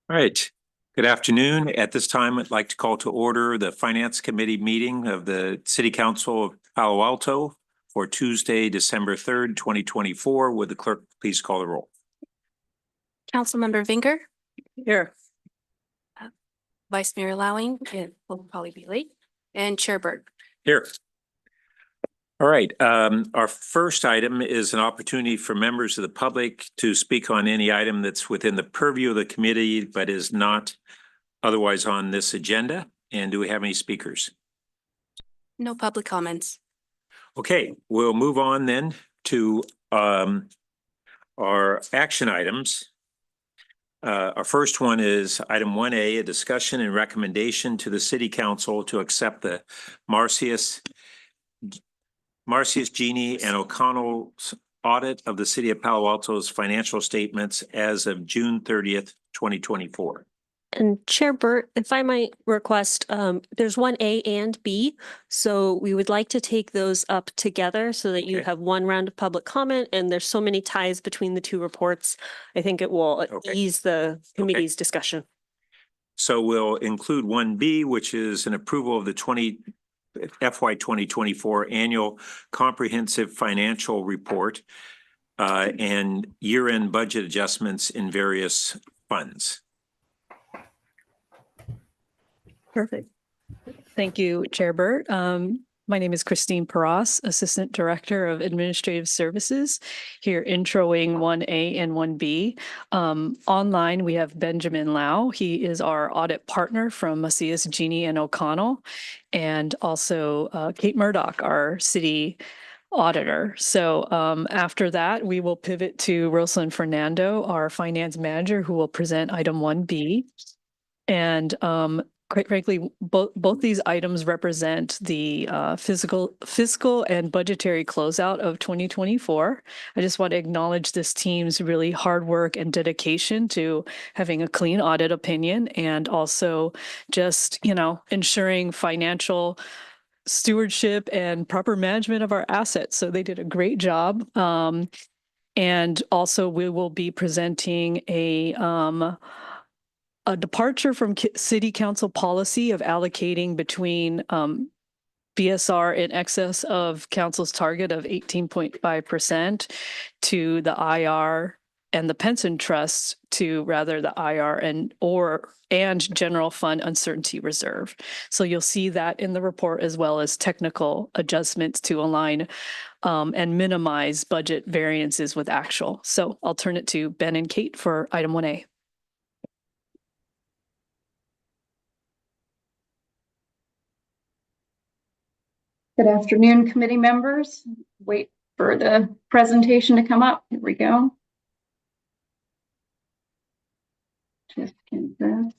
All right. Good afternoon. At this time, I'd like to call to order the Finance Committee meeting of the City Council of Palo Alto for Tuesday, December 3rd, 2024. Would the clerk please call the roll? Councilmember Vinger, Here. Vice Mayor Lowing, it will probably be late, and Chair Berg. Here. All right. Our first item is an opportunity for members of the public to speak on any item that's within the purview of the committee, but is not otherwise on this agenda. And do we have any speakers? No public comments. Okay, we'll move on then to our action items. Our first one is item 1A, a discussion and recommendation to the City Council to accept the Marcius, Genie, and O'Connell's audit of the City of Palo Alto's financial statements as of June 30th, 2024. And Chair Burt, if I might request, there's 1A and B. So we would like to take those up together so that you have one round of public comment, and there's so many ties between the two reports. I think it will ease the committee's discussion. So we'll include 1B, which is an approval of the FY 2024 annual comprehensive financial report and year-end budget adjustments in various funds. Perfect. Thank you, Chair Burt. My name is Christine Paras, Assistant Director of Administrative Services, here introing 1A and 1B. Online, we have Benjamin Lau. He is our audit partner from Macias, Genie, and O'Connell, and also Kate Murdoch, our city auditor. So after that, we will pivot to Rosalind Fernando, our finance manager, who will present item 1B. And quite frankly, both these items represent the fiscal and budgetary closeout of 2024. I just want to acknowledge this team's really hard work and dedication to having a clean audit opinion, and also just, ensuring financial stewardship and proper management of our assets. So they did a great job. And also we will be presenting a departure from City Council policy of allocating between BSR in excess of Council's target of 18.5% to the IR and the pension trust to rather the IR and general fund uncertainty reserve. So you'll see that in the report, as well as technical adjustments to align and minimize budget variances with actual. So I'll turn it to Ben and Kate for item 1A. Good afternoon, committee members. Wait for the presentation to come up. Here we go. Just get this.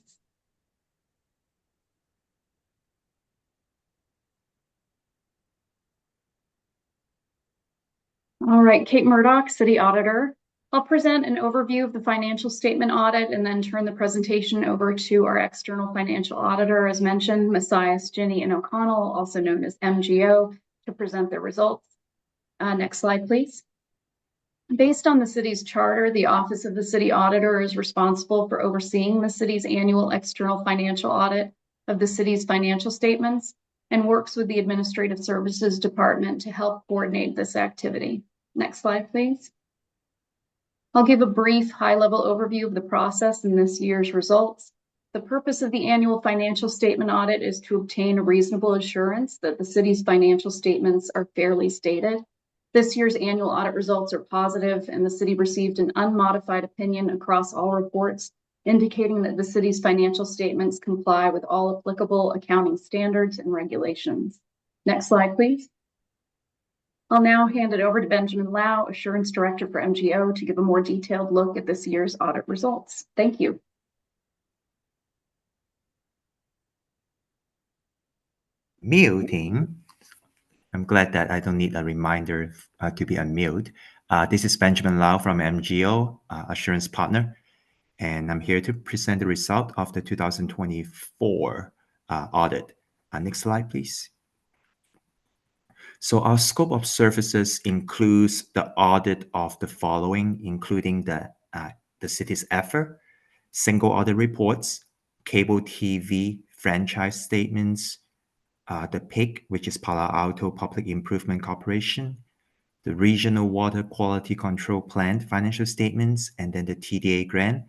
All right, Kate Murdoch, City Auditor. I'll present an overview of the financial statement audit and then turn the presentation over to our external financial auditor, as mentioned, Macias, Genie, and O'Connell, also known as MGO, to present their results. Next slide, please. Based on the city's charter, the Office of the City Auditor is responsible for overseeing the city's annual external financial audit of the city's financial statements and works with the Administrative Services Department to help coordinate this activity. Next slide, please. I'll give a brief high-level overview of the process in this year's results. The purpose of the annual financial statement audit is to obtain a reasonable assurance that the city's financial statements are fairly stated. This year's annual audit results are positive, and the city received an unmodified opinion across all reports, indicating that the city's financial statements comply with all applicable accounting standards and regulations. Next slide, please. I'll now hand it over to Benjamin Lau, Assurance Director for MGO, to give a more detailed look at this year's audit results. Thank you. Muting. I'm glad that I don't need a reminder to be unmute. This is Benjamin Lau from MGO, Assurance Partner, and I'm here to present the result of the 2024 audit. Next slide, please. So our scope of services includes the audit of the following, including the city's effort single audit reports, cable TV franchise statements, the PIC, which is Palo Alto Public Improvement Corporation, the Regional Water Quality Control Plant financial statements, and then the TDA grant,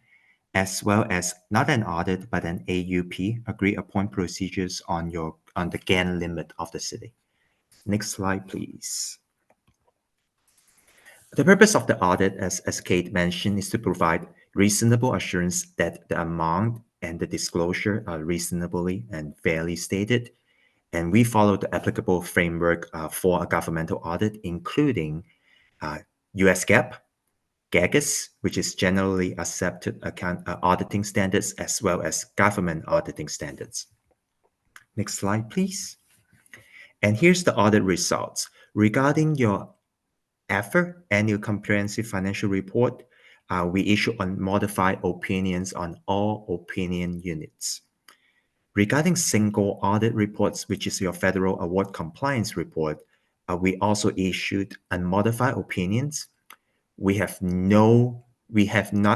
as well as not an audit, but an AUP, agreed upon procedures on the GAN limit of the city. Next slide, please. The purpose of the audit, as Kate mentioned, is to provide reasonable assurance that the amount and the disclosure are reasonably and fairly stated. And we follow the applicable framework for a governmental audit, including US GAAP, GAGAS, which is generally accepted auditing standards, as well as government auditing standards. Next slide, please. And here's the audit results. Regarding your EFFER, Annual Comprehensive Financial Report, we issue unmodified opinions on all opinion units. Regarding single audit reports, which is your federal award compliance report, we also issued unmodified opinions. We have not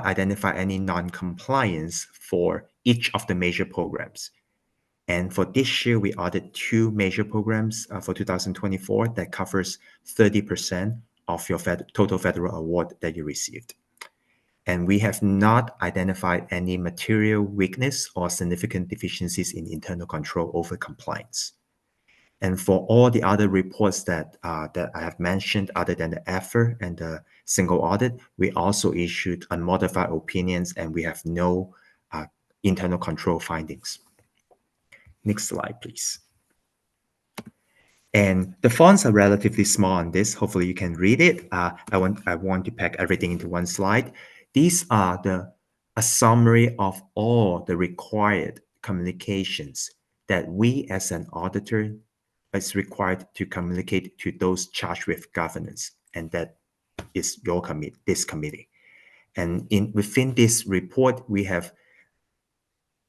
identified any non-compliance for each of the major programs. And for this year, we audited 2 major programs for 2024 that covers 30% of your total federal award that you received. And we have not identified any material weakness or significant deficiencies in internal control over compliance. And for all the other reports that I have mentioned, other than the EFFER and the single audit, we also issued unmodified opinions, and we have no internal control findings. Next slide, please. And the fonts are relatively small on this. Hopefully you can read it. I want to pack everything into one slide. These are a summary of all the required communications that we as an auditor is required to communicate to those charged with governance, and that is your this committee. And within this report, we have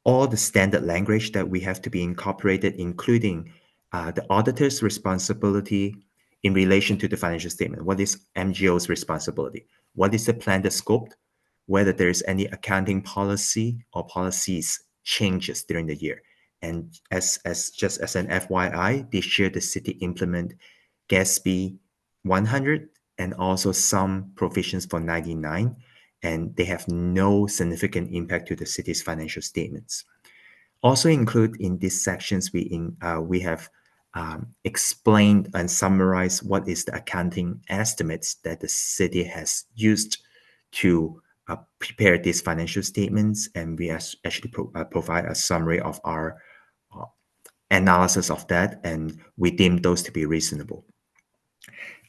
all the standard language that we have to be incorporated, including the auditor's responsibility in relation to the financial statement. What is MGO's responsibility? What is the planned scope? Whether there is any accounting policy or policies changes during the year. And just as an FYI, this year the city implement GASB 100 and also some provisions for 99, and they have no significant impact to the city's financial statements. Also included in these sections, we have explained and summarized what is the accounting estimates that the city has used to prepare these financial statements, and we actually provide a summary of our analysis of that, and we deem those to be reasonable.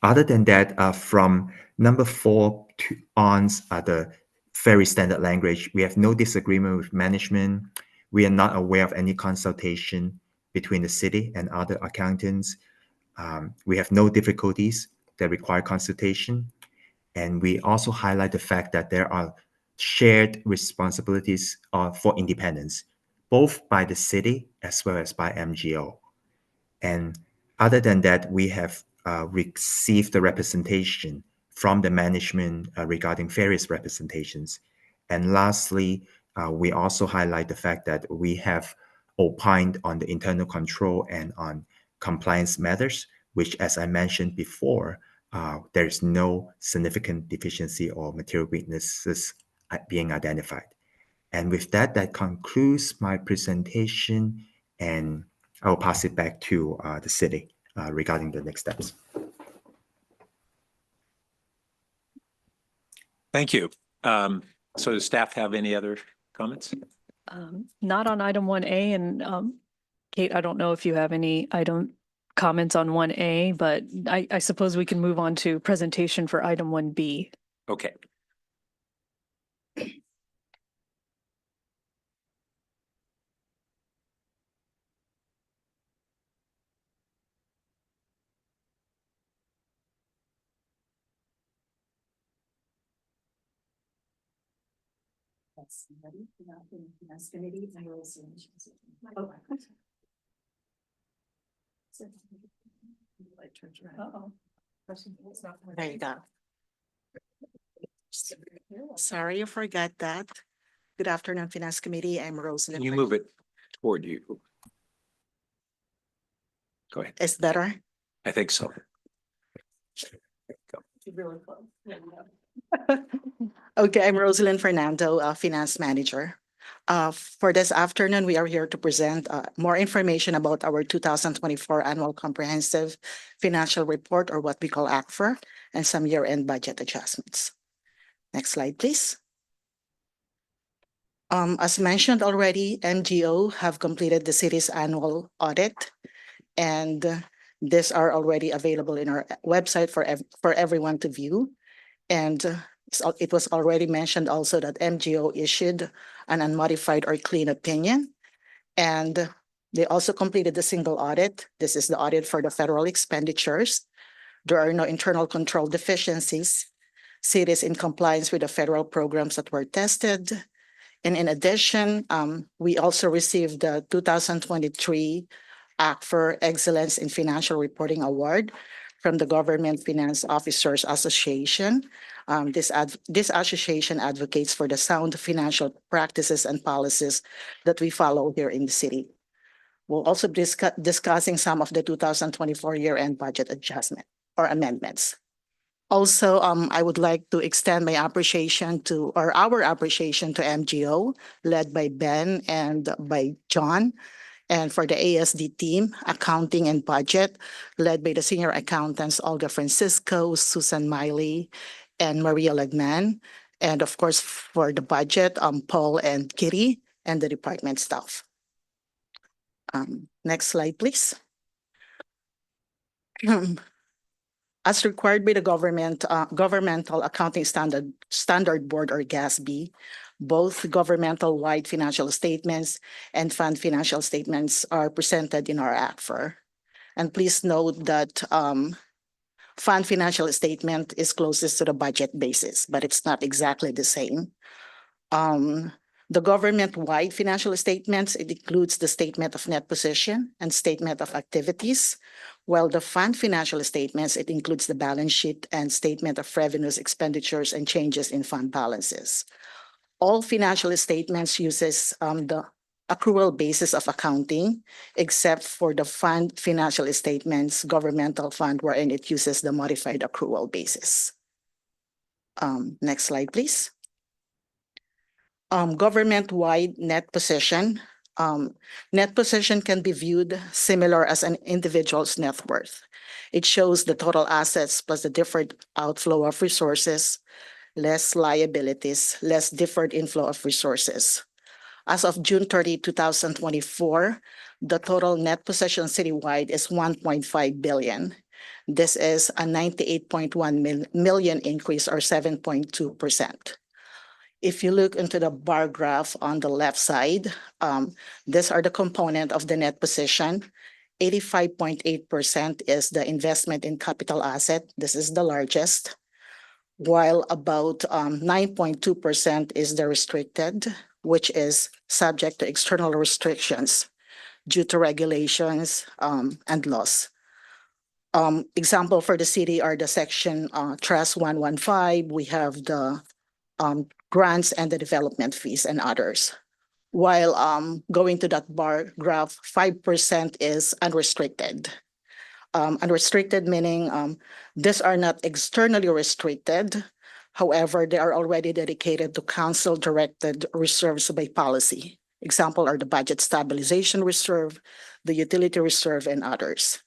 Other than that, from number 4 on the very standard language, we have no disagreement with management. We are not aware of any consultation between the city and other accountants. We have no difficulties that require consultation. And we also highlight the fact that there are shared responsibilities for independence, both by the city as well as by MGO. And other than that, we have received the representation from the management regarding various representations. And lastly, we also highlight the fact that we have opined on the internal control and on compliance matters, which, as I mentioned before, there is no significant deficiency or material weaknesses being identified. And with that, that concludes my presentation, and I will pass it back to the city regarding the next steps. Thank you. So does staff have any other comments? Not on item 1A, and Kate, I don't know if you have any comments on 1A, but I suppose we can move on to presentation for item 1B. Okay. There you go. Sorry, you forgot that. Good afternoon, Finance Committee. I'm Can Rosalind. you move it toward you? Go ahead. Is better? I think so. Okay, I'm Rosalind Fernando, Finance Manager. For this afternoon, we are here to present more information about our 2024 Annual Comprehensive Financial Report, or what we call ACFR, and some year-end budget adjustments. Next slide, please. As mentioned already, MGO have completed the city's annual audit, and these are already available in our website for everyone to view. And it was already mentioned also that MGO issued an unmodified or clean opinion, and they also completed the single audit. This is the audit for the federal expenditures. There are no internal control deficiencies. City is in compliance with the federal programs that were tested. And in addition, we also received the 2023 ACFR Excellence in Financial Reporting Award from the Government Finance Officers Association. This association advocates for the sound financial practices and policies that we follow here in the city. We'll also be discussing some of the 2024 year-end budget adjustment or amendments. Also, I would like to extend my appreciation to, or our appreciation to MGO, led by Ben and by John, and for the ASD team, accounting and budget, led by the senior accountants, Olga Francisco, Susan Miley, and Maria Legman. And of course, for the budget, Paul and Kitty, and the department staff. Next slide, please. As required by the Governmental Accounting Standard Board, or GASB, both governmental-wide financial statements and fund financial statements are presented in our ACFR. And please note that fund financial statement is closest to the budget basis, but it's not exactly the same. The government-wide financial statements, it includes the statement of net position and statement of activities, while the fund financial statements, it includes the balance sheet and statement of revenues, expenditures, and changes in fund balances. All financial statements uses the accrual basis of accounting, except for the fund financial statements, governmental fund, wherein it uses the modified accrual basis. Next slide, please. Government-wide net position. Net position can be viewed similar as an individual's net worth. It shows the total assets plus the deferred outflow of resources, less liabilities, less deferred inflow of resources. As of June 30, 2024, the total net possession citywide is 1.5 billion. This is a 98.1 million increase, or 7.2%. If you look into the bar graph on the left side, these are the component of the net position. 85.8% is the investment in capital asset. This is the largest, while about 9.2% is the restricted, which is subject to external restrictions due to regulations and laws. Example for the city are the section Trust 115. We have the grants and the development fees and others. While going to that bar graph, 5% is unrestricted. Unrestricted meaning these are not externally restricted. However, they are already dedicated to council-directed reserves by policy. Example are the budget stabilization reserve, the utility reserve, and others.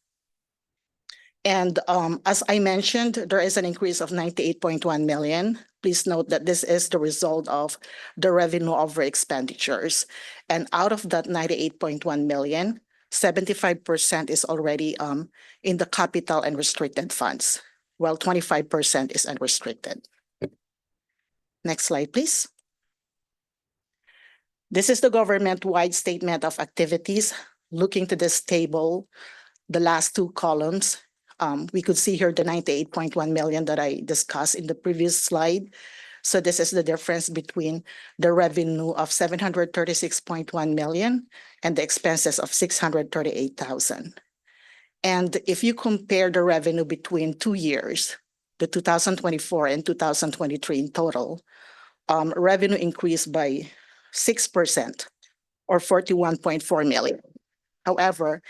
And as I mentioned, there is an increase of 98.1 million. Please note that this is the result of the revenue over expenditures. And out of that 98.1 million, 75% is already in the capital and restricted funds, while 25% is unrestricted. Next slide, please. This is the government-wide statement of activities. Looking to this table, the last two columns, we could see here the 98.1 million that I discussed in the previous slide. So this is the difference between the revenue of 736.1 million and the expenses of 638,000. And if you compare the revenue between 2 years, the 2024 and 2023 in total, revenue increased by 6% or 41.4 million. However,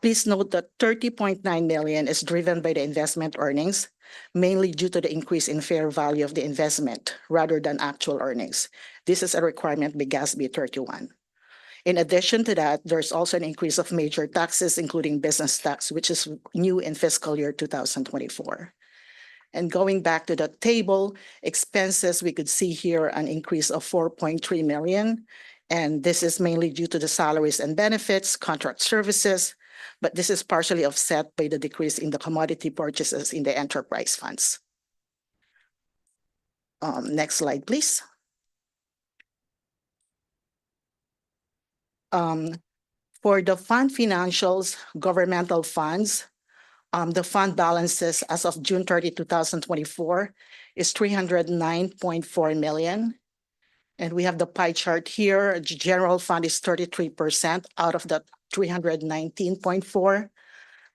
please note that 30.9 million is driven by the investment earnings, mainly due to the increase in fair value of the investment rather than actual earnings. This is a requirement by GASB 31. In addition to that, there's also an increase of major taxes, including business tax, which is new in fiscal year 2024. And going back to the table, expenses, we could see here an increase of 4.3 million. And this is mainly due to the salaries and benefits, contract services, but this is partially offset by the decrease in the commodity purchases in the enterprise funds. Next slide, please. For the fund financials, governmental funds, the fund balances as of June 30, 2024 is 309.4 million. And we have the pie chart here. The general fund is 33% out of the 319.4.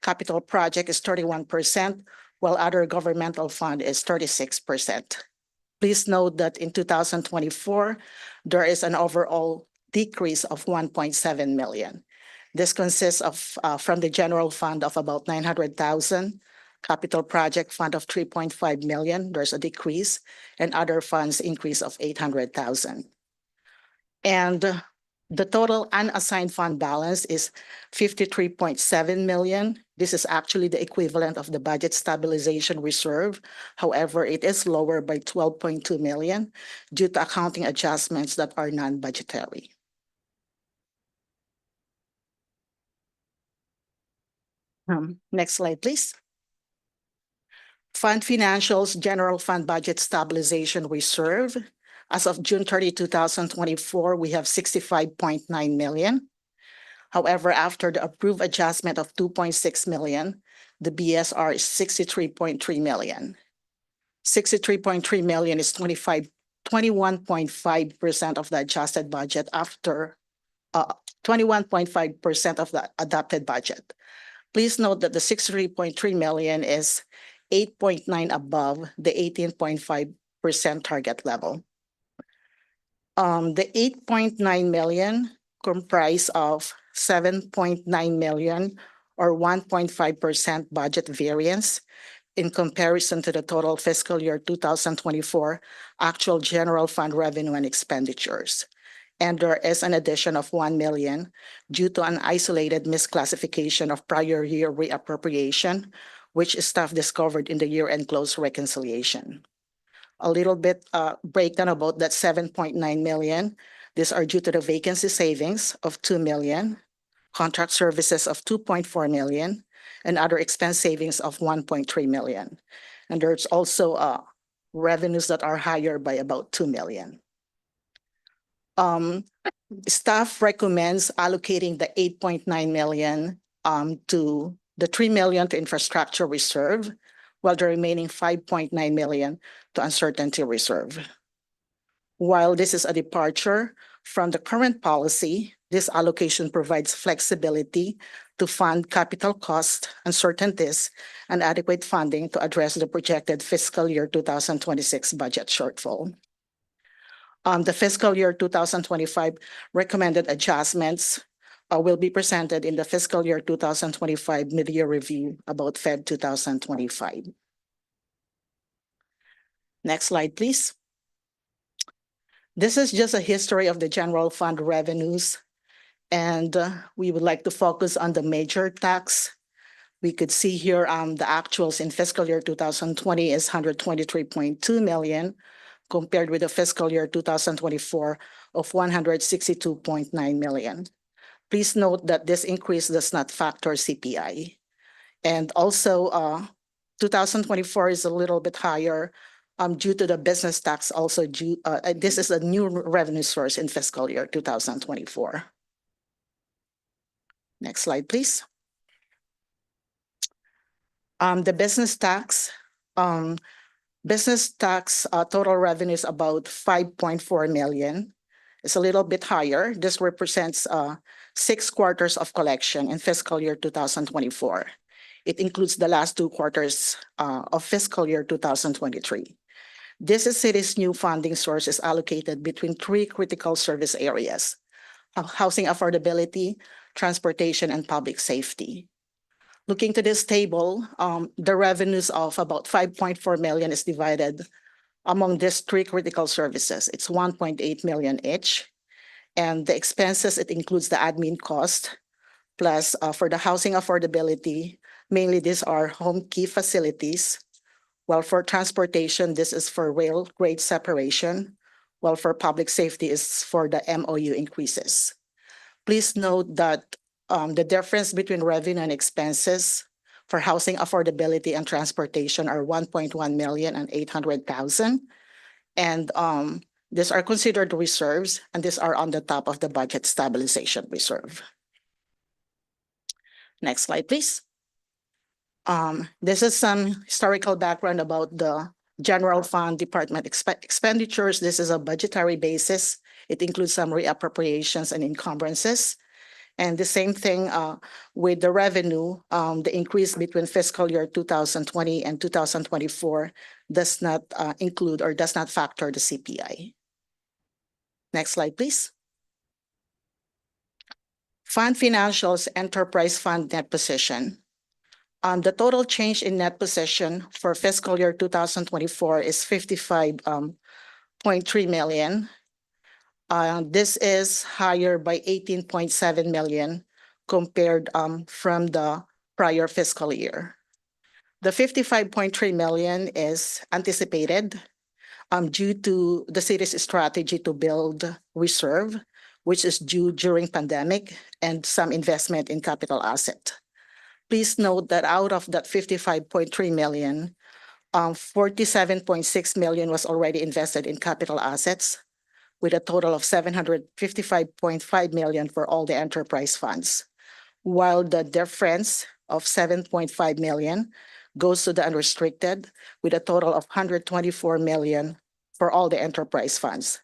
Capital project is 31%, while other governmental fund is 36%. Please note that in 2024, there is an overall decrease of 1.7 million. This consists of from the general fund of about 900,000, capital project fund of 3.5 million, there's a decrease, and other funds increase of 800,000. And the total unassigned fund balance is 53.7 million. This is actually the equivalent of the budget stabilization reserve. However, it is lower by 12.2 million due to accounting adjustments that are non-budgetary. Next slide, please. Fund financials, general fund budget stabilization reserve. As of June 30, 2024, we have 65.9 million. However, after the approved adjustment of 2.6 million, the BSR is 63.3 million. 63.3 million is 21.5% of the adjusted budget after 21.5% of the adopted budget. Please note that the 63.3 million is 8.9 above the 18.5% target level. The 8.9 million comprise of 7.9 million or 1.5% budget variance in comparison to the total fiscal year 2024 actual general fund revenue and expenditures. And there is an addition of 1 million due to an isolated misclassification of prior year reappropriation, which staff discovered in the year-end close reconciliation. A little bit breakdown about that 7.9 million. These are due to the vacancy savings of 2 million, contract services of 2.4 million, and other expense savings of 1.3 million. And there's also revenues that are higher by about 2 million. Staff recommends allocating the 8.9 million to the 3 million to infrastructure reserve, while the remaining 5.9 million to uncertainty reserve. While this is a departure from the current policy, this allocation provides flexibility to fund capital cost uncertainties and adequate funding to address the projected fiscal year 2026 budget shortfall. The fiscal year 2025 recommended adjustments will be presented in the fiscal year 2025 mid-year review about Fed 2025. Next slide, please. This is just a history of the general fund revenues, and we would like to focus on the major tax. We could see here the actuals in fiscal year 2020 is 123.2 million, compared with the fiscal year 2024 of 162.9 million. Please note that this increase does not factor CPI. And also 2024 is a little bit higher due to the business tax also due, this is a new revenue source in fiscal year 2024. Next slide, please. The business tax, total revenue is about 5.4 million. It's a little bit higher. This represents 6 quarters of collection in fiscal year 2024. It includes the last 2 quarters of fiscal year 2023. This is city's new funding sources allocated between three critical service areas: housing affordability, transportation, and public safety. Looking to this table, the revenues of about 5.4 million is divided among these three critical services. It's 1.8 million each. And the expenses, it includes the admin cost, plus for the housing affordability, mainly these are home key facilities. While for transportation, this is for rail grade separation, while for public safety is for the MOU increases. Please note that the difference between revenue and expenses for housing affordability and transportation are 1.1 million and 800,000. And these are considered reserves, and these are on the top of the budget stabilization reserve. Next slide, please. This is some historical background about the general fund department expenditures. This is a budgetary basis. It includes some reappropriations and encumbrances. And the same thing with the revenue, the increase between fiscal year 2020 and 2024 does not include or does not factor the CPI. Next slide, please. Fund financials, enterprise fund net position. The total change in net position for fiscal year 2024 is 55.3 million. This is higher by 18.7 million compared from the prior fiscal year. The 55.3 million is anticipated due to the city's strategy to build reserve, which is due during pandemic, and some investment in capital asset. Please note that out of that 55.3 million, 47.6 million was already invested in capital assets, with a total of 755.5 million for all the enterprise funds, while the difference of 7.5 million goes to the unrestricted, with a total of 124 million for all the enterprise funds.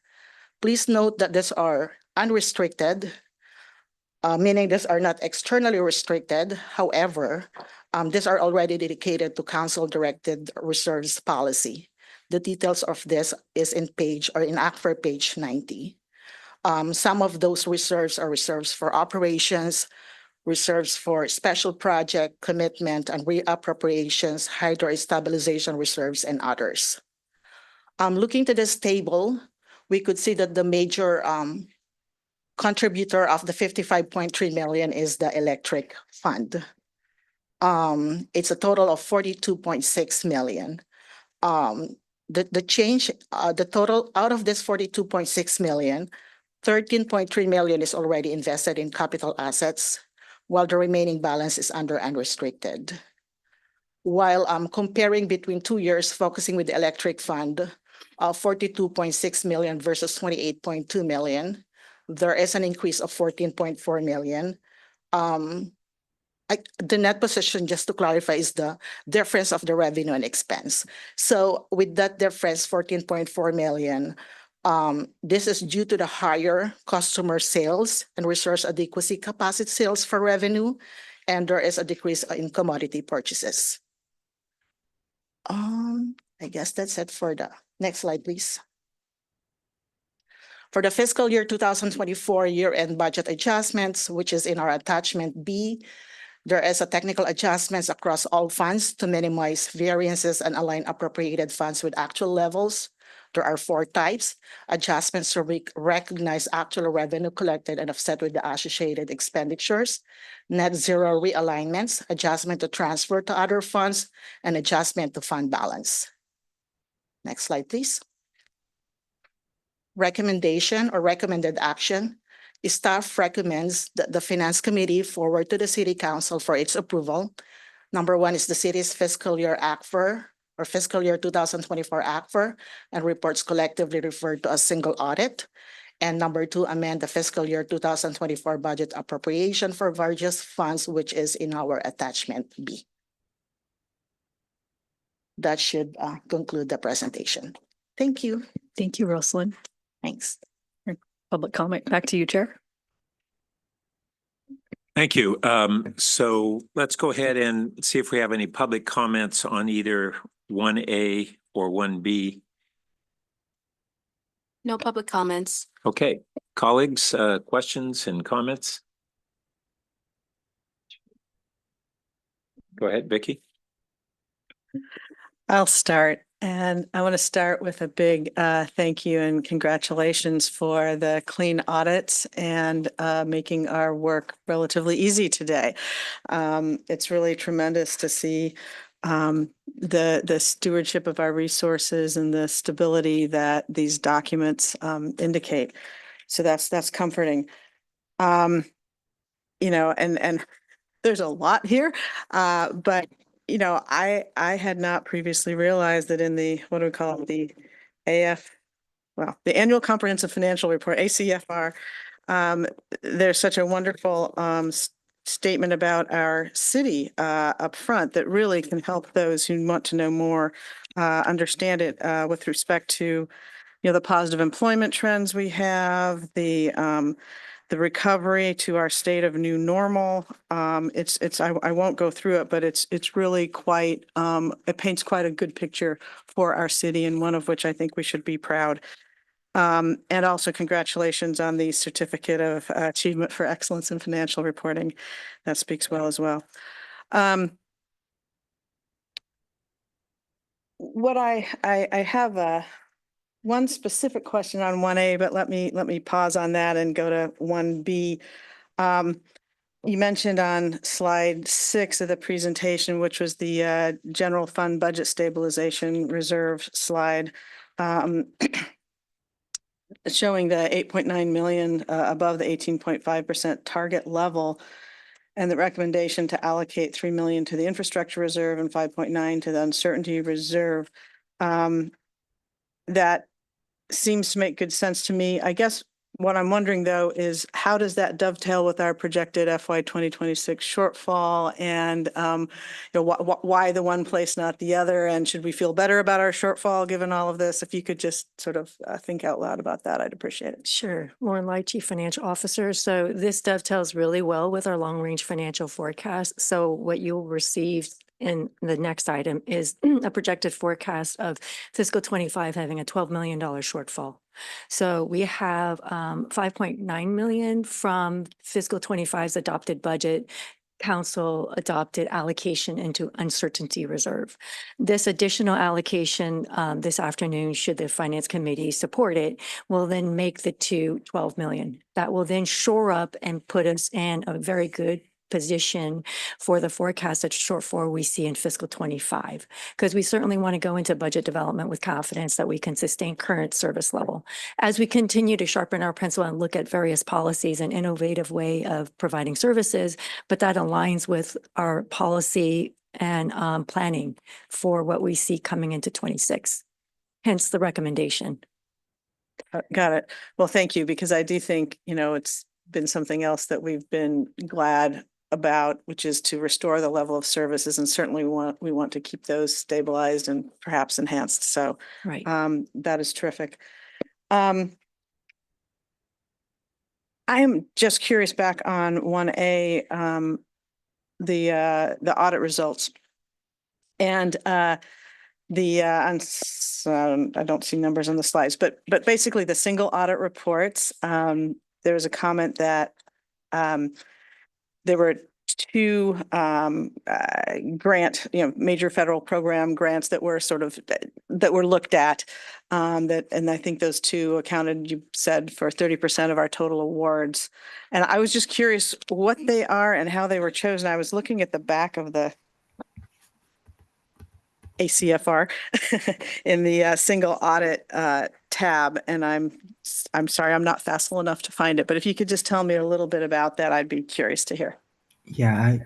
Please note that these are unrestricted, meaning these are not externally restricted. However, these are already dedicated to council-directed reserves policy. The details of this is in ACFR page 90. Some of those reserves are reserves for operations, reserves for special project commitment and reappropriations, hydro stabilization reserves, and others. Looking to this table, we could see that the major contributor of the 55.3 million is the electric fund. It's a total of 42.6 million. The change, the total out of this 42.6 million, 13.3 million is already invested in capital assets, while the remaining balance is under unrestricted. While comparing between 2 years, focusing with the electric fund, 42.6 million versus 28.2 million, there is an increase of 14.4 million. The net position, just to clarify, is the difference of the revenue and expense. So with that difference, 14.4 million, this is due to the higher customer sales and resource adequacy capacity sales for revenue, and there is a decrease in commodity purchases. I guess that's it for the next slide, please. For the fiscal year 2024 year-end budget adjustments, which is in our attachment B, there is a technical adjustments across all funds to minimize variances and align appropriated funds with actual levels. There are 4 types: adjustments to recognize actual revenue collected and offset with the associated expenditures, net zero realignments, adjustment to transfer to other funds, and adjustment to fund balance. Next slide, please. Recommendation or recommended action. Staff recommends that the Finance Committee forward to the City Council for its approval. Number 1 is the city's fiscal year ACFR or fiscal year 2024 ACFR and reports collectively referred to as single audit. And number 2, amend the fiscal year 2024 budget appropriation for various funds, which is in our attachment B. That should conclude the presentation. Thank you. Thank you, Rosalind. Thanks. Public comment. Back to you, Chair. Thank you. So let's go ahead and see if we have any public comments on either 1A or 1B. No public comments. Okay, colleagues, questions and comments? Go ahead, Vicky. I'll start, and I want to start with a big thank you and congratulations for the clean audits and making our work relatively easy today. It's really tremendous to see the stewardship of our resources and the stability that these documents indicate. So that's comforting. You know, and there's a lot here, but you know, I had not previously realized that in the, what do we call it, the the Annual Comprehensive Financial Report, ACFR, there's such a wonderful statement about our city up front that really can help those who want to know more understand it with respect to, you know, the positive employment trends we have, the recovery to our state of new normal. I won't go through it, but it's really quite, it paints quite a good picture for our city, and one of which I think we should be proud. And also congratulations on the Certificate of Achievement for Excellence in Financial Reporting. That speaks well as well. What I have one specific question on 1A, but let me pause on that and go to 1B. You mentioned on slide 6 of the presentation, which was the general fund budget stabilization reserve slide, showing the 8.9 million above the 18.5% target level, and the recommendation to allocate 3 million to the infrastructure reserve and 5.9 to the uncertainty reserve. That seems to make good sense to me. I guess what I'm wondering though is how does that dovetail with our projected FY 2026 shortfall, and you know, why the one place, not the other, and should we feel better about our shortfall given all of this? If you could just sort of think out loud about that, I'd appreciate it. Sure. Lauren Lai, Chief Financial Officer. So this dovetails really well with our long-range financial forecast. So what you'll receive in the next item is a projected forecast of fiscal 25 having a $12 million shortfall. So we have 5.9 million from fiscal 25's adopted budget. Council adopted allocation into uncertainty reserve. This additional allocation this afternoon, should the Finance Committee support it, will then make the 12 million. That will then shore up and put us in a very good position for the forecasted shortfall we see in fiscal 25, because we certainly want to go into budget development with confidence that we can sustain current service level. As we continue to sharpen our pencil and look at various policies and innovative way of providing services, but that aligns with our policy and planning for what we see coming into 26. Hence the recommendation. Got it. Well, thank you, because I do think, you know, it's been something else that we've been glad about, which is to restore the level of services, and certainly we want to keep those stabilized and perhaps enhanced. So Right. that is terrific. I am just curious back on 1A, the audit results, and I don't see numbers on the slides, but basically the single audit reports. There was a comment that there were 2 major federal program grants that were looked at, and I think those 2 accounted, you said, for 30% of our total awards. And I was just curious what they are and how they were chosen. I was looking at the back of the ACFR in the single audit tab, and I'm sorry, I'm not facile enough to find it, but if you could just tell me a little bit about that, I'd be curious to hear. Yeah,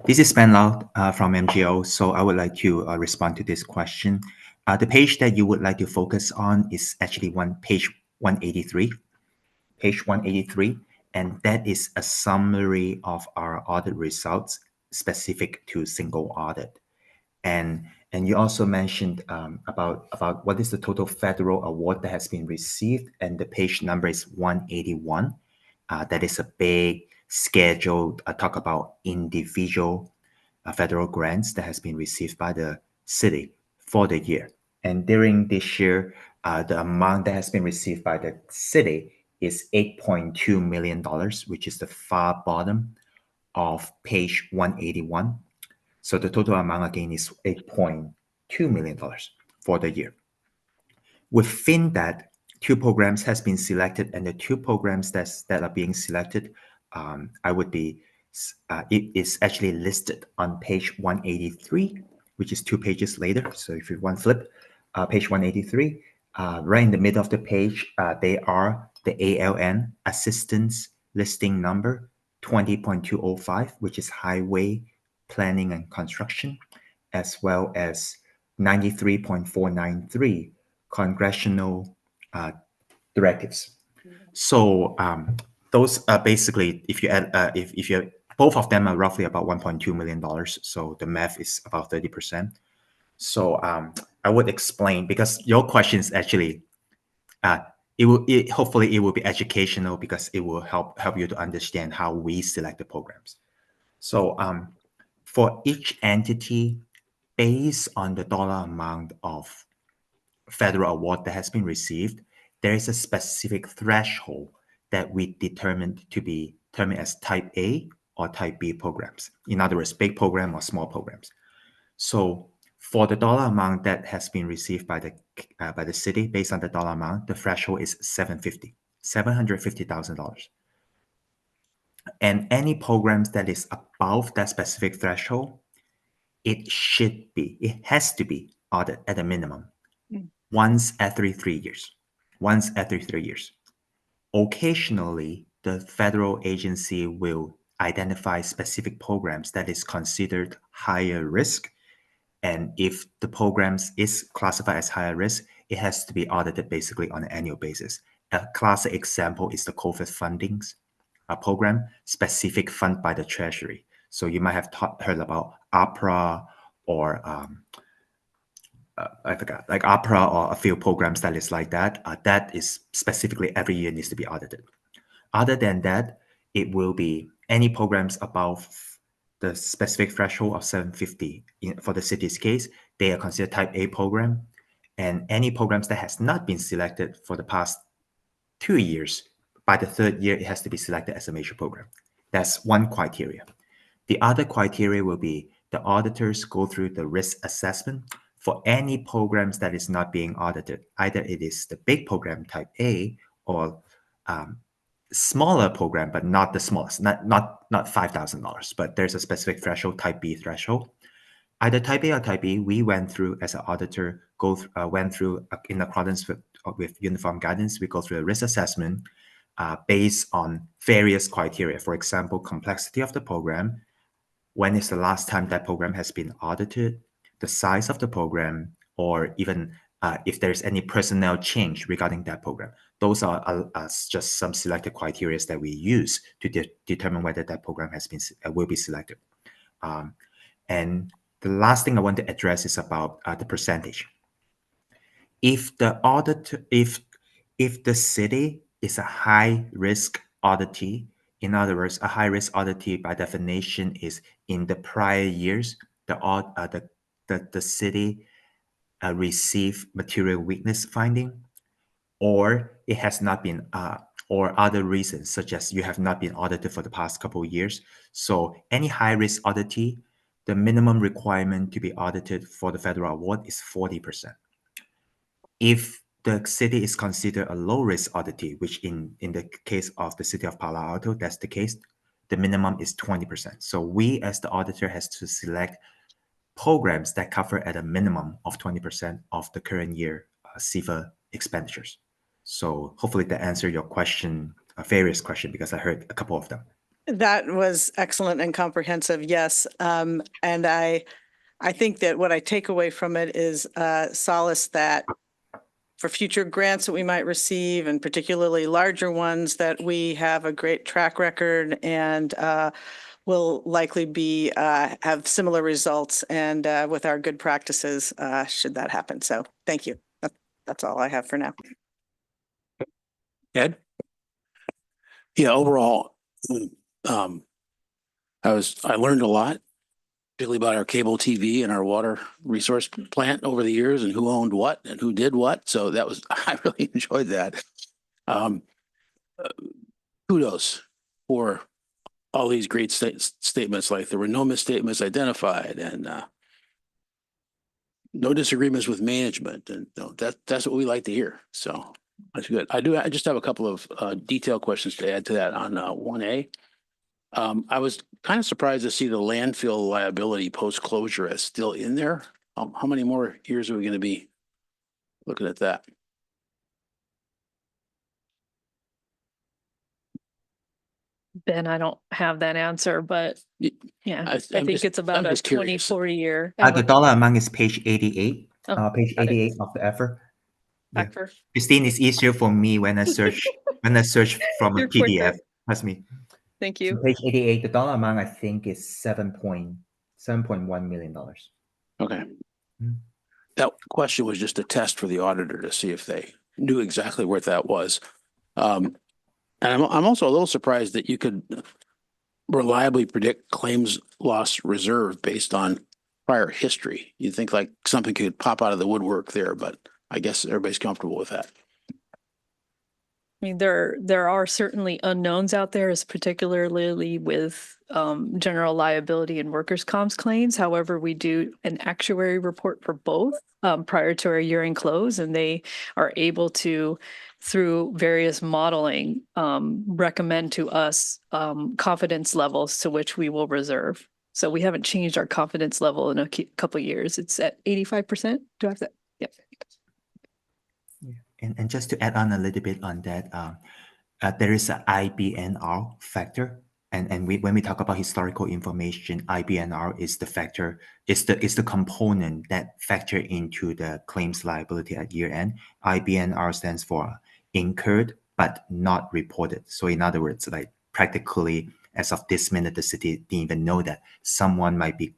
this is Ben Lau from MGO, so I would like to respond to this question. The page that you would like to focus on is actually page 183. Page 183, and that is a summary of our audit results specific to single audit. And you also mentioned about what is the total federal award that has been received, and the page number is 181. That is a big schedule talk about individual federal grants that has been received by the city for the year. And during this year, The amount that has been received by the city is $8.2 million, which is the far bottom of page 181. So the total amount again is $8.2 million for the year. Within that, 2 programs has been selected, and the 2 programs that are being selected, it is actually listed on page 183, which is 2 pages later. So if you want to flip, page 183, right in the middle of the page, they are the ALN Assistance Listing Number 20.205, which is Highway Planning and Construction, as well as 93.493 Congressional directives. So those are basically, if you add, if you both of them are roughly about $1.2 million. So the math is about 30%. So I would explain, because your question is actually, hopefully it will be educational, because it will help you to understand how we select the programs. So for each entity, based on the dollar amount of federal award that has been received, there is a specific threshold that we determined to be determined as type A or type B programs. In other words, big program or small programs. So for the dollar amount that has been received by the city, based on the dollar amount, the threshold is $750,000. And any programs that is above that specific threshold, it has to be audited at a minimum once every 3 years. Once every 3 years. Occasionally, the federal agency will identify specific programs that is considered higher risk. And if the programs is classified as higher risk, it has to be audited basically on an annual basis. A classic example is the COVID fundings, a program specific fund by the Treasury. So you might have heard about APRA or I forgot, like APRA or a few programs that is like that. That is specifically every year needs to be audited. Other than that, it will be any programs above the specific threshold of 750. For the city's case, they are considered type A program. And any programs that has not been selected for the past 2 years, by the 3rd year, it has to be selected as a major program. That's one criteria. The other criteria will be the auditors go through the risk assessment for any programs that is not being audited. Either it is the big program type A or smaller program, but not the smallest, not $5,000, but there's a specific threshold, type B threshold. Either type A or type B, we went through as an auditor, went through in accordance with uniform guidance, we go through a risk assessment based on various criteria. For example, complexity of the program, when is the last time that program has been audited, the size of the program, or even if there's any personnel change regarding that program. Those are just some selected criteria that we use to determine whether that program will be selected. And the last thing I want to address is about the percentage. If the city is a high risk auditee, in other words, a high risk auditee by definition is in the prior years, the city received material weakness finding, or it has not been, or other reasons such as you have not been audited for the past couple of years. So any high risk auditee, the minimum requirement to be audited for the federal award is 40%. If the city is considered a low risk auditee, which in the case of the city of Palo Alto, that's the case, the minimum is 20%. So we as the auditor has to select programs that cover at a minimum of 20% of the current year CFA expenditures. So hopefully that answered your question, various question, because I heard a couple of them. That was excellent and comprehensive, yes. And I think that what I take away from it is solace that for future grants that we might receive, and particularly larger ones, that we have a great track record and will likely be have similar results and with our good practices should that happen. So thank you. That's all I have for now. Ed? Yeah, overall, I learned a lot. particularly about our cable TV and our water resource plant over the years and who owned what and who did what. So that was, I really enjoyed that. Um, Kudos for all these great statements, like there were no misstatements identified and no disagreements with management. And that's what we like to hear. So that's good. I just have a couple of detailed questions to add to that on 1A. I was kind of surprised to see the landfill liability post-closure as still in there. How many more years are we going to be looking at that? Ben, I don't have that answer, but Y- yeah, I- I I'm think just- it's about I'm a just 20, curious. 40 year. The dollar amount is page 88. Oh, Page got it. 88 of the effort. Yeah. Back for- Christine, it's easier for me when I search from a You're PDF. quicker. Trust me. Thank So you. page 88, the dollar amount I think is $7.1 million. Okay. Mm. That question was just a test for the auditor to see if they knew exactly where that was. And I'm also a little surprised that you could reliably predict claims loss reserve based on prior history. You'd think like something could pop out of the woodwork there, but I guess everybody's comfortable with that. I mean, there are certainly unknowns out there, as particularly with general liability and workers' comps claims. However, we do an actuary report for both prior to our year-end close, and they are able to, through various modeling, recommend to us confidence levels to which we will reserve. So we haven't changed our confidence level in a couple of years. It's at 85%. Do I have that? Yep. And just to add on a little bit on that, there is an IBNR factor. And when we talk about historical information, IBNR is the factor, is the component that factor into the claims liability at year end. IBNR stands for incurred but not reported. So in other words, like practically as of this minute, the city didn't even know that someone might be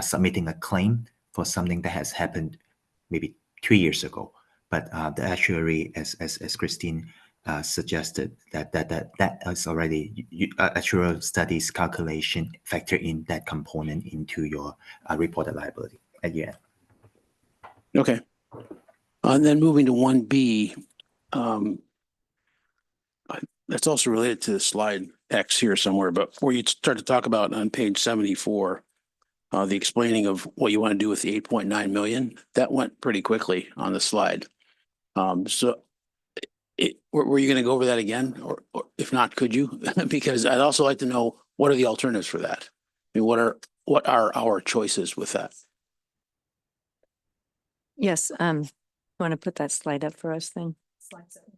submitting a claim for something that has happened maybe 2 years ago. But the actuary, as Christine suggested, that is already actuarial studies calculation factor in that component into your reported liability at the end. Okay. And then moving to 1B, that's also related to slide X here somewhere, but where you start to talk about on page 74, the explaining of what you want to do with the 8.9 million, that went pretty quickly on the slide. So were you going to go over that again? Or if not, could you? Because I'd also like to know, what are the alternatives for that? I mean, what are our choices with that? Yes, want to put that slide up for us then? Slide 7.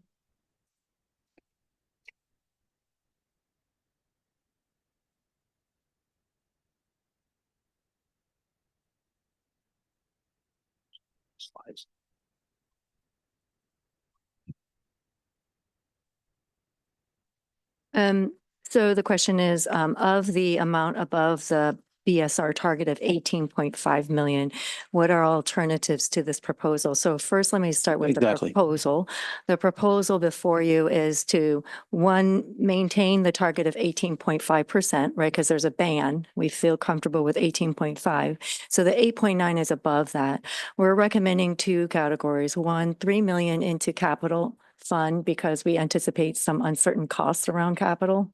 Slides. So the question is, of the amount above the BSR target of 18.5 million, what are alternatives to this proposal? So first, let me start with Exactly. the proposal. The proposal before you is to, one, maintain the target of 18.5%, right? Because there's a ban. We feel comfortable with 18.5. So the 8.9 is above that. We're recommending two categories. One, 3 million into capital fund because we anticipate some uncertain costs around capital.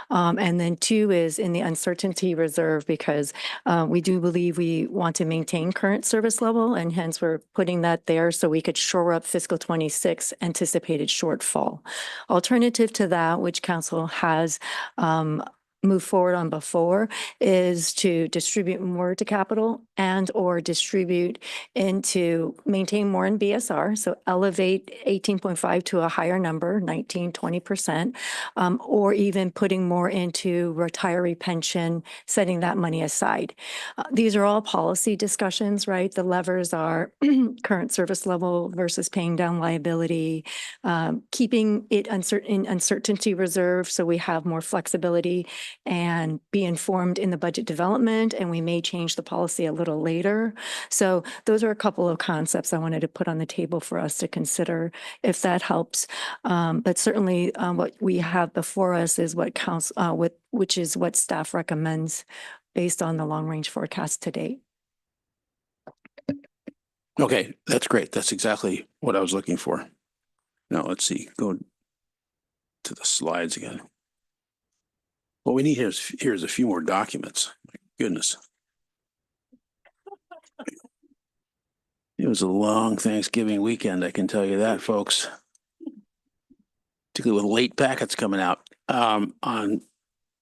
And then two is in the uncertainty reserve because we do believe we want to maintain current service level and hence we're putting that there so we could shore up fiscal 26 anticipated shortfall. Alternative to that, which council has moved forward on before, is to distribute more to capital and or distribute into maintain more in BSR. So elevate 18.5 to a higher number, 19, 20%, or even putting more into retiree pension, setting that money aside. These are all policy discussions, right? The levers are current service level versus paying down liability, keeping it in uncertainty reserve so we have more flexibility and be informed in the budget development, and we may change the policy a little later. So those are a couple of concepts I wanted to put on the table for us to consider if that helps. But certainly what we have before us is what council, which is what staff recommends based on the long-range forecast to date. Okay, that's great. That's exactly what I was looking for. Now, let's see, go to the slides again. What we need here's a few more documents. My goodness. It was a long Thanksgiving weekend, I can tell you that, folks. Particularly with late packets coming out. On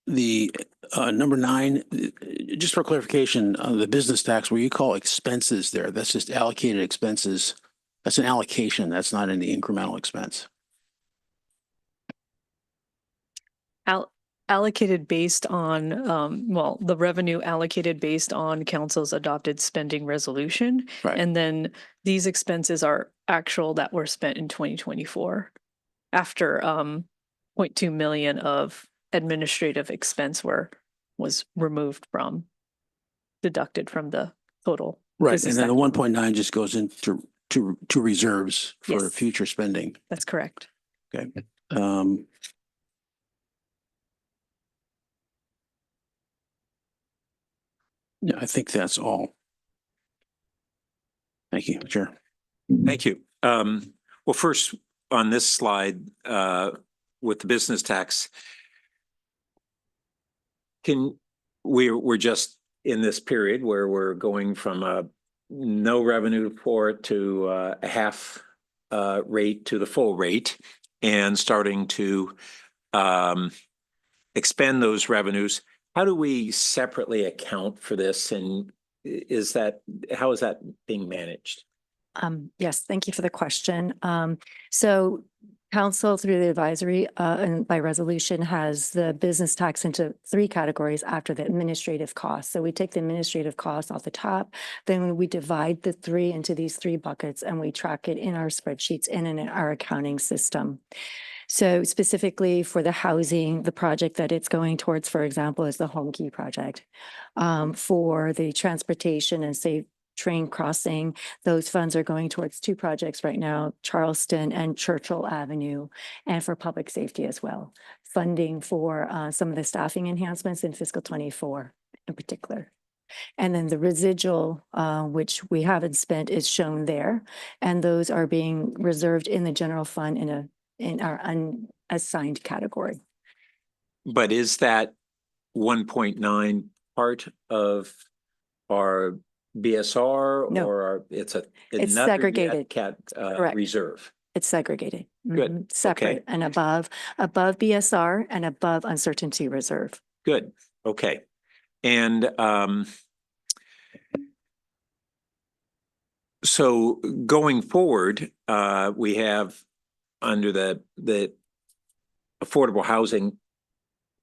the number 9, just for clarification, the business tax, where you call expenses there, that's just allocated expenses. That's an allocation. That's not any incremental expense. Allocated based on, well, the revenue allocated based on council's adopted spending resolution. Right. And then these expenses are actual that were spent in 2024 after 0.2 million of administrative expense was removed from, deducted from the total. Right. business And then the tax. 1.9 just goes into to reserves for Yes. future spending. That's correct. Okay. Yeah, I think that's all. Thank you, Chair. Thank you. Well, first on this slide, with the business tax, we're just in this period where we're going from a no revenue for it to a half rate to the full rate and starting to expend those revenues. How do we separately account for this, and how is that being managed? Yes, thank you for the question. So council through the advisory and by resolution has the business tax into 3 categories after the administrative costs. So we take the administrative costs off the top, then we divide the 3 into these 3 buckets and we track it in our spreadsheets and in our accounting system. So specifically for the housing, the project that it's going towards, for example, is the Home Key project. For the transportation and safe train crossing, those funds are going towards 2 projects right now, Charleston and Churchill Avenue, and for public safety as well. Funding for some of the staffing enhancements in fiscal 24 in particular. And then the residual, which we haven't spent, is shown there. And those are being reserved in the general fund in our unassigned category. But is that 1.9 part of our BSR? No. Or it's It's another segregated. Correct. reserve? It's segregated. Good. Mhm. Separate Okay. and above BSR and above uncertainty reserve. Good. Okay. And so going forward, we have under the affordable housing,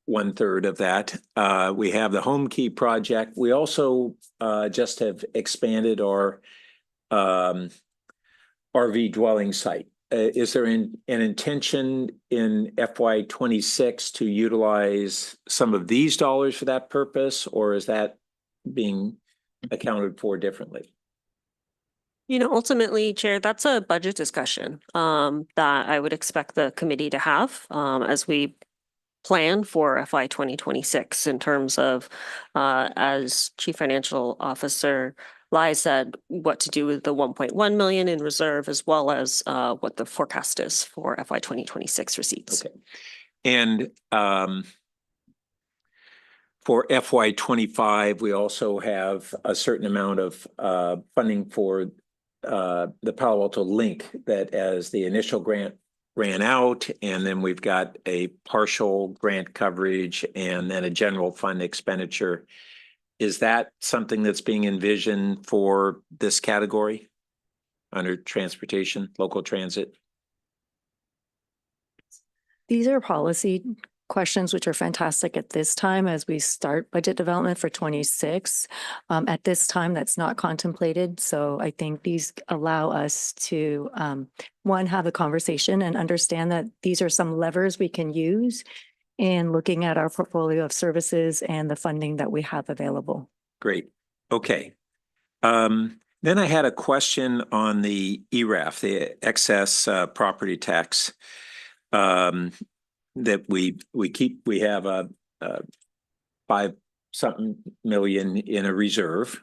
1/3 of that. We have the Home Key project. We also just have expanded our RV dwelling site. Is there an intention in FY 26 to utilize some of these dollars for that purpose, or is that being accounted for differently? Ultimately, Chair, that's a budget discussion that I would expect the committee to have as we plan for FY 2026 in terms of, as Chief Financial Officer Lai said, what to do with the 1.1 million in reserve, as well as what the forecast is for FY 2026 receipts. Okay. And for FY 25, we also have a certain amount of funding for the Palo Alto Link that, as the initial grant ran out, and then we've got a partial grant coverage and then a general fund expenditure. Is that something that's being envisioned for this category under transportation, local transit? These are policy questions which are fantastic at this time as we start budget development for 26. At this time, that's not contemplated. So I think these allow us to, one, have a conversation and understand that these are some levers we can use in looking at our portfolio of services and the funding that we have available. Great. Okay. Then I had a question on the ERAF, the excess property tax. That we have a 5 something million in a reserve.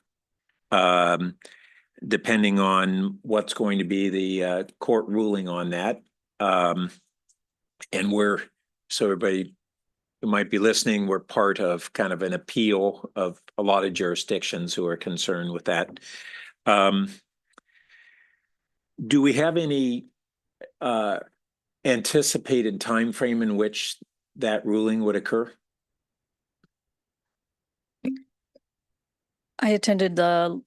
Depending on what's going to be the court ruling on that. And so everybody who might be listening, we're part of kind of an appeal of a lot of jurisdictions who are concerned with that. Do we have any anticipated time frame in which that ruling would occur? I attended the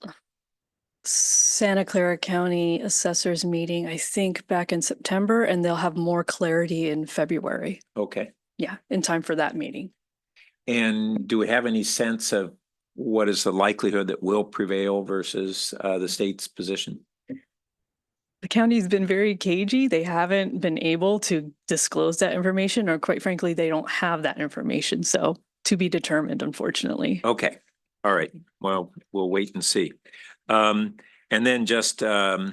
Santa Clara County Assessors meeting, I think back in September, and they'll have more clarity in February. Okay. Yeah, in time for that meeting. And do we have any sense of what is the likelihood that will prevail versus the state's position? The county's been very cagey. They haven't been able to disclose that information, or quite frankly, they don't have that information. So to be determined, unfortunately. Okay. All right. Well, we'll wait and see. And then just a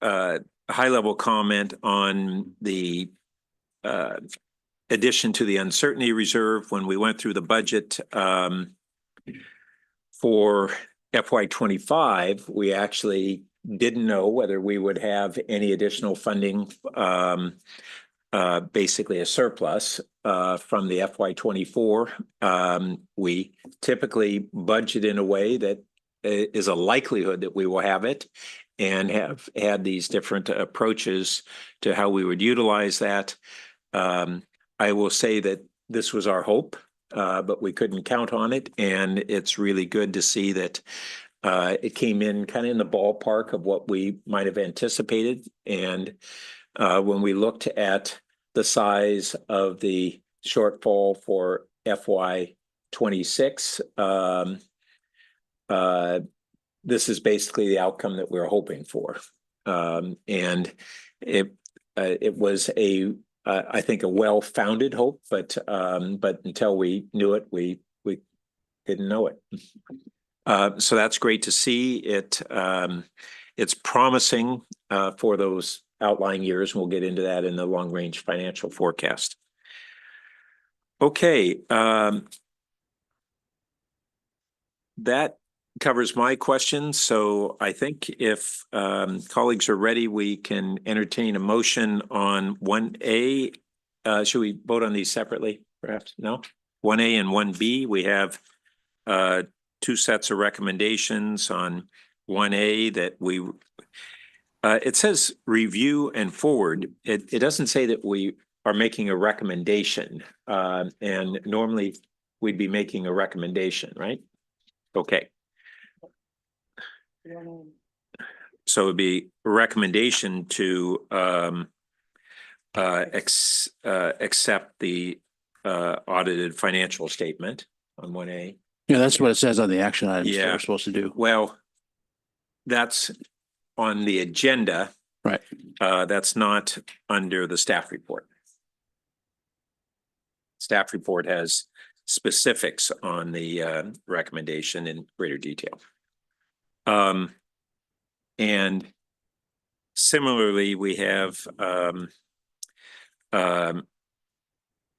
high-level comment on the addition to the uncertainty reserve. When we went through the budget for FY25, we actually didn't know whether we would have any additional funding, basically a surplus from the FY24. We typically budget in a way that is a likelihood that we will have it, and have had these different approaches to how we would utilize that. I will say that this was our hope, but we couldn't count on it. And it's really good to see that it came in kind of in the ballpark of what we might have anticipated. And when we looked at the size of the shortfall for FY26, this is basically the outcome that we're hoping for. And it was I think a well-founded hope, but until we knew it, we didn't know it. So that's great to see. It's promising for those outlying years. We'll get into that in the long-range financial forecast. Okay, that covers my questions. So I think if colleagues are ready, we can entertain a motion on 1A. Should we vote on these separately, perhaps? No? 1A and 1B. We have two sets of recommendations. On 1A that we, it says review and forward. It doesn't say that we are making a recommendation. And normally we'd be making a recommendation, right? Okay. So it'd be a recommendation to accept the audited financial statement on 1A. Yeah, that's what it says on the action items that Yeah. we're supposed to do. Well, that's on the agenda. Right. That's not under the staff report. Staff report has specifics on the recommendation in greater detail. And similarly, we have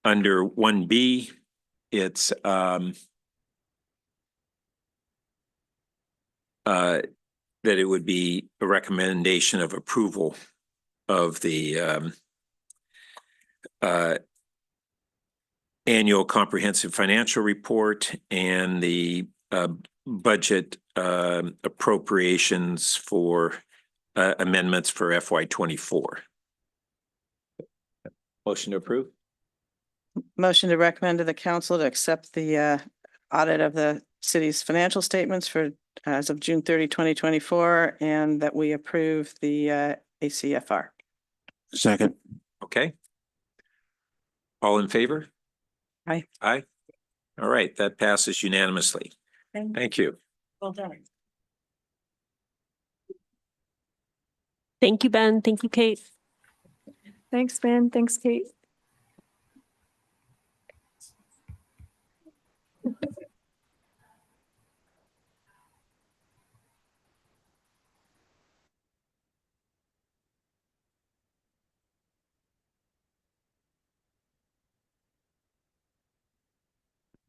under 1B, it's that it would be a recommendation of approval of the annual comprehensive financial report and the budget appropriations for amendments for FY24. Motion to approve? Motion to recommend to the council to accept the audit of the city's financial statements for as of June 30, 2024, and that we approve the ACFR. Second. Okay. All in favor? Aye. Aye. All right, that passes unanimously. Thank you. Well done. Thank you, Ben. Thank you, Kate. Thanks, Ben. Thanks, Kate.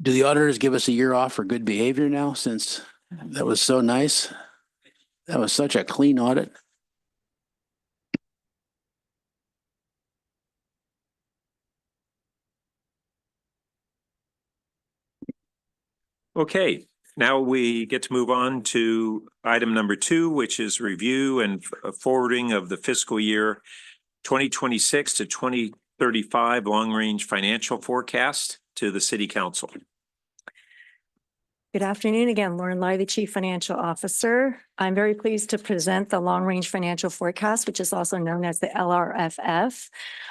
Do the auditors give us a year off for good behavior now, since that was so nice? That was such a clean audit. Okay, now we get to move on to item number 2, which is review and forwarding of the fiscal year 2026 to 2035 long-range financial forecast to the City Council. Good afternoon again, Lauren Lai, the Chief Financial Officer. I'm very pleased to present the Long Range Financial Forecast, which is also known as the LRFF.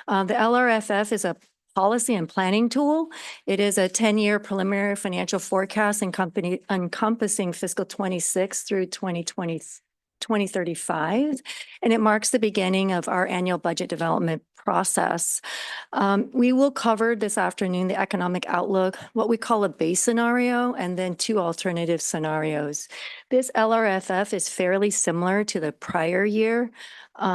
The LRFF is a policy and planning tool. It is a 10-year preliminary financial forecast encompassing fiscal 26 through 2035, and it marks the beginning of our annual budget development process. We will cover this afternoon the economic outlook, what we call a base scenario, and then 2 alternative scenarios. This LRFF is fairly similar to the prior year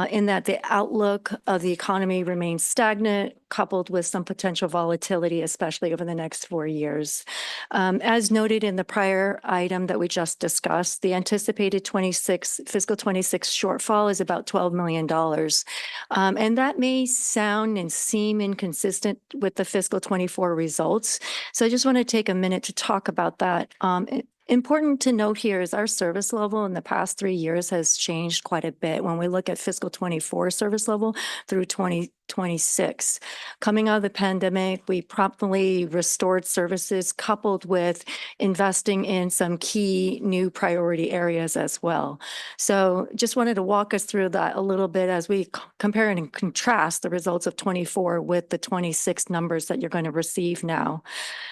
in that the outlook of the economy remains stagnant, coupled with some potential volatility, especially over the next 4 years. As noted in the prior item that we just discussed, the anticipated fiscal 26 shortfall is about $12 million. And that may sound and seem inconsistent with the fiscal 24 results. So I just want to take a minute to talk about that. Important to note here is our service level in the past 3 years has changed quite a bit when we look at fiscal 24 service level through 2026. Coming out of the pandemic, we promptly restored services coupled with investing in some key new priority areas as well. So just wanted to walk us through that a little bit as we compare and contrast the results of 24 with the 26 numbers that you're going to receive now.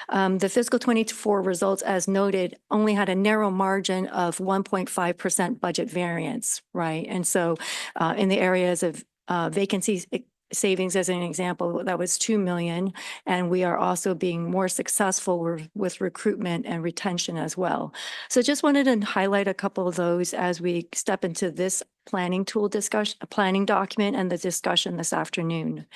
The fiscal 24 results, as noted, only had a narrow margin of 1.5% budget variance, right? And so in the areas of vacancies, savings as an example, that was $2 million. And we are also being more successful with recruitment and retention as well. So just wanted to highlight a couple of those as we step into this planning tool discussion, a planning document and the discussion this afternoon.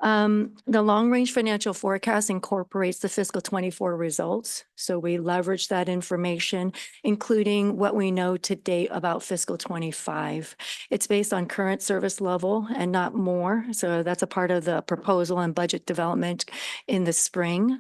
The long-range financial forecast incorporates the fiscal 24 results. So we leverage that information, including what we know to date about fiscal 25. It's based on current service level and not more. So that's a part of the proposal and budget development in the spring.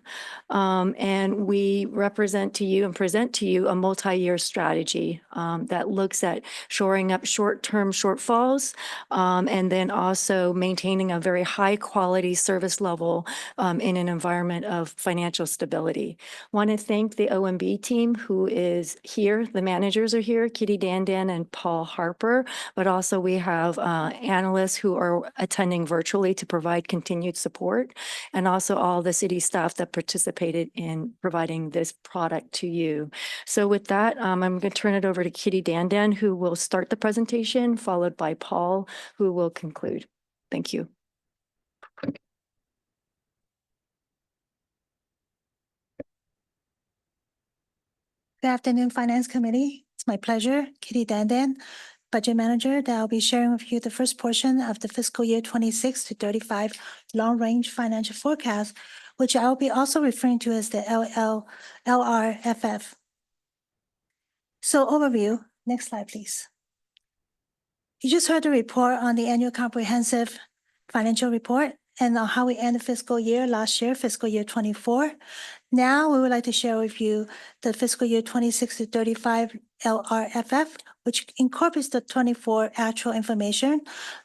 And we represent to you and present to you a multi-year strategy that looks at shoring up short-term shortfalls and then also maintaining a very high quality service level in an environment of financial stability. Want to thank the OMB team who is here. The managers are here, Kitty Dandan and Paul Harper, but also we have analysts who are attending virtually to provide continued support, and also all the city staff that participated in providing this product to you. So with that, I'm going to turn it over to Kitty Dandan, who will start the presentation, followed by Paul, who will conclude. Thank you. Good afternoon, Finance Committee. It's my pleasure, Kitty Dandan, Budget Manager, that I'll be sharing with you the first portion of the fiscal year 26 to 35 long-range financial forecast, which I'll be also referring to as the LRFF. So overview, next slide, please. You just heard the report on the annual comprehensive financial report and on how we ended fiscal year last year, fiscal year 24. Now we would like to share with you the fiscal year 26 to 35 LRFF, which incorporates the 24 actual information,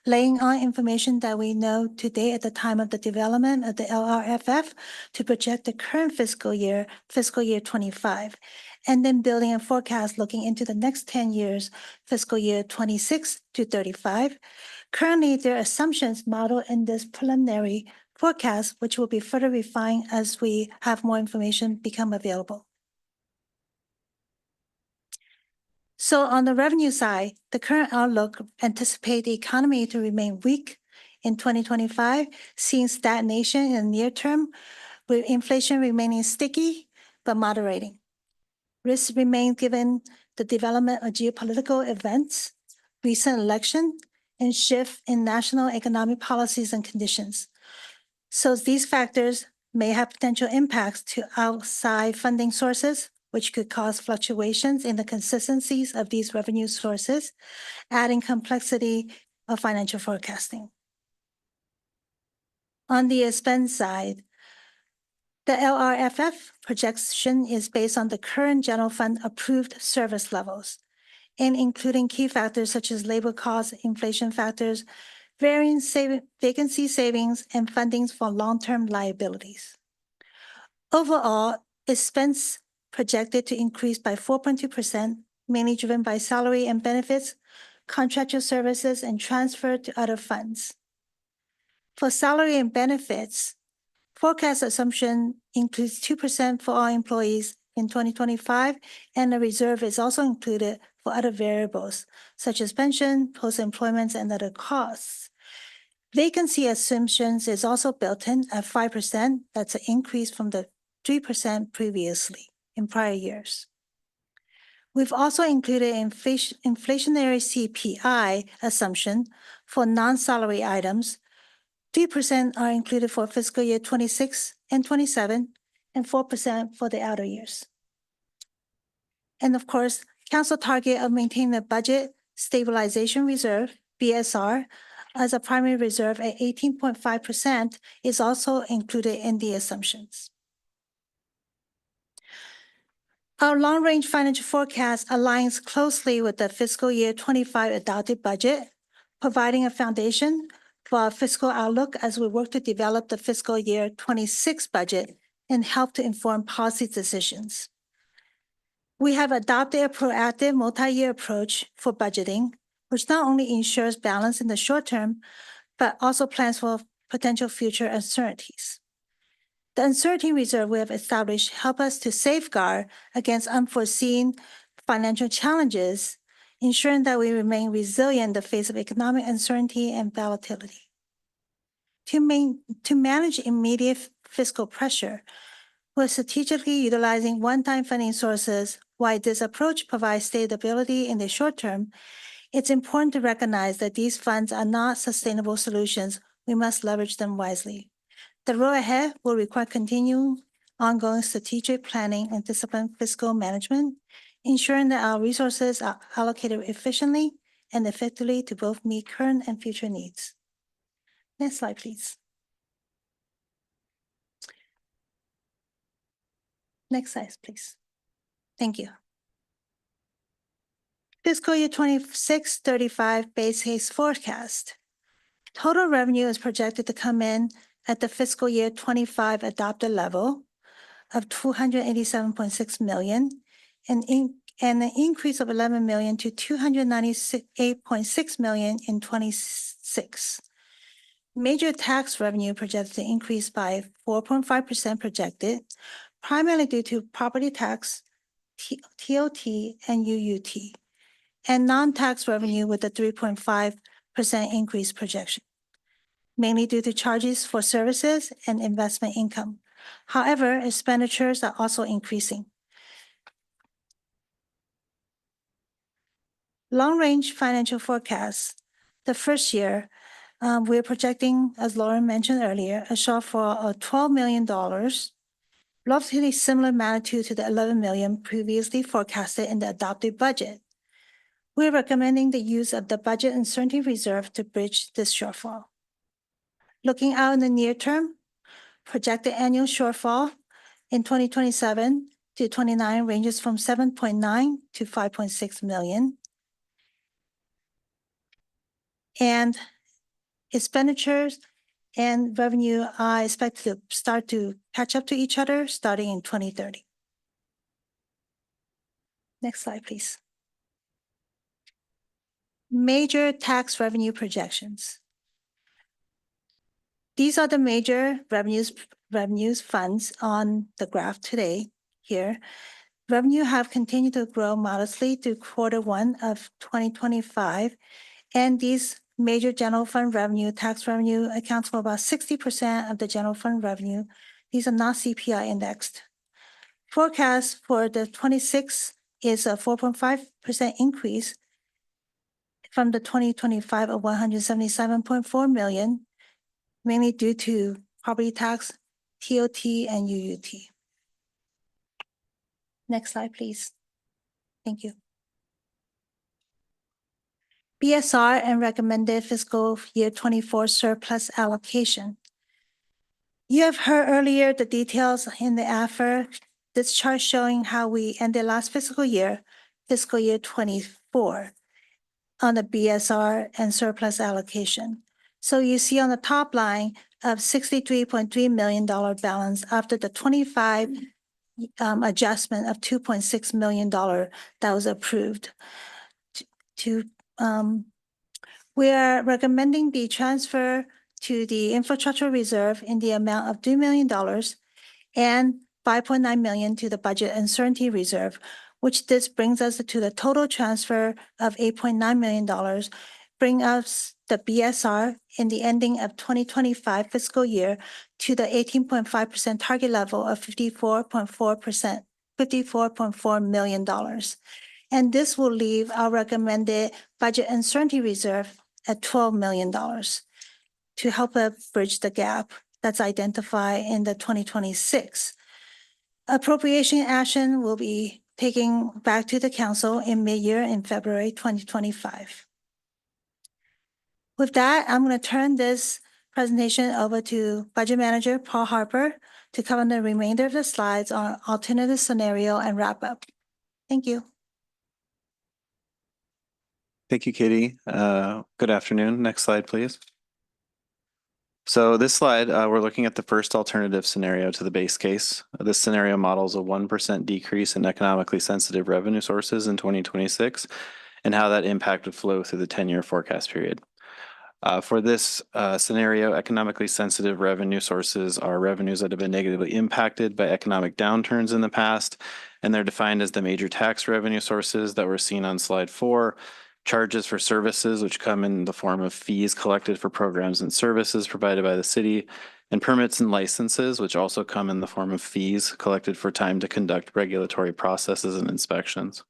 laying on information that we know today at the time of the development of the LRFF to project the current fiscal year 25, and then building a forecast looking into the next 10 years, fiscal year 26 to 35. Currently, there are assumptions modeled in this preliminary forecast, which will be further refined as we have more information become available. So on the revenue side, the current outlook anticipates the economy to remain weak in 2025, seeing stagnation in the near term, with inflation remaining sticky but moderating. Risks remain given the development of geopolitical events, recent election, and shift in national economic policies and conditions. So these factors may have potential impacts to outside funding sources, which could cause fluctuations in the consistencies of these revenue sources, adding complexity of financial forecasting. On the expense side, the LRFF projection is based on the current general fund approved service levels and including key factors such as labor costs, inflation factors, vacancy savings, and fundings for long-term liabilities. Overall, expense projected to increase by 4.2%, mainly driven by salary and benefits, contractual services, and transfer to other funds. For salary and benefits, forecast assumption includes 2% for all employees in 2025, and a reserve is also included for other variables, such as pension, post-employment, and other costs. Vacancy assumptions is also built in at 5%. That's an increase from the 3% previously in prior years. We've also included inflationary CPI assumption for non-salary items. 3% are included for fiscal year 26 and 27, and 4% for the outer years. And of course, council target of maintaining the budget stabilization reserve, BSR, as a primary reserve at 18.5% is also included in the assumptions. Our long-range financial forecast aligns closely with the fiscal year 25 adopted budget, providing a foundation for our fiscal outlook as we work to develop the fiscal year 26 budget and help to inform policy decisions. We have adopted a proactive multi-year approach for budgeting, which not only ensures balance in the short term, but also plans for potential future uncertainties. The uncertainty reserve we have established help us to safeguard against unforeseen financial challenges, ensuring that we remain resilient in the face of economic uncertainty and volatility. To manage immediate fiscal pressure, we're strategically utilizing one-time funding sources. While this approach provides stability in the short term, it's important to recognize that these funds are not sustainable solutions. We must leverage them wisely. The road ahead will require continuing ongoing strategic planning and disciplined fiscal management, ensuring that our resources are allocated efficiently and effectively to both meet current and future needs. Next slide, please. Next slide, please. Thank you. Fiscal year 26-35 base case forecast. Total revenue is projected to come in at the fiscal year 25 adopted level of $287.6 million, and an increase of $11 million to $298.6 million in 26. Major tax revenue projected to increase by 4.5% projected, primarily due to property tax, TOT, and UUT, and non-tax revenue with a 3.5% increase projection, mainly due to charges for services and investment income. However, expenditures are also increasing. Long-range financial forecasts. The first year, we're projecting, as Lauren mentioned earlier, a shortfall of $12 million, roughly similar magnitude to the $11 million previously forecasted in the adopted budget. We're recommending the use of the budget uncertainty reserve to bridge this shortfall. Looking out in the near term, projected annual shortfall in 2027 to 29 ranges from 7.9 to 5.6 million. And expenditures and revenue are expected to start to catch up to each other starting in 2030. Next slide, please. Major tax revenue projections. These are the major revenues funds on the graph today here. Revenue have continued to grow modestly through Q1 of 2025, and these major general fund revenue, tax revenue accounts for about 60% of the general fund revenue. These are not CPI indexed. Forecast for the 26 is a 4.5% increase from the 2025 of 177.4 million, mainly due to property tax, TOT, and UUT. Next slide, please. Thank you. BSR and recommended fiscal year 24 surplus allocation. You have heard earlier the details in the AFR. This chart showing how we ended last fiscal year 24, on the BSR and surplus allocation. So you see on the top line of $63.3 million balance after the 25 adjustment of $2.6 million that was approved. We are recommending the transfer to the infrastructure reserve in the amount of $3 million and $5.9 million to the budget uncertainty reserve, which this brings us to the total transfer of $8.9 million, bring us the BSR in the ending of 2025 fiscal year to the 18.5% target level of 54.4%, $54.4 million. And this will leave our recommended budget uncertainty reserve at $12 million to help us bridge the gap that's identified in the 2026. Appropriation action will be taken back to the council in mid-year in February 2025. With that, I'm going to turn this presentation over to Budget Manager Paul Harper to cover the remainder of the slides on alternative scenario and wrap up. Thank you. Thank you, Katie. Good afternoon. Next slide, please. So this slide, we're looking at the first alternative scenario to the base case. This scenario models a 1% decrease in economically sensitive revenue sources in 2026 and how that impact would flow through the 10-year forecast period. For this scenario, economically sensitive revenue sources are revenues that have been negatively impacted by economic downturns in the past, and they're defined as the major tax revenue sources that were seen on slide 4, charges for services, which come in the form of fees collected for programs and services provided by the city, and permits and licenses, which also come in the form of fees collected for time to conduct regulatory processes and inspections.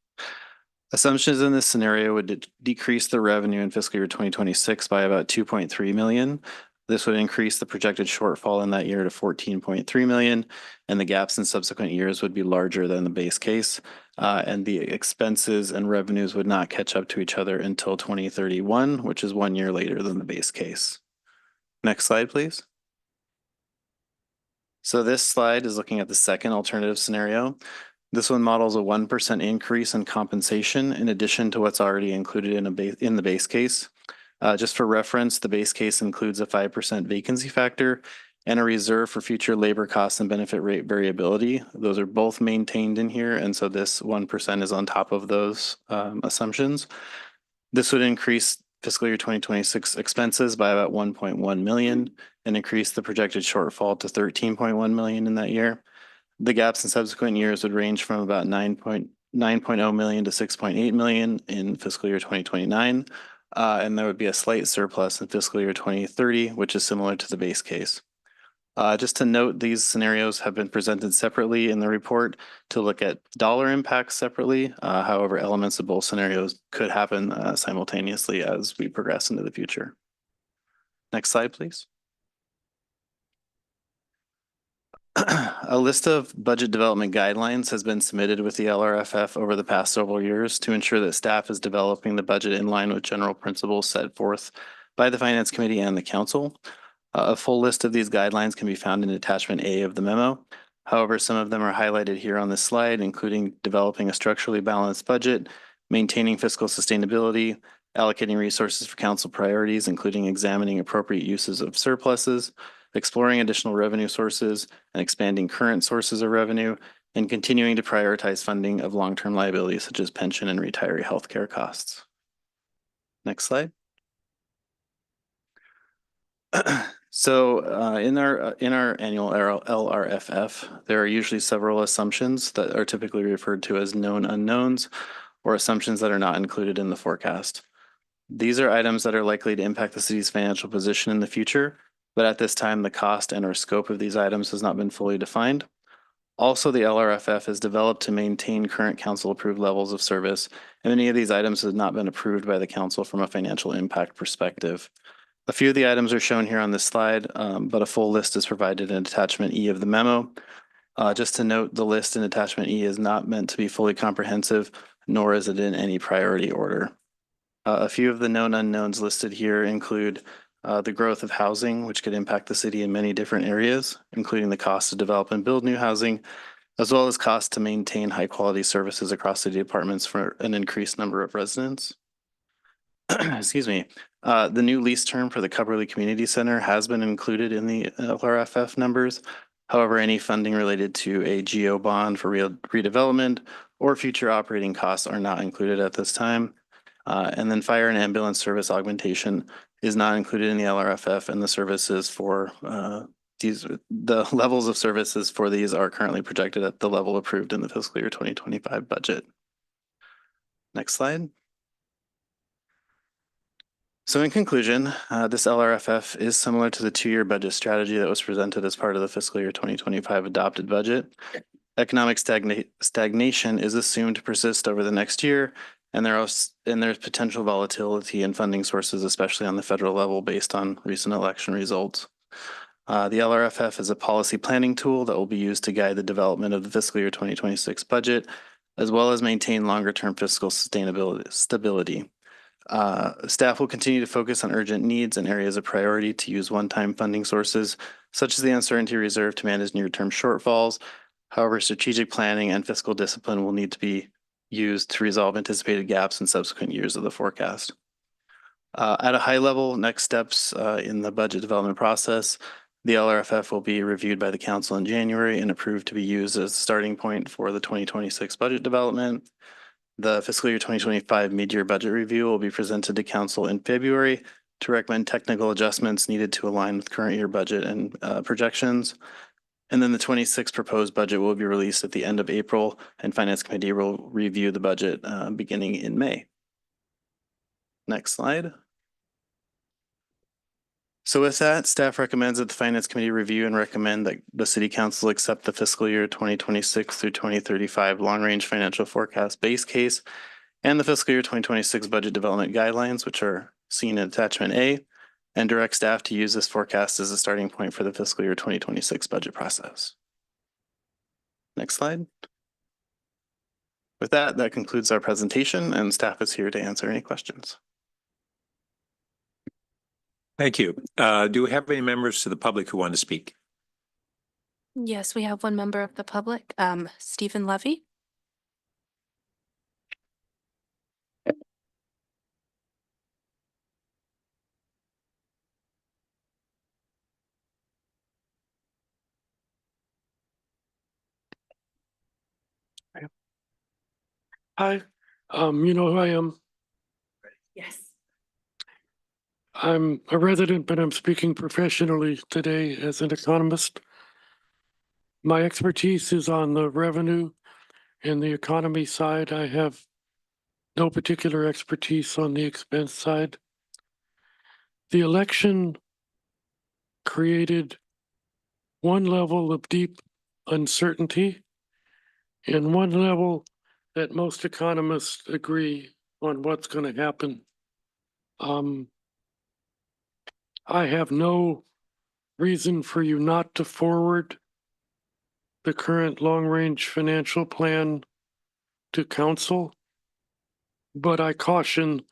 Assumptions in this scenario would decrease the revenue in fiscal year 2026 by about 2.3 million. This would increase the projected shortfall in that year to 14.3 million, and the gaps in subsequent years would be larger than the base case, and the expenses and revenues would not catch up to each other until 2031, which is 1 year later than the base case. Next slide, please. So this slide is looking at the second alternative scenario. This one models a 1% increase in compensation in addition to what's already included in the base case. Just for reference, the base case includes a 5% vacancy factor and a reserve for future labor costs and benefit rate variability. Those are both maintained in here, and so this 1% is on top of those assumptions. This would increase fiscal year 2026 expenses by about 1.1 million and increase the projected shortfall to 13.1 million in that year. The gaps in subsequent years would range from about 9.0 million to 6.8 million in fiscal year 2029. And there would be a slight surplus in fiscal year 2030, which is similar to the base case. Just to note, these scenarios have been presented separately in the report to look at dollar impacts separately. However, elements of both scenarios could happen simultaneously as we progress into the future. Next slide, please. A list of budget development guidelines has been submitted with the LRFF over the past several years to ensure that staff is developing the budget in line with general principles set forth by the Finance Committee and the Council. A full list of these guidelines can be found in attachment A of the memo. However, some of them are highlighted here on this slide, including developing a structurally balanced budget, maintaining fiscal sustainability, allocating resources for council priorities, including examining appropriate uses of surpluses, exploring additional revenue sources and expanding current sources of revenue, and continuing to prioritize funding of long-term liabilities such as pension and retiree healthcare costs. Next slide. So in our annual LRFF, there are usually several assumptions that are typically referred to as known unknowns or assumptions that are not included in the forecast. These are items that are likely to impact the city's financial position in the future, but at this time, the cost and or scope of these items has not been fully defined. Also, the LRFF is developed to maintain current council-approved levels of service, and many of these items have not been approved by the council from a financial impact perspective. A few of the items are shown here on this slide, but a full list is provided in attachment E of the memo. Just to note, the list in attachment E is not meant to be fully comprehensive, nor is it in any priority order. A few of the known unknowns listed here include the growth of housing, which could impact the city in many different areas, including the cost to develop and build new housing, as well as costs to maintain high quality services across city departments for an increased number of residents. Excuse me. The new lease term for the Cubberley Community Center has been included in the LRFF numbers. However, any funding related to a GO bond for redevelopment or future operating costs are not included at this time. And then fire and ambulance service augmentation is not included in the LRFF, and the services for the levels of services for these are currently projected at the level approved in the fiscal year 2025 budget. Next slide. So in conclusion, this LRFF is similar to the two-year budget strategy that was presented as part of the fiscal year 2025 adopted budget. Economic stagnation is assumed to persist over the next year, and there's potential volatility in funding sources, especially on the federal level based on recent election results. The LRFF is a policy planning tool that will be used to guide the development of the fiscal year 2026 budget, as well as maintain longer-term fiscal stability. Staff will continue to focus on urgent needs and areas of priority to use one-time funding sources, such as the uncertainty reserve to manage near-term shortfalls. However, strategic planning and fiscal discipline will need to be used to resolve anticipated gaps in subsequent years of the forecast. At a high level, next steps in the budget development process, the LRFF will be reviewed by the council in January and approved to be used as a starting point for the 2026 budget development. The fiscal year 2025 mid-year budget review will be presented to council in February to recommend technical adjustments needed to align with current year budget and projections. And then the 26 proposed budget will be released at the end of April, and Finance Committee will review the budget beginning in May. Next slide. So with that, staff recommends that the Finance Committee review and recommend that the City Council accept the fiscal year 2026 through 2035 long-range financial forecast base case and the fiscal year 2026 budget development guidelines, which are seen in attachment A, and direct staff to use this forecast as a starting point for the fiscal year 2026 budget process. Next slide. With that, that concludes our presentation, and staff is here to answer any questions. Thank you. Do we have any members to the public who want to speak? Yes, we have one member of the public, Stephen Levy. Hi, you know who I am? Yes. I'm a resident, but I'm speaking professionally today as an economist. My expertise is on the revenue and the economy side. I have no particular expertise on the expense side. The election created one level of deep uncertainty and one level that most economists agree on what's going to happen. I have no reason for you not to forward the current long-range financial plan to council, but I caution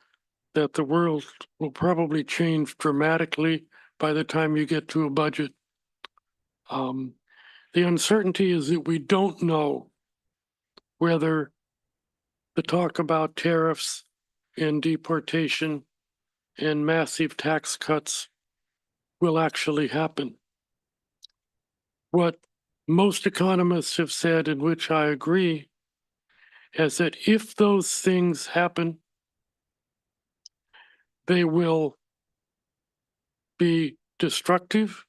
that the world will probably change dramatically by the time you get to a budget. The uncertainty is that we don't know whether the talk about tariffs and deportation and massive tax cuts will actually happen. What most economists have said, in which I agree, is that if those things happen, they will be destructive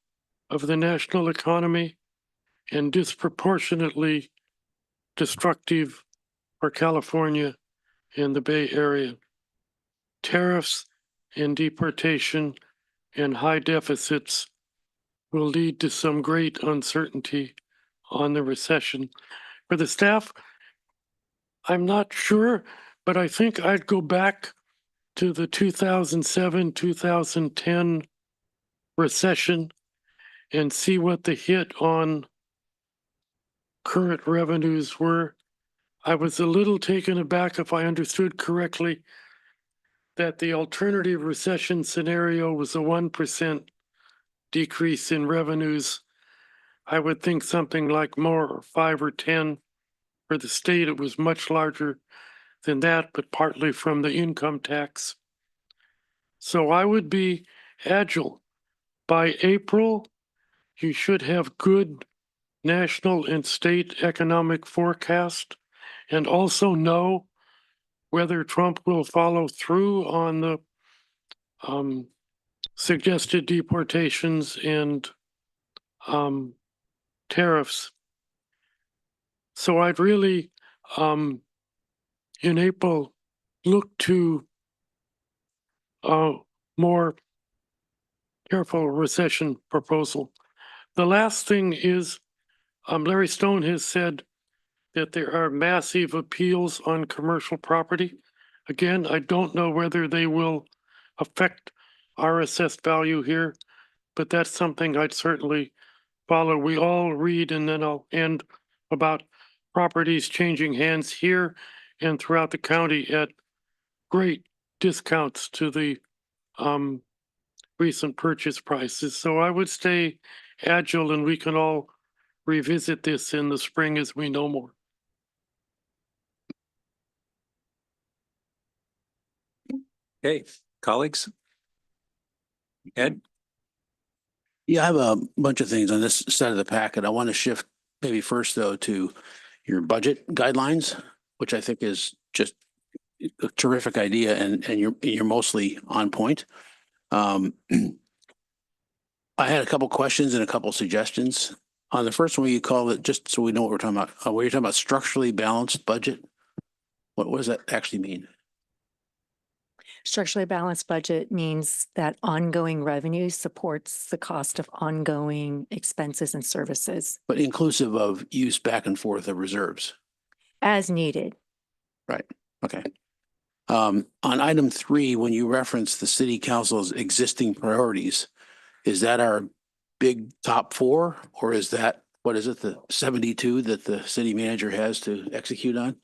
of the national economy and disproportionately destructive for California and the Bay Area. Tariffs and deportation and high deficits will lead to some great uncertainty on the recession. For the staff, I'm not sure, but I think I'd go back to the 2007-2010 recession and see what the hit on current revenues were. I was a little taken aback, if I understood correctly, that the alternative recession scenario was a 1% decrease in revenues. I would think something like more 5 or 10. For the state, it was much larger than that, but partly from the income tax. So I would be agile. By April, you should have good national and state economic forecast and also know whether Trump will follow through on the suggested deportations and tariffs. So I'd really, in April, look to a more careful recession proposal. The last thing is, Larry Stone has said that there are massive appeals on commercial property. Again, I don't know whether they will affect our assessed value here, but that's something I'd certainly follow. We all read, and then I'll end, about properties changing hands here and throughout the county at great discounts to the recent purchase prices. So I would stay agile, and we can all revisit this in the spring as we know more. Okay, colleagues? Ed? Yeah, I have a bunch of things on this side of the packet. I want to shift maybe first though to your budget guidelines, which I think is just a terrific idea, and you're mostly on point. I had a couple questions and a couple suggestions. On the first one, you call it, just so we know what we're talking about, where you're talking about structurally balanced budget. What does that actually mean? Structurally balanced budget means that ongoing revenue supports the cost of ongoing expenses and services But inclusive of use back and forth of reserves. as needed. Right, okay. On item 3, when you reference the city council's existing priorities, is that our big top 4, or is that, what is it, the 72 that the city manager has to execute on?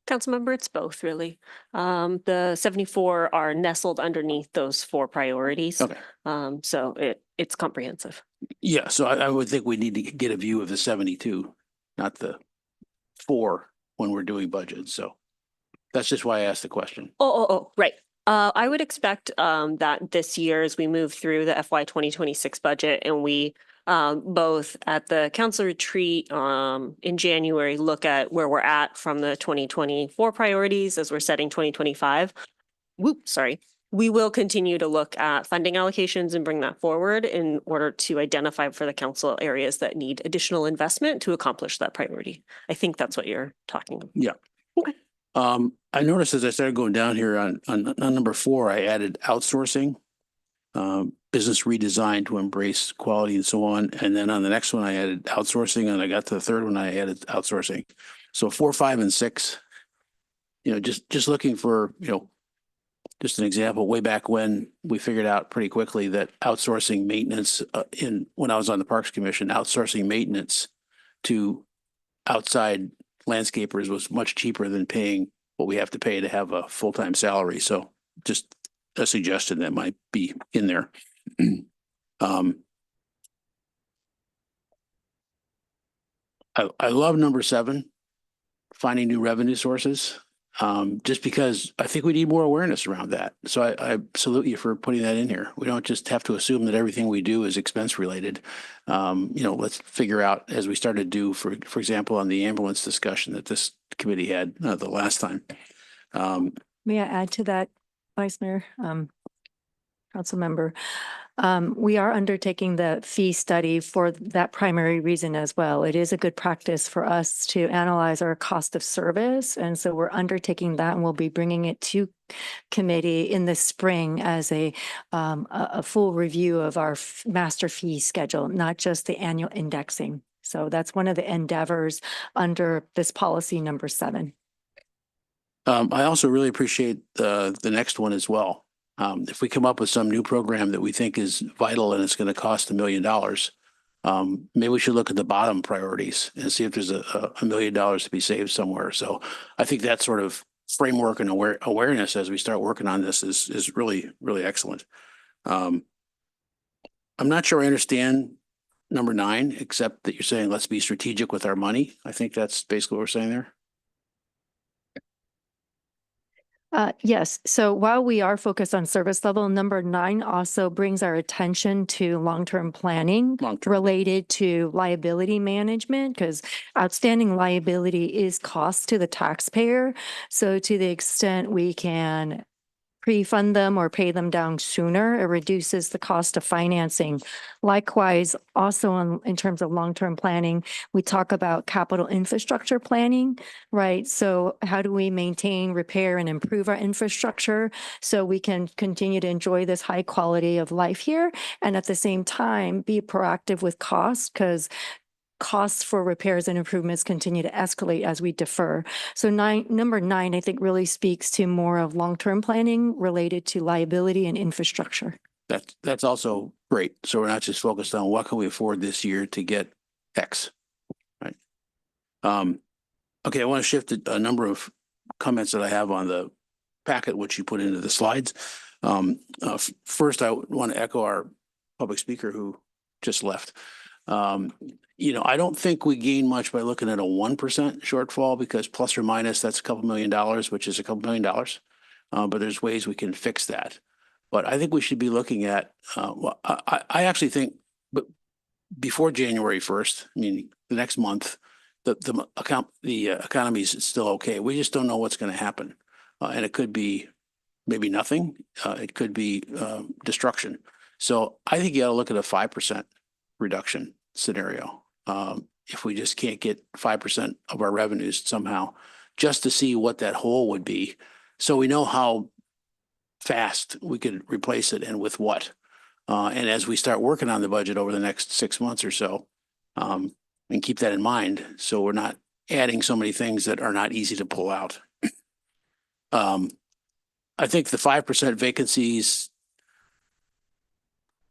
Councilmember, it's both really. The 74 are nestled underneath those 4 priorities. Okay. So it's comprehensive. Yeah, so I would think we need to get a view of the 72, not the 4 when we're doing budgets. So that's just why I asked the question. Oh, right. I would expect that this year, as we move through the FY 2026 budget, and we both at the council retreat in January, look at where we're at from the 2024 priorities as we're setting 2025. We will continue to look at funding allocations and bring that forward in order to identify for the council areas that need additional investment to accomplish that priority. I think that's what you're talking about. Yeah. Okay. I noticed as I started going down here on number 4, I added outsourcing, business redesign to embrace quality and so on. And then on the next one, I added outsourcing, and I got to the third one, I added outsourcing. So 4, 5, and 6, just looking for, just an example, way back when we figured out pretty quickly that outsourcing maintenance when I was on the Parks Commission, outsourcing maintenance to outside landscapers was much cheaper than paying what we have to pay to have a full-time salary. So just a suggestion that might be in there. I love number 7, finding new revenue sources. Just because I think we need more awareness around that. So I salute you for putting that in here. We don't just have to assume that everything we do is expense related. Let's figure out, as we started to do, for example, on the ambulance discussion that this committee had the last time. May I add to that, Vice Mayor, Council Member? We are undertaking the fee study for that primary reason as well. It is a good practice for us to analyze our cost of service. And so we're undertaking that, and we'll be bringing it to committee in the spring as a full review of our master fee schedule, not just the annual indexing. So that's one of the endeavors under this policy number 7. I also really appreciate the next one as well. If we come up with some new program that we think is vital and it's going to cost $1 million, maybe we should look at the bottom priorities and see if there's a $1 million to be saved somewhere. So I think that sort of framework and awareness as we start working on this is really, really excellent. I'm not sure I understand number 9, except that you're saying let's be strategic with our money. I think that's basically what we're saying there. Yes. So while we are focused on service level, number 9 also brings our attention to long-term planning related to liability management, because outstanding liability is cost to the taxpayer. So to the extent we can pre-fund them or pay them down sooner, it reduces the cost of financing. Likewise, also in terms of long-term planning, we talk about capital infrastructure planning, right? So how do we maintain, repair, and improve our infrastructure so we can continue to enjoy this high quality of life here, and at the same time be proactive with costs, because costs for repairs and improvements continue to escalate as we defer. So number 9, I think, really speaks to more of long-term planning related to liability and infrastructure. That's also great. So we're not just focused on what can we afford this year to get X, right? Okay, I want to shift a number of comments that I have on the packet, which you put into the slides. First, I want to echo our public speaker who just left. I don't think we gain much by looking at a 1% shortfall, because plus or minus, that's a couple $1 million, which is a couple $1 million. But there's ways we can fix that. But I think we should be looking at, I actually think, but before January 1st, I mean, the next month, the economy is still okay. We just don't know what's going to happen. And it could be maybe nothing. It could be destruction. So I think you ought to look at a 5% reduction scenario. If we just can't get 5% of our revenues somehow, just to see what that hole would be, so we know how fast we could replace it and with what. And as we start working on the budget over the next 6 months or so, and keep that in mind, so we're not adding so many things that are not easy to pull out. I think the 5% vacancies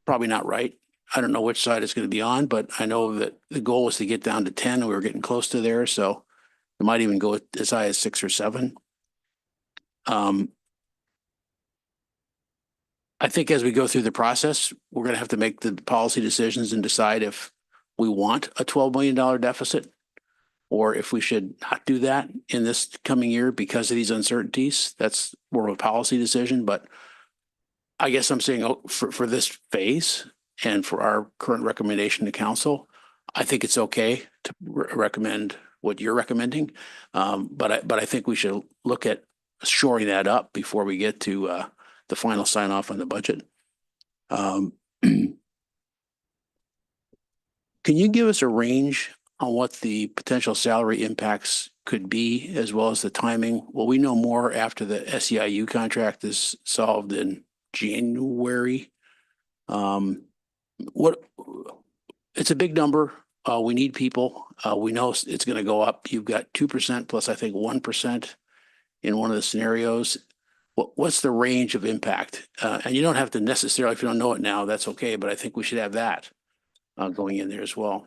probably not right. I don't know which side it's going to be on, but I know that the goal was to get down to 10. And we were getting close to there, so it might even go as high as 6 or 7. I think as we go through the process, we're going to have to make the policy decisions and decide if we want a $12 million deficit, or if we should not do that in this coming year because of these uncertainties. That's more of a policy decision, but I guess I'm saying for this phase and for our current recommendation to council, I think it's okay to recommend what you're recommending. But I think we should look at shoring that up before we get to the final sign off on the budget. Can you give us a range on what the potential salary impacts could be, as well as the timing? Will we know more after the SEIU contract is solved in January? It's a big number. We need people. We know it's going to go up. You've got 2% plus, I think, 1% in one of the scenarios. What's the range of impact? And you don't have to necessarily, if you don't know it now, that's okay. But I think we should have that going in there as well.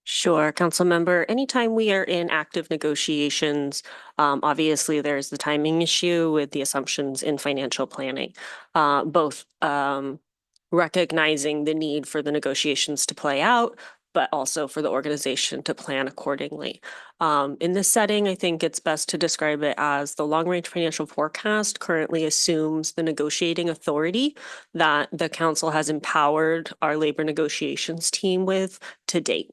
Sure, council member. Anytime we are in active negotiations, obviously there's the timing issue with the assumptions in financial planning, both recognizing the need for the negotiations to play out, but also for the organization to plan accordingly. In this setting, I think it's best to describe it as the long-range financial forecast currently assumes the negotiating authority that the council has empowered our labor negotiations team with to date.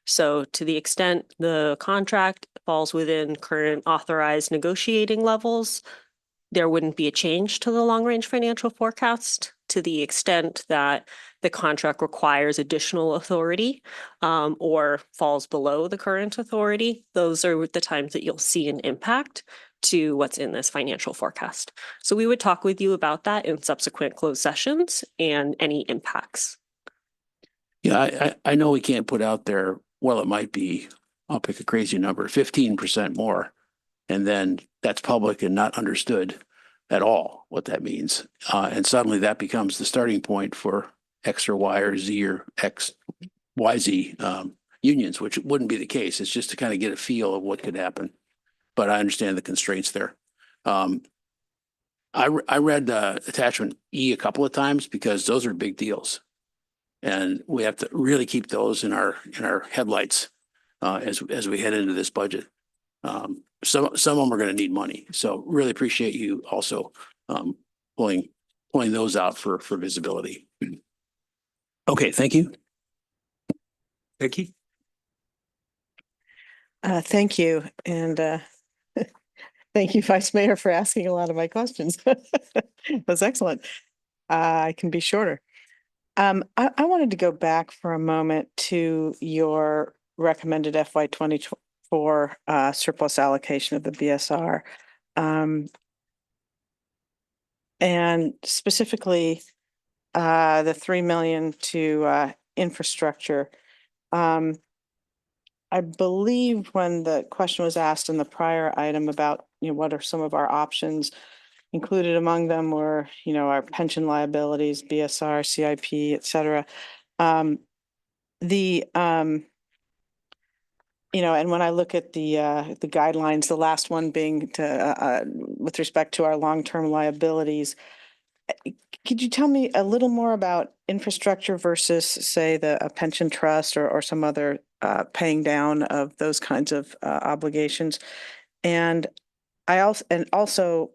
So to the extent the contract falls within current authorized negotiating levels, there wouldn't be a change to the long-range financial forecast. To the extent that the contract requires additional authority or falls below the current authority, those are the times that you'll see an impact to what's in this financial forecast. So we would talk with you about that in subsequent closed sessions and any impacts. Yeah, I know we can't put out there, well, it might be, I'll pick a crazy number, 15% more And then that's public and not understood at all what that means. And suddenly that becomes the starting point for X or Y or Z or X, Y, Z unions, which wouldn't be the case. It's just to kind of get a feel of what could happen. But I understand the constraints there. I read attachment E a couple of times because those are big deals. And we have to really keep those in our headlights as we head into this budget. Some of them are going to need money. So really appreciate you also pulling those out for visibility. Okay, thank you. Vicky? Thank you. And thank you, Vice Mayor, for asking a lot of my questions. That's excellent. I can be shorter. I wanted to go back for a moment to your recommended FY 2024 surplus allocation of the BSR. And specifically, the 3 million to infrastructure. I believe when the question was asked in the prior item about, what are some of our options, included among them were, our pension liabilities, BSR, CIP, et cetera. And when I look at the guidelines, the last one being to with respect to our long-term liabilities, could you tell me a little more about infrastructure versus, say, a pension trust or some other paying down of those kinds of obligations? And also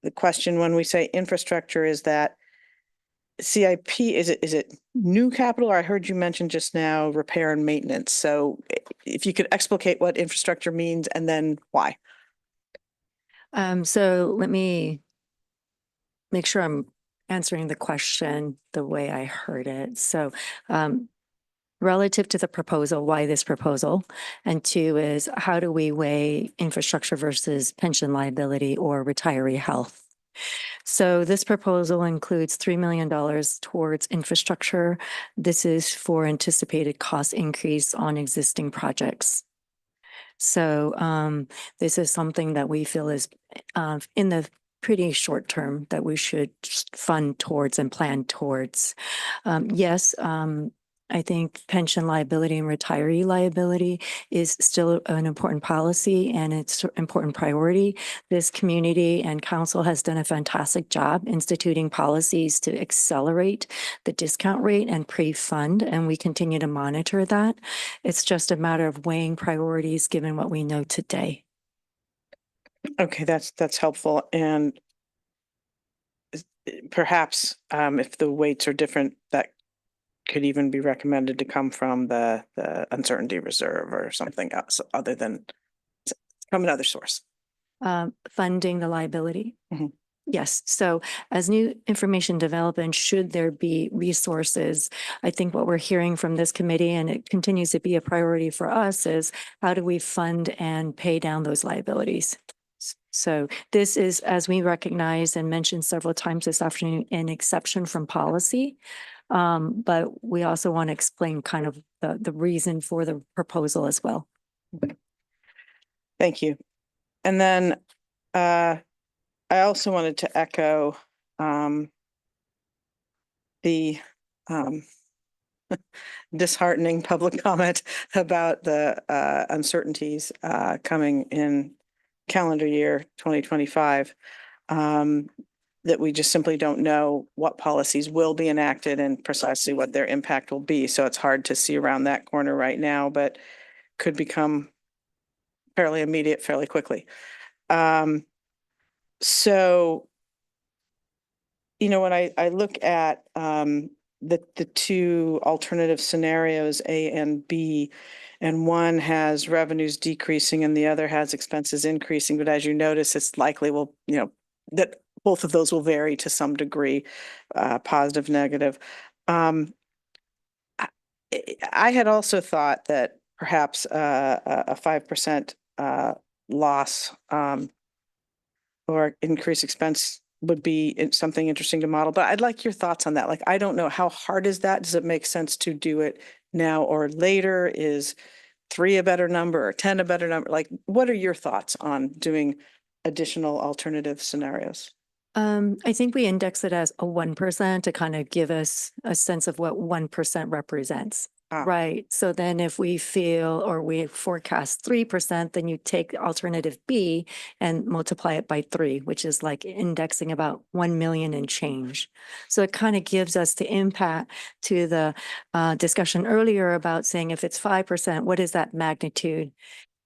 the question when we say infrastructure, is that CIP, is it new capital, or I heard you mention just now repair and maintenance? So if you could explicate what infrastructure means and then why. So let me make sure I'm answering the question the way I heard it. So relative to the proposal, why this proposal? And two is, how do we weigh infrastructure versus pension liability or retiree health? So this proposal includes $3 million towards infrastructure. This is for anticipated cost increase on existing projects. So this is something that we feel is in the pretty short term that we should fund towards and plan towards. Yes, I think pension liability and retiree liability is still an important policy and it's an important priority. This community and council has done a fantastic job instituting policies to accelerate the discount rate and pre-fund, and we continue to monitor that. It's just a matter of weighing priorities given what we know today. Okay, that's helpful. And perhaps if the weights are different, that could even be recommended to come from the uncertainty reserve or something else other than from another source. Funding the liability. Mhm. Yes. So as new information develops and should there be resources, I think what we're hearing from this committee, and it continues to be a priority for us, is how do we fund and pay down those liabilities? So this is, as we recognize and mentioned several times this afternoon, an exception from policy. But we also want to explain kind of the reason for the proposal as well. Thank you. And then I also wanted to echo the disheartening public comment about the uncertainties coming in calendar year 2025. That we just simply don't know what policies will be enacted and precisely what their impact will be. So it's hard to see around that corner right now, but could become fairly immediate fairly quickly. So, when I look at the two alternative scenarios, A and B, and one has revenues decreasing and the other has expenses increasing, but as you notice, it's likely that both of those will vary to some degree, positive, negative. I had also thought that perhaps a 5% loss or increased expense would be something interesting to model, but I'd like your thoughts on that. Like, I don't know, how hard is that? Does it make sense to do it now or later? Is 3 a better number or 10 a better number? Like, what are your thoughts on doing additional alternative scenarios? I think we index it as a 1% to kind of give us a sense of what 1% represents. Ah. Right. So then if we feel or we forecast 3%, then you take alternative B and multiply it by 3, which is like indexing about 1 million and change. So it kind of gives us the impact to the discussion earlier about saying if it's 5%, what is that magnitude?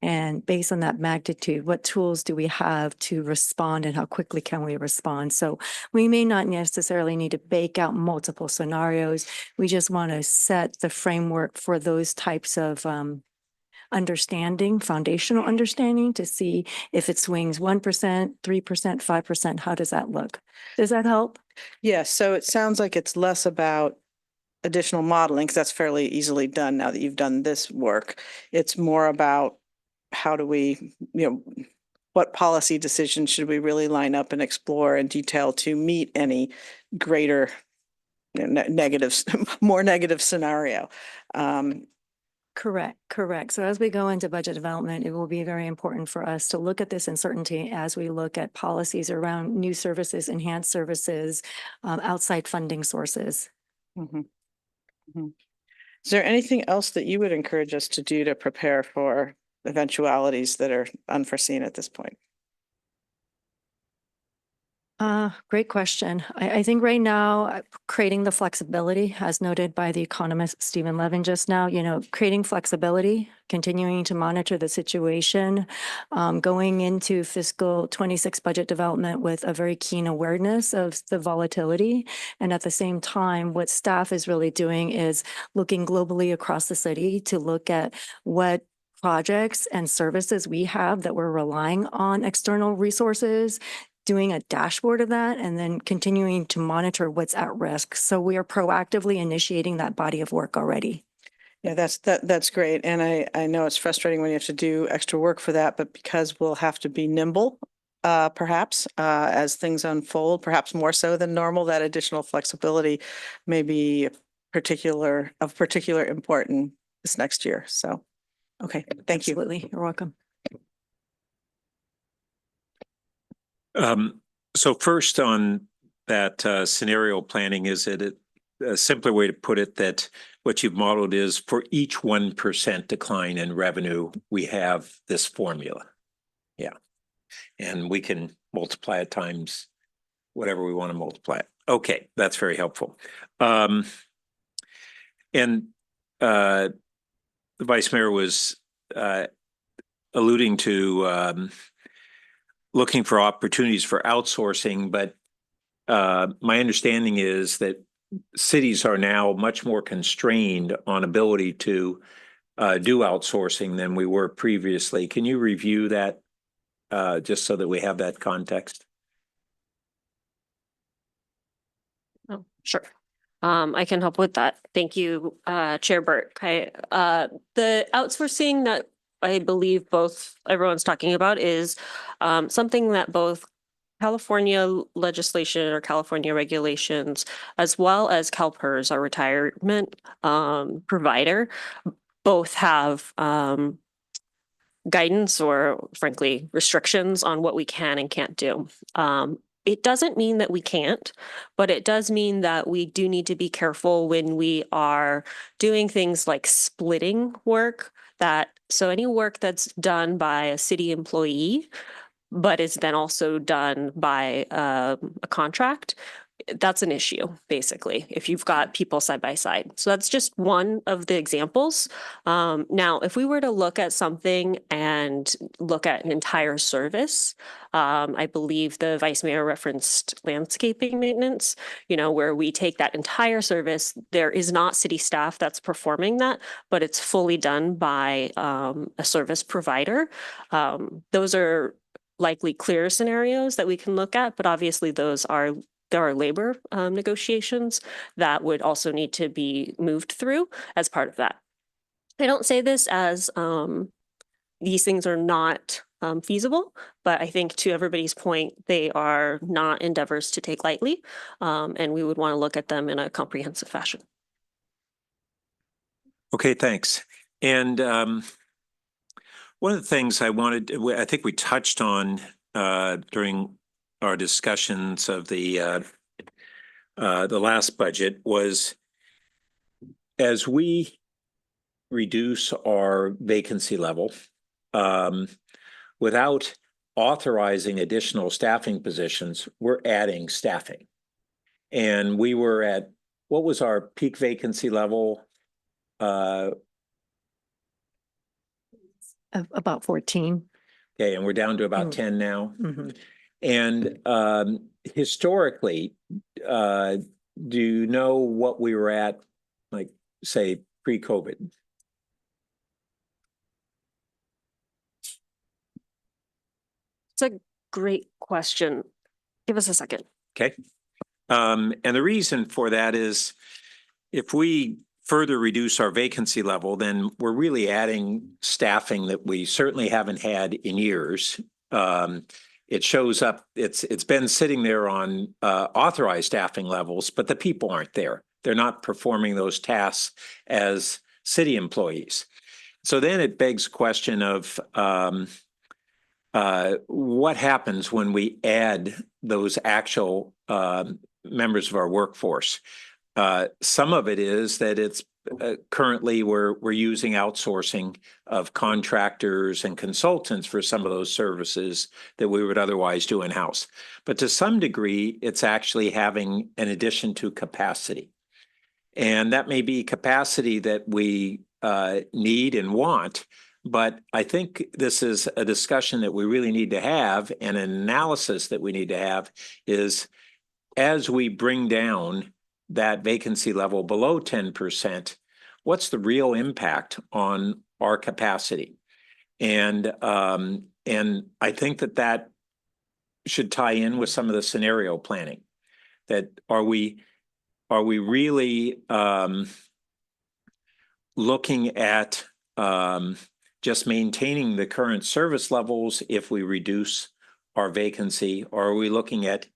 And based on that magnitude, what tools do we have to respond and how quickly can we respond? So we may not necessarily need to bake out multiple scenarios. We just want to set the framework for those types of understanding, foundational understanding, to see if it swings 1%, 3%, 5%, how does that look? Does that help? Yeah, so it sounds like it's less about additional modeling, because that's fairly easily done now that you've done this work. It's more about how do we, what policy decisions should we really line up and explore in detail to meet any greater negatives, more negative scenario. Correct. So as we go into budget development, it will be very important for us to look at this uncertainty as we look at policies around new services, enhanced services, outside funding sources. Mhm. Mhm. Is there anything else that you would encourage us to do to prepare for eventualities that are unforeseen at this point? Great question. I think right now, creating the flexibility, as noted by the economist Stephen Levin just now, creating flexibility, continuing to monitor the situation, going into fiscal 26 budget development with a very keen awareness of the volatility. And at the same time, what staff is really doing is looking globally across the city to look at what projects and services we have that we're relying on external resources, doing a dashboard of that, and then continuing to monitor what's at risk. So we are proactively initiating that body of work already. Yeah, that's great. And I know it's frustrating when you have to do extra work for that, but because we'll have to be nimble, perhaps, as things unfold, perhaps more so than normal, that additional flexibility may be of particular importance this next year. So, okay, thank you. Absolutely. You're welcome. So first on that scenario planning, is it a simpler way to put it that what you've modeled is for each 1% decline in revenue, we have this formula? Yeah. And we can multiply it times whatever we want to multiply it. Okay, that's very helpful. And the Vice Mayor was alluding to looking for opportunities for outsourcing, but my understanding is that cities are now much more constrained on ability to do outsourcing than we were previously. Can you review that just so that we have that context? Oh, sure. I can help with that. Thank you, Chair Burt. The outsourcing that I believe everyone's talking about is something that both California legislation or California regulations, as well as CalPERS, our retirement provider, both have guidance or frankly restrictions on what we can and can't do. It doesn't mean that we can't, but it does mean that we do need to be careful when we are doing things like splitting work. So any work that's done by a city employee, but is then also done by a contract, that's an issue, basically, if you've got people side by side. So that's just one of the examples. Now, if we were to look at something and look at an entire service, I believe the Vice Mayor referenced landscaping maintenance, where we take that entire service. There is not city staff that's performing that, but it's fully done by a service provider. Those are likely clear scenarios that we can look at, but obviously there are labor negotiations that would also need to be moved through as part of that. I don't say this as these things are not feasible, but I think to everybody's point, they are not endeavors to take lightly, and we would want to look at them in a comprehensive fashion. Okay, thanks. And One of the things I think we touched on during our discussions of the last budget was as we reduce our vacancy level without authorizing additional staffing positions, we're adding staffing. And we were at, what was our peak vacancy level? About 14. Okay, and we're down to about Mm. 10 now. Mhm. And historically, do you know what we were at, like, say, pre-COVID? It's a great question. Give us a second. Okay. And the reason for that is if we further reduce our vacancy level, then we're really adding staffing that we certainly haven't had in years. It shows up, it's been sitting there on authorized staffing levels, but the people aren't there. They're not performing those tasks as city employees. So then it begs the question of what happens when we add those actual members of our workforce. Some of it is that it's currently we're using outsourcing of contractors and consultants for some of those services that we would otherwise do in-house. But to some degree, it's actually having an addition to capacity. And that may be capacity that we need and want, but I think this is a discussion that we really need to have, and an analysis that we need to have is as we bring down that vacancy level below 10%, what's the real impact on our capacity? And I think that should tie in with some of the scenario planning. That are we really looking at just maintaining the current service levels if we reduce our vacancy, or are we looking at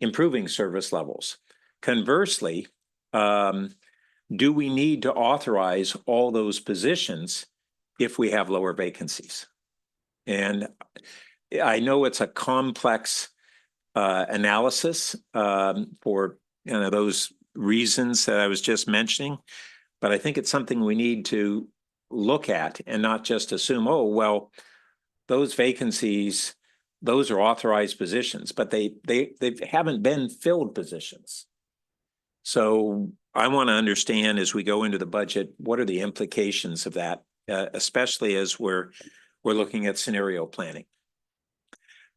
improving service levels? Conversely, do we need to authorize all those positions if we have lower vacancies? And I know it's a complex analysis for those reasons that I was just mentioning, but I think it's something we need to look at and not just assume, oh, well, those vacancies, those are authorized positions, but they haven't been filled positions. So I want to understand as we go into the budget, what are the implications of that, especially as we're looking at scenario planning.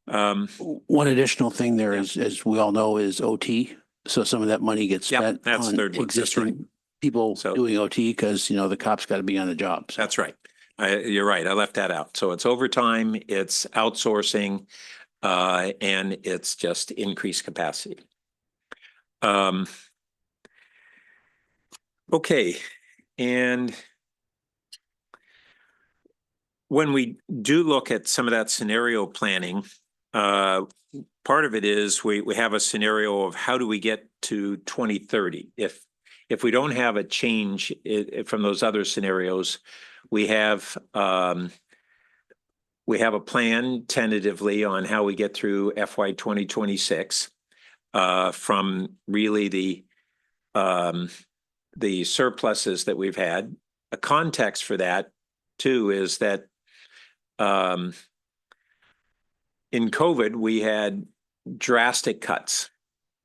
One additional thing there is, as we all know, is OT. So some of that money gets spent that's on third work, that's right. existing people doing OT because, the cops got to be on the job. So. That's right. You're right. I left that out. So it's overtime, it's outsourcing, and it's just increased capacity. Okay. And when we do look at some of that scenario planning, part of it is we have a scenario of how do we get to 2030? If we don't have a change from those other scenarios, we have a plan tentatively on how we get through FY 2026 from really the surpluses that we've had. A context for that too is that in COVID, we had drastic cuts.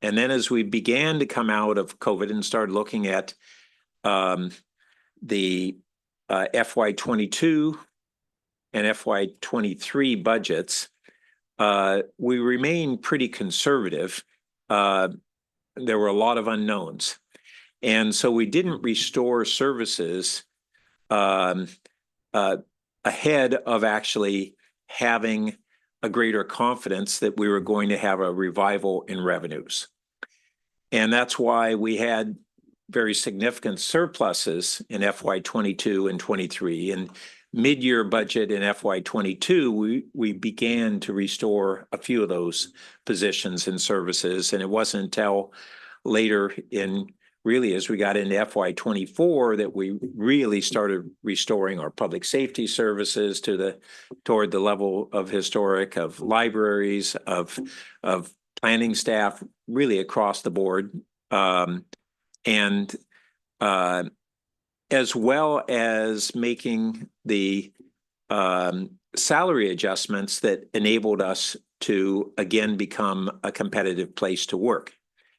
And then as we began to come out of COVID and started looking at the FY 22 and FY 23 budgets, we remained pretty conservative. There were a lot of unknowns. And so we didn't restore services ahead of actually having a greater confidence that we were going to have a revival in revenues. And that's why we had very significant surpluses in FY 22 and 23. And mid-year budget in FY 22, we began to restore a few of those positions and services. And it wasn't until later in really, as we got into FY 24, that we really started restoring our public safety services toward the level of historic, of libraries, of planning staff, really across the board. And as well as making the salary adjustments that enabled us to again become a competitive place to work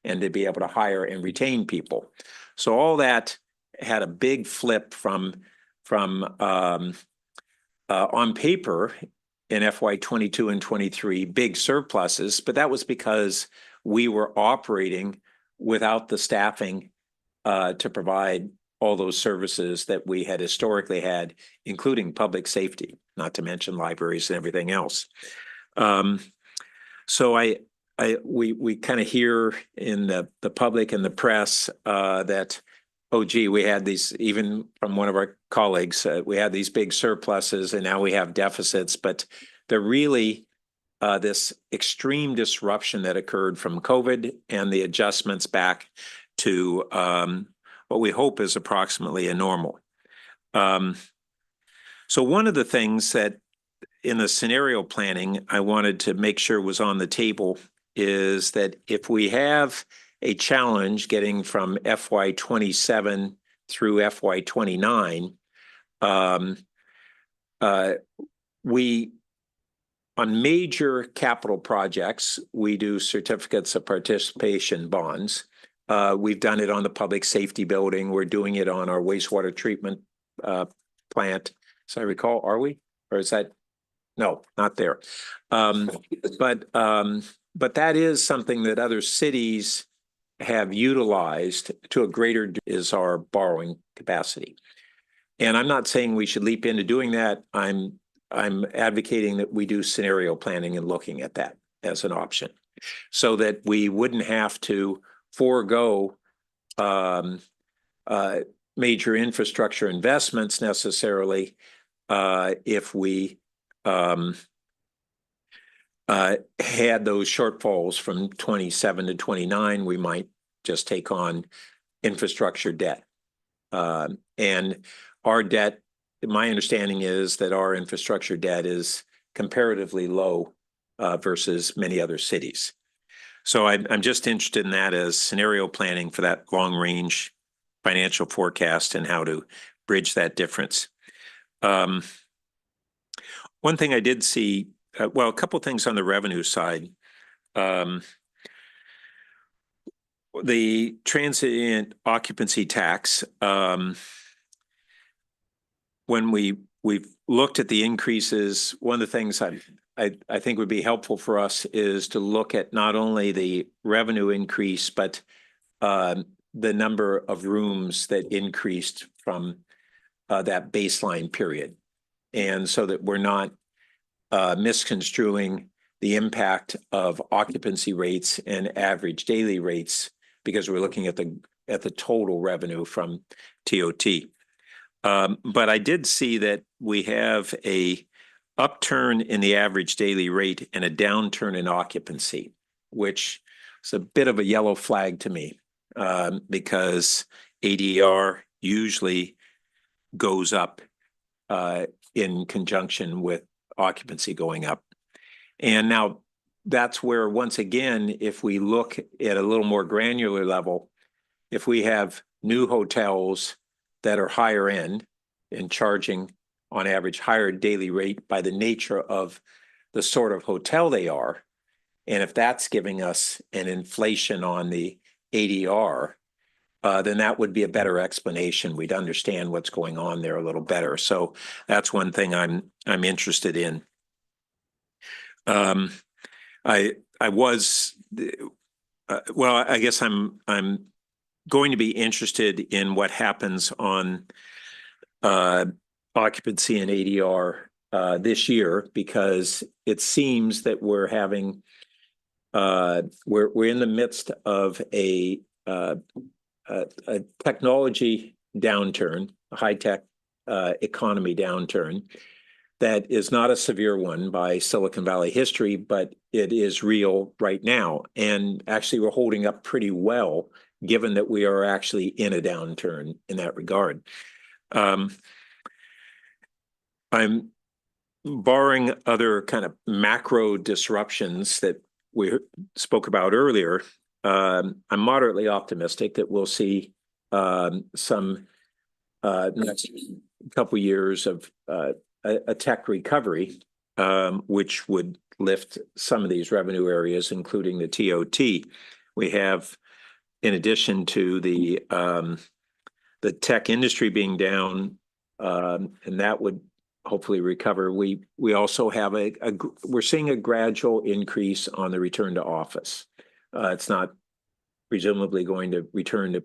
and to be able to hire and retain people. So all that had a big flip from on paper in FY 22 and 23, big surpluses, but that was because we were operating without the staffing to provide all those services that we had historically had, including public safety, not to mention libraries and everything else. So we kind of hear in the public and the press that, oh, gee, we had these, even from one of our colleagues, we had these big surpluses and now we have deficits, but they're really this extreme disruption that occurred from COVID and the adjustments back to what we hope is approximately a normal. So one of the things that in the scenario planning I wanted to make sure was on the table is that if we have a challenge getting from FY 27 through FY 29, we, on major capital projects, we do certificates of participation bonds. We've done it on the public safety building. We're doing it on our wastewater treatment plant. As I recall, are we? Or is that? No, not there. But that is something that other cities have utilized to a greater degree is our borrowing capacity. And I'm not saying we should leap into doing that. I'm advocating that we do scenario planning and looking at that as an option so that we wouldn't have to forego major infrastructure investments necessarily if we had those shortfalls from 27 to 29. We might just take on infrastructure debt. And our debt, my understanding is that our infrastructure debt is comparatively low versus many other cities. So I'm just interested in that as scenario planning for that long range financial forecast and how to bridge that difference. One thing I did see, well, a couple of things on the revenue side. The transient occupancy tax, when we've looked at the increases, one of the things I think would be helpful for us is to look at not only the revenue increase, but the number of rooms that increased from that baseline period. And so that we're not misconstruing the impact of occupancy rates and average daily rates because we're looking at the total revenue from TOT. But I did see that we have a upturn in the average daily rate and a downturn in occupancy, which is a bit of a yellow flag to me because ADR usually goes up in conjunction with occupancy going up. And now that's where, once again, if we look at a little more granular level, if we have new hotels that are higher end and charging on average higher daily rate by the nature of the sort of hotel they are, and if that's giving us an inflation on the ADR, then that would be a better explanation. We'd understand what's going on there a little better. So that's one thing I'm interested in. I was, well, I guess I'm going to be interested in what happens on occupancy and ADR this year, because it seems that we're having we're in the midst of a technology downturn, a high-tech economy downturn that is not a severe one by Silicon Valley history, but it is real right now. And actually, we're holding up pretty well given that we are actually in a downturn in that regard. I'm barring other kind of macro disruptions that we spoke about earlier. I'm moderately optimistic that we'll see some next couple years of a tech recovery, which would lift some of these revenue areas, including the TOT. We have, in addition to the tech industry being down, and that would hopefully recover. We also have we're seeing a gradual increase on the return to office. It's not presumably going to return to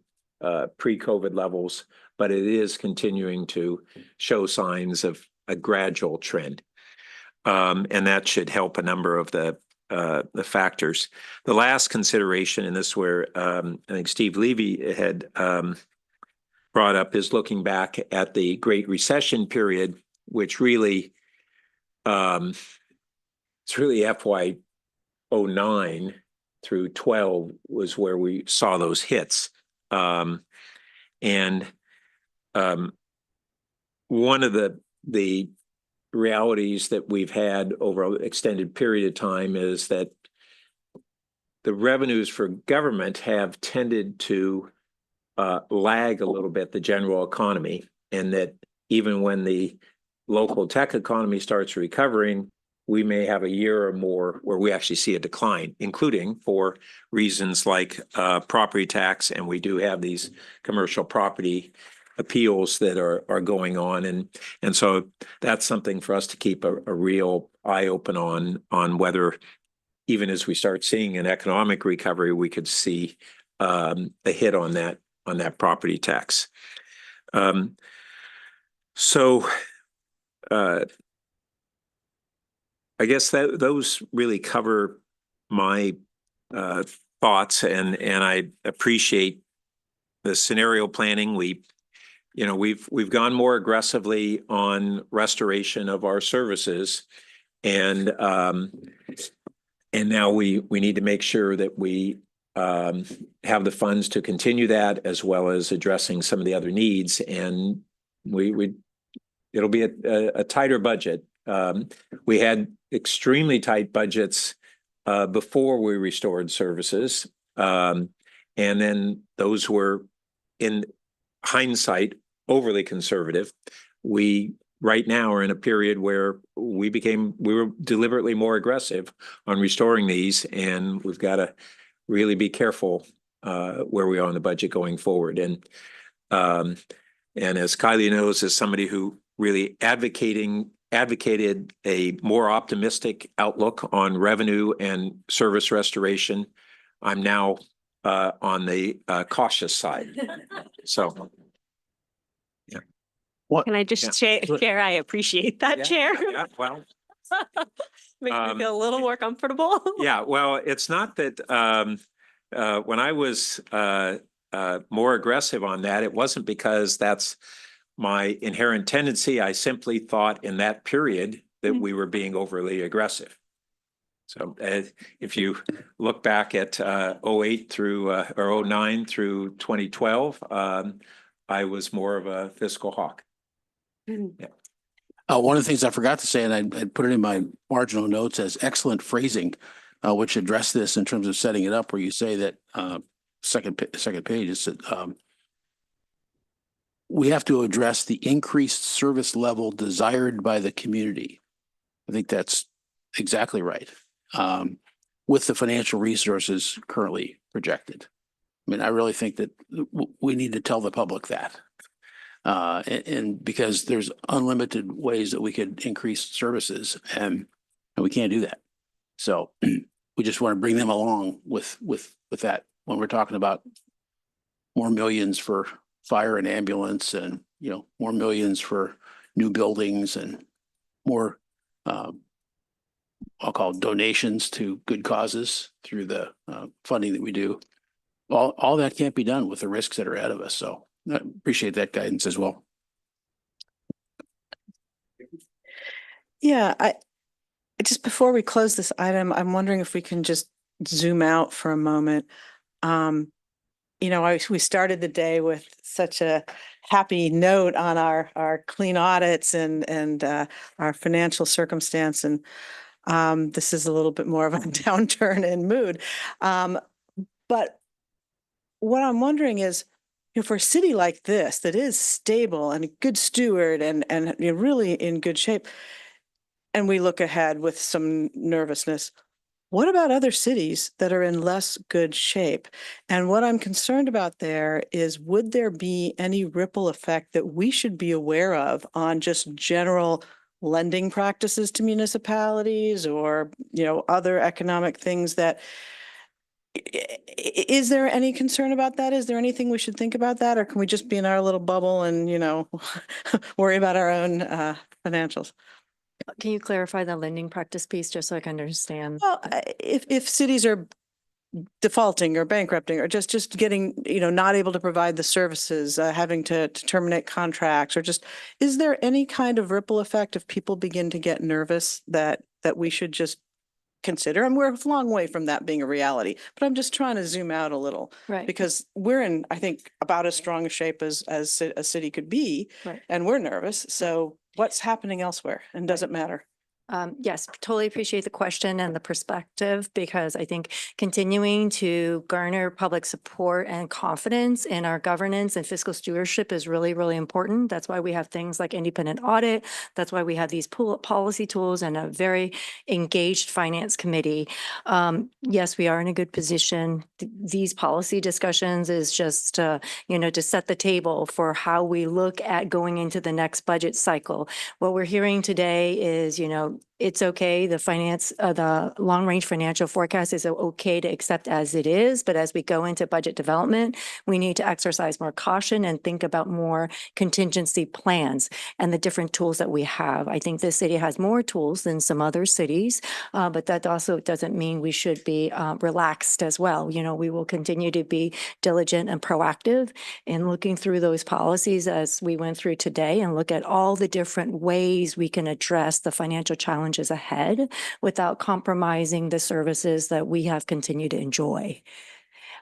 pre-COVID levels, but it is continuing to show signs of a gradual trend. And that should help a number of the factors. The last consideration, and this is where I think Steve Levy had brought up, is looking back at the Great Recession period, which really, it's really FY 09 through 12 was where we saw those hits. One of the realities that we've had over an extended period of time is that the revenues for government have tended to lag a little bit the general economy, and that even when the local tech economy starts recovering, we may have a year or more where we actually see a decline, including for reasons like property tax, and we do have these commercial property appeals that are going on, and so that's something for us to keep a real eye open on whether, even as we start seeing an economic recovery, we could see a hit on that property tax. I guess that those really cover my thoughts, and I appreciate the scenario planning. We've gone more aggressively on restoration of our services, and now we need to make sure that we have the funds to continue that, as well as addressing some of the other needs. And it'll be a tighter budget. We had extremely tight budgets before we restored services, and then those were, in hindsight, overly conservative. We right now are in a period where we were deliberately more aggressive on restoring these, and we've got to really be careful where we are on the budget going forward. And as Kylie knows, as somebody who really advocated a more optimistic outlook on revenue and service restoration, I'm now on the cautious side. So, yeah. Can I just share? I appreciate that, Chair. Yeah, well, Makes me feel a little more comfortable. yeah, well, it's not that when I was more aggressive on that, it wasn't because that's my inherent tendency. I simply thought in that period that we were being overly aggressive. So if you look back at 08 through or 09 through 2012, I was more of a fiscal hawk. Yeah. One of the things I forgot to say, and I put it in my marginal notes as excellent phrasing, which addressed this in terms of setting it up, where you say that second page is that we have to address the increased service level desired by the community. I think that's exactly right. With the financial resources currently projected. I mean, I really think that we need to tell the public that. And because there's unlimited ways that we could increase services, and we can't do that. So we just want to bring them along with that when we're talking about more millions for fire and ambulance, and more millions for new buildings, and more I'll call donations to good causes through the funding that we do. All that can't be done with the risks that are ahead of us. So I appreciate that guidance as well. Yeah, just before we close this item, I'm wondering if we can just zoom out for a moment. you know, we started the day with such a happy note on our clean audits and our financial circumstance. And this is a little bit more of a downturn in mood. But what I'm wondering is, you know, for a city like this that is stable and a good steward and you know, really in good shape, and we look ahead with some nervousness, what about other cities that are in less good shape? And what I'm concerned about there is, would there be any ripple effect that we should be aware of on just general lending practices to municipalities or, you know, other economic things that, is there any concern about that? Is there anything we should think about that? Or can we just be in our little bubble and, you know, worry about our own financials? Can you clarify the lending practice piece just so I can understand? Well, if cities are defaulting or bankrupting or just getting, you know, not able to provide the services, having to terminate contracts, or just, is there any kind of ripple effect if people begin to get nervous that we should just consider? And we're a long way from that being a reality, but I'm just trying to zoom out a little. Right. Because we're in, I think, about as strong a shape as a city could be. Right. And we're nervous. So what's happening elsewhere? And does it matter? Yes, totally appreciate the question and the perspective, because I think continuing to garner public support and confidence in our governance and fiscal stewardship is really, really important. That's why we have things like independent audit. That's why we have these policy tools and a very engaged finance committee. Yes, we are in a good position. These policy discussions is just, you know, to set the table for how we look at going into the next budget cycle. What we're hearing today is, you know, it's okay. The long range financial forecast is okay to accept as it is. But as we go into budget development, we need to exercise more caution and think about more contingency plans and the different tools that we have. I think this city has more tools than some other cities, but that also doesn't mean we should be relaxed as well. You know, we will continue to be diligent and proactive in looking through those policies as we went through today and look at all the different ways we can address the financial challenges ahead without compromising the services that we have continued to enjoy.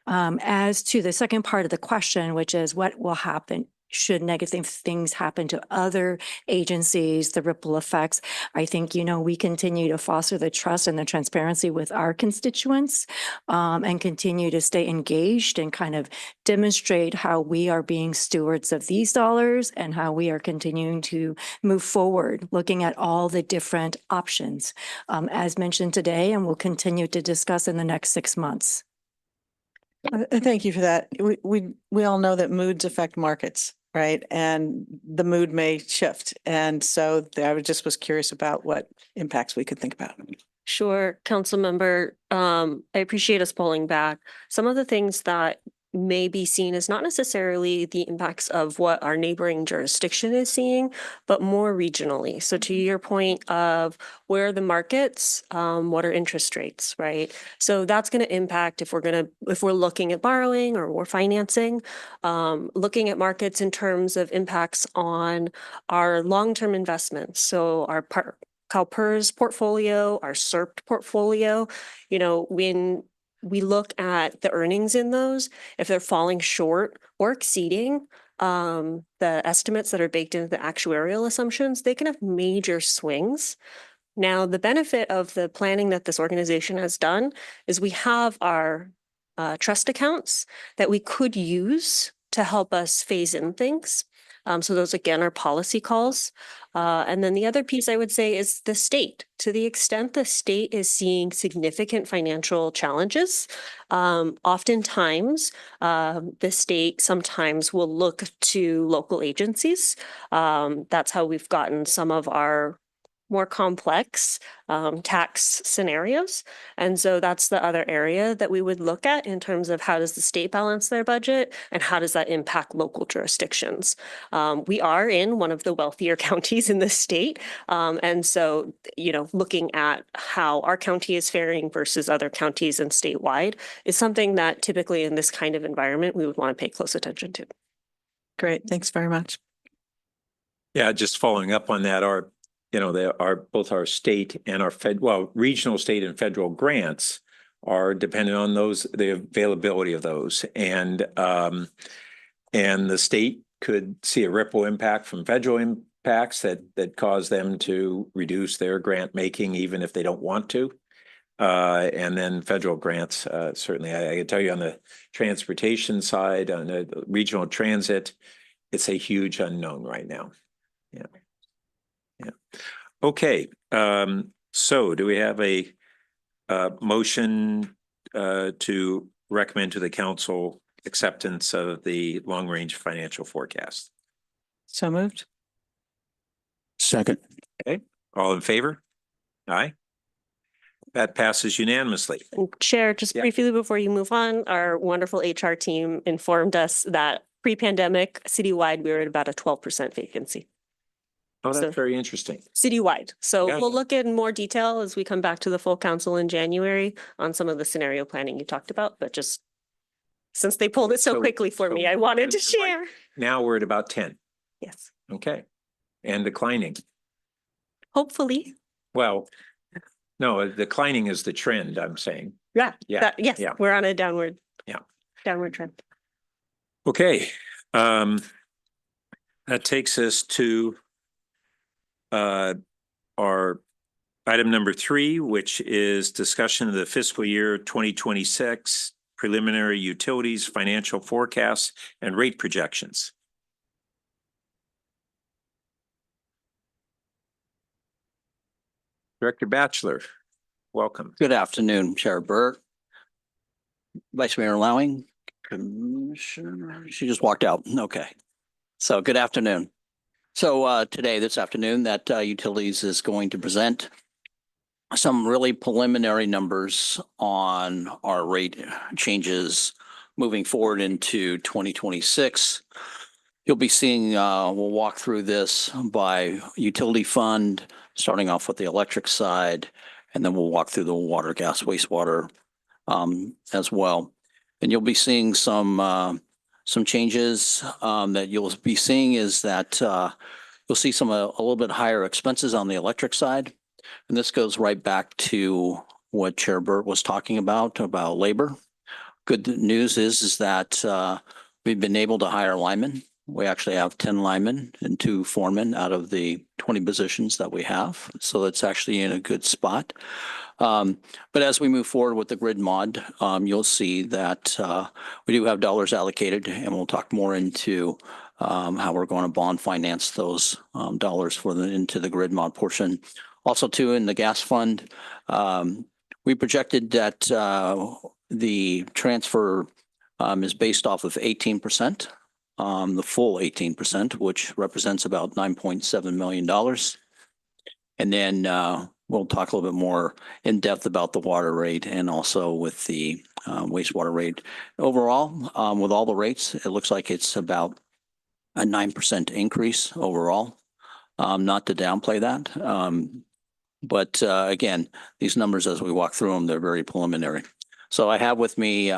As to the second part of the question, which is what will happen should negative things happen to other agencies, the ripple effects, I think, you know, we continue to foster the trust and the transparency with our constituents, and continue to stay engaged and kind of demonstrate how we are being stewards of these dollars and how we are continuing to move forward, looking at all the different options, as mentioned today, and we'll continue to discuss in the next 6 months. Thank you for that. We all know that moods affect markets, right? And the mood may shift. And so I just was curious about what impacts we could think about. Sure, council member. I appreciate us pulling back. Some of the things that may be seen as not necessarily the impacts of what our neighboring jurisdiction is seeing, but more regionally. So to your point of where are the markets, what are interest rates, right? So that's going to impact if we're looking at borrowing or we're financing, looking at markets in terms of impacts on our long-term investments. So our CalPERS portfolio, our SERP portfolio, you know, when we look at the earnings in those, if they're falling short or exceeding the estimates that are baked into the actuarial assumptions, they can have major swings. Now, the benefit of the planning that this organization has done is we have our trust accounts that we could use to help us phase in things. So those, again, are policy calls. And then the other piece I would say is the state. To the extent the state is seeing significant financial challenges, oftentimes the state sometimes will look to local agencies. That's how we've gotten some of our more complex tax scenarios. And so that's the other area that we would look at in terms of how does the state balance their budget and how does that impact local jurisdictions. We are in one of the wealthier counties in the state. And so, you know, looking at how our county is faring versus other counties and statewide is something that typically in this kind of environment, we would want to pay close attention to. Great. Thanks very much. Yeah, just following up on that, both our state and our regional, state and federal grants are dependent on the availability of those. And the state could see a ripple impact from federal impacts that cause them to reduce their grant making, even if they don't want to. And then federal grants, certainly, I can tell you on the transportation side, on the regional transit, it's a huge unknown right now. Yeah. Yeah. Okay. So do we have a motion to recommend to the council acceptance of the long-range financial forecast? So moved. Second. Okay. All in favor? Aye. That passes unanimously. Chair, just Yeah. briefly before you move on, our wonderful HR team informed us that pre-pandemic citywide, we were at about a 12% vacancy Oh, that's So- very interesting. citywide. So Gotcha. we'll look in more detail as we come back to the full council in January on some of the scenario planning you talked about, but just since they pulled it so So- quickly for me, so- I wanted to right. share. Now we're at about 10. Yes, Okay. And declining. hopefully. Well, no, declining is the trend, I'm saying. Yeah, Yeah, yes, yeah. we're on a downward. Yeah. Downward trend. Okay. That takes us to our item number 3, which is discussion of the fiscal year 2026 preliminary utilities, financial forecasts, and rate projections. Director Batchelor, welcome. Good afternoon, Chair Burke. Vice Mayor Lowing, Commissioner, she just walked out. Okay. So good afternoon. So this afternoon, that Utilities is going to present some really preliminary numbers on our rate changes moving forward into 2026. You'll be seeing, we'll walk through this by utility fund, starting off with the electric side, and then we'll walk through the water, gas, wastewater as well. And you'll be seeing some changes that you'll be seeing is that you'll see some a little bit higher expenses on the electric side. And this goes right back to what Chair Burt was talking about labor. Good news is that we've been able to hire linemen. We actually have 10 linemen and 2 foremen out of the 20 positions that we have. So that's actually in a good spot. But as we move forward with the grid mod, you'll see that we do have dollars allocated, and we'll talk more into how we're going to bond finance those dollars into the grid mod portion. Also, too, in the gas fund, we projected that the transfer is based off of 18%. The full 18%, which represents about $9.7 million. And then we'll talk a little bit more in depth about the water rate and also with the wastewater rate. Overall, with all the rates, it looks like it's about a 9% increase overall. Not to downplay that. But again, these numbers, as we walk through them, they're very preliminary. So I have with me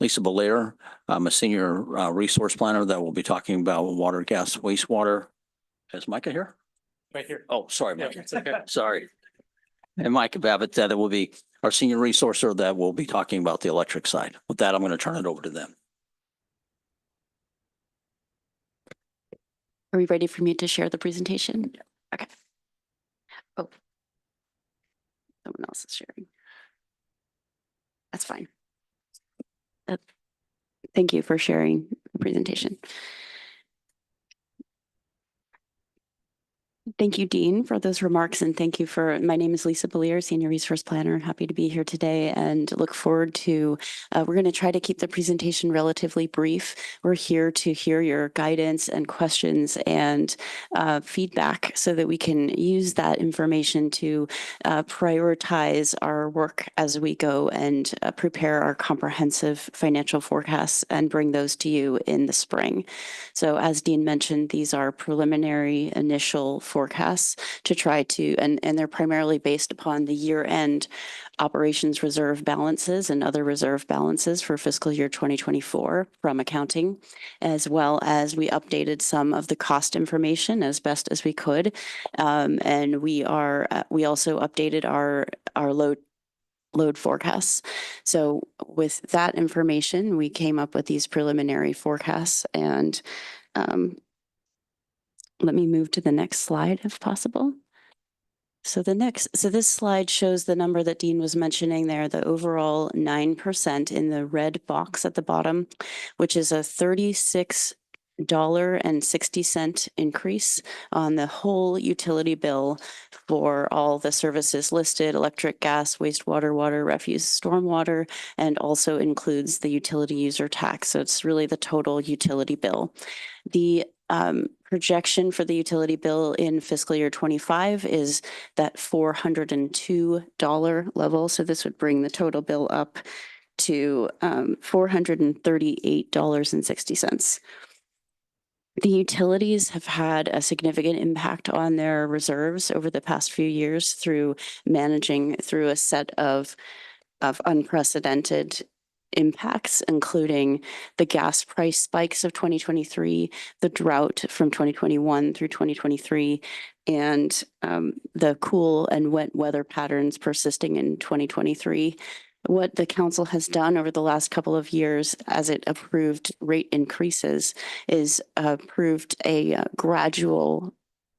Lisa Belair. I'm a senior resource planner that will be talking about water, gas, wastewater. Is Micah here? Right here. Oh, sorry, Micah. it's okay. Sorry. And Micah Babbitt, that will be our senior resourcer that will be talking about the electric side. With that, I'm going to turn it over to them. Are we ready for me to share the presentation? Okay. Oh. Someone else is sharing. That's fine. Thank you for sharing the presentation. Thank you, Dean, for those remarks, and thank you my name is Lisa Belair, Senior Resource Planner. Happy to be here today and look forward to, we're going to try to keep the presentation relatively brief. We're here to hear your guidance and questions and feedback so that we can use that information to prioritize our work as we go and prepare our comprehensive financial forecasts and bring those to you in the spring. So as Dean mentioned, these are preliminary initial forecasts to try to, and they're primarily based upon the year-end operations reserve balances and other reserve balances for fiscal year 2024 from accounting, as well as we updated some of the cost information as best as we could. And we also updated our load load forecasts. So with that information, we came up with these preliminary forecasts, and let me move to the next slide if possible. So this slide shows the number that Dean was mentioning there, the overall 9% in the red box at the bottom, which is a $36.60 increase on the whole utility bill for all the services listed: electric, gas, wastewater, water, refuse, stormwater, and also includes the utility user tax. So it's really the total utility bill. The projection for the utility bill in fiscal year 25 is that $402 level. So this would bring the total bill up to $438.60. The utilities have had a significant impact on their reserves over the past few years through managing through a set of unprecedented impacts, including the gas price spikes of 2023, the drought from 2021 through 2023, and the cool and wet weather patterns persisting in 2023. What the council has done over the last couple of years as it approved rate increases is approved a gradual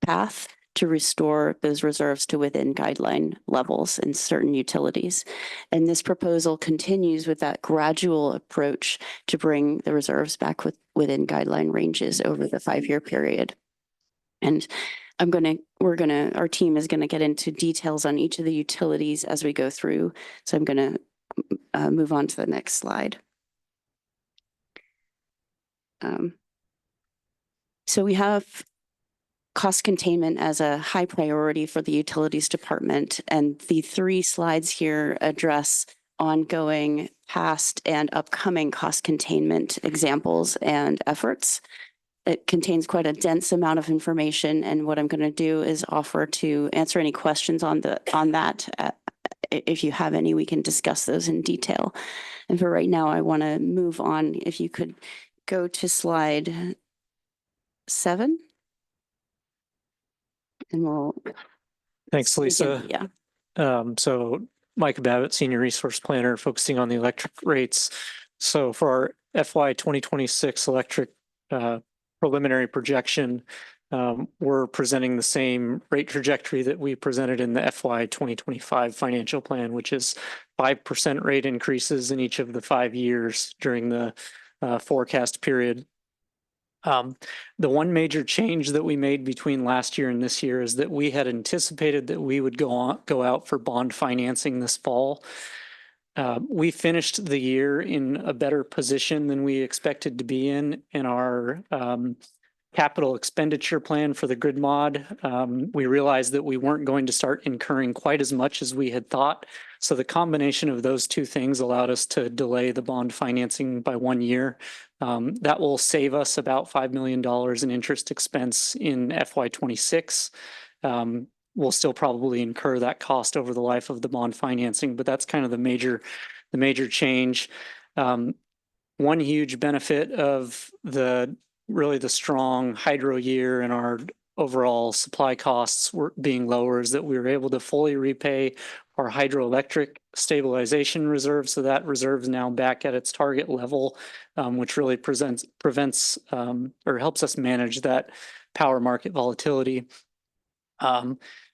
path to restore those reserves to within guideline levels in certain utilities. And this proposal continues with that gradual approach to bring the reserves back within guideline ranges over the 5-year period. And our team is gonna get into details on each of the utilities as we go through. So I'm gonna move on to the next slide. So we have cost containment as a high priority for the utilities department, and the 3 slides here address ongoing, past, and upcoming cost containment examples and efforts. It contains quite a dense amount of information, and what I'm going to do is offer to answer any questions on that. If you have any, we can discuss those in detail. And for right now, I want to move on. If you could go to slide 7. And we'll. Thanks, Lisa. Yeah. So Mike Babbitt, Senior Resource Planner, focusing on the electric rates. So for our FY 2026 electric preliminary projection, we're presenting the same rate trajectory that we presented in the FY 2025 financial plan, which is 5% rate increases in each of the 5 years during the forecast period. The one major change that we made between last year and this year is that we had anticipated that we would go out for bond financing this fall. We finished the year in a better position than we expected to be in our capital expenditure plan for the grid mod. We realized that we weren't going to start incurring quite as much as we had thought. So the combination of those 2 things allowed us to delay the bond financing by 1 year. That will save us about $5 million in interest expense in FY 26. We'll still probably incur that cost over the life of the bond financing, but that's kind of the major change. One huge benefit of really the strong hydro year and our overall supply costs were being lower is that we were able to fully repay our hydroelectric stabilization reserve. So that reserve is now back at its target level, which really prevents or helps us manage that power market volatility.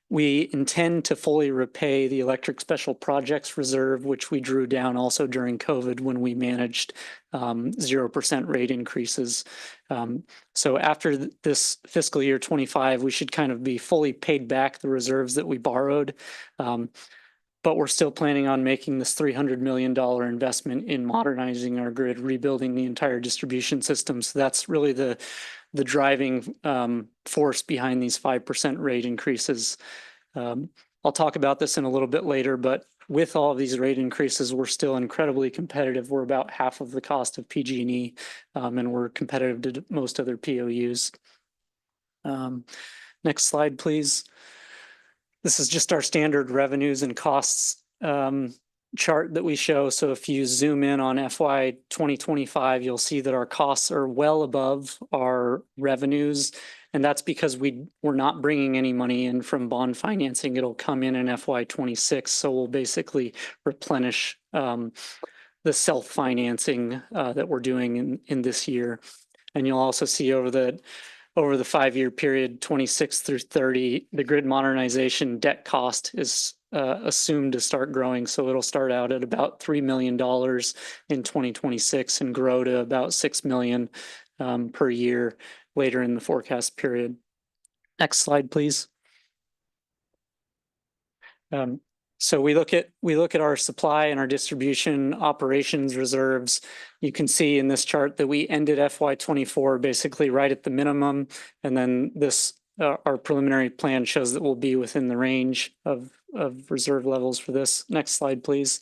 We intend to fully repay the electric special projects reserve, which we drew down also during COVID when we managed 0% rate increases. So after this fiscal year 25, we should kind of be fully paid back the reserves that we borrowed. But we're still planning on making this $300 million investment in modernizing our grid, rebuilding the entire distribution system. So that's really the driving force behind these 5% rate increases. I'll talk about this in a little bit later, but with all of these rate increases, we're still incredibly competitive. We're about half of the cost of PG&E, and we're competitive to most other POUs. Next slide, please. This is just our standard revenues and costs chart that we show. So if you zoom in on FY 2025, you'll see that our costs are well above our revenues. And that's because we're not bringing any money in from bond financing. It'll come in FY26. So we'll basically replenish the self-financing that we're doing in this year. And you'll also see over the 5-year period, 26 through 30, the grid modernization debt cost is assumed to start growing. So it'll start out at about $3 million in 2026 and grow to about $6 million per year later in the forecast period. Next slide, please. So we look at our supply and our distribution operations reserves. You can see in this chart that we ended FY24 basically right at the minimum, and then this our preliminary plan shows that we'll be within the range of reserve levels for this. Next slide, please.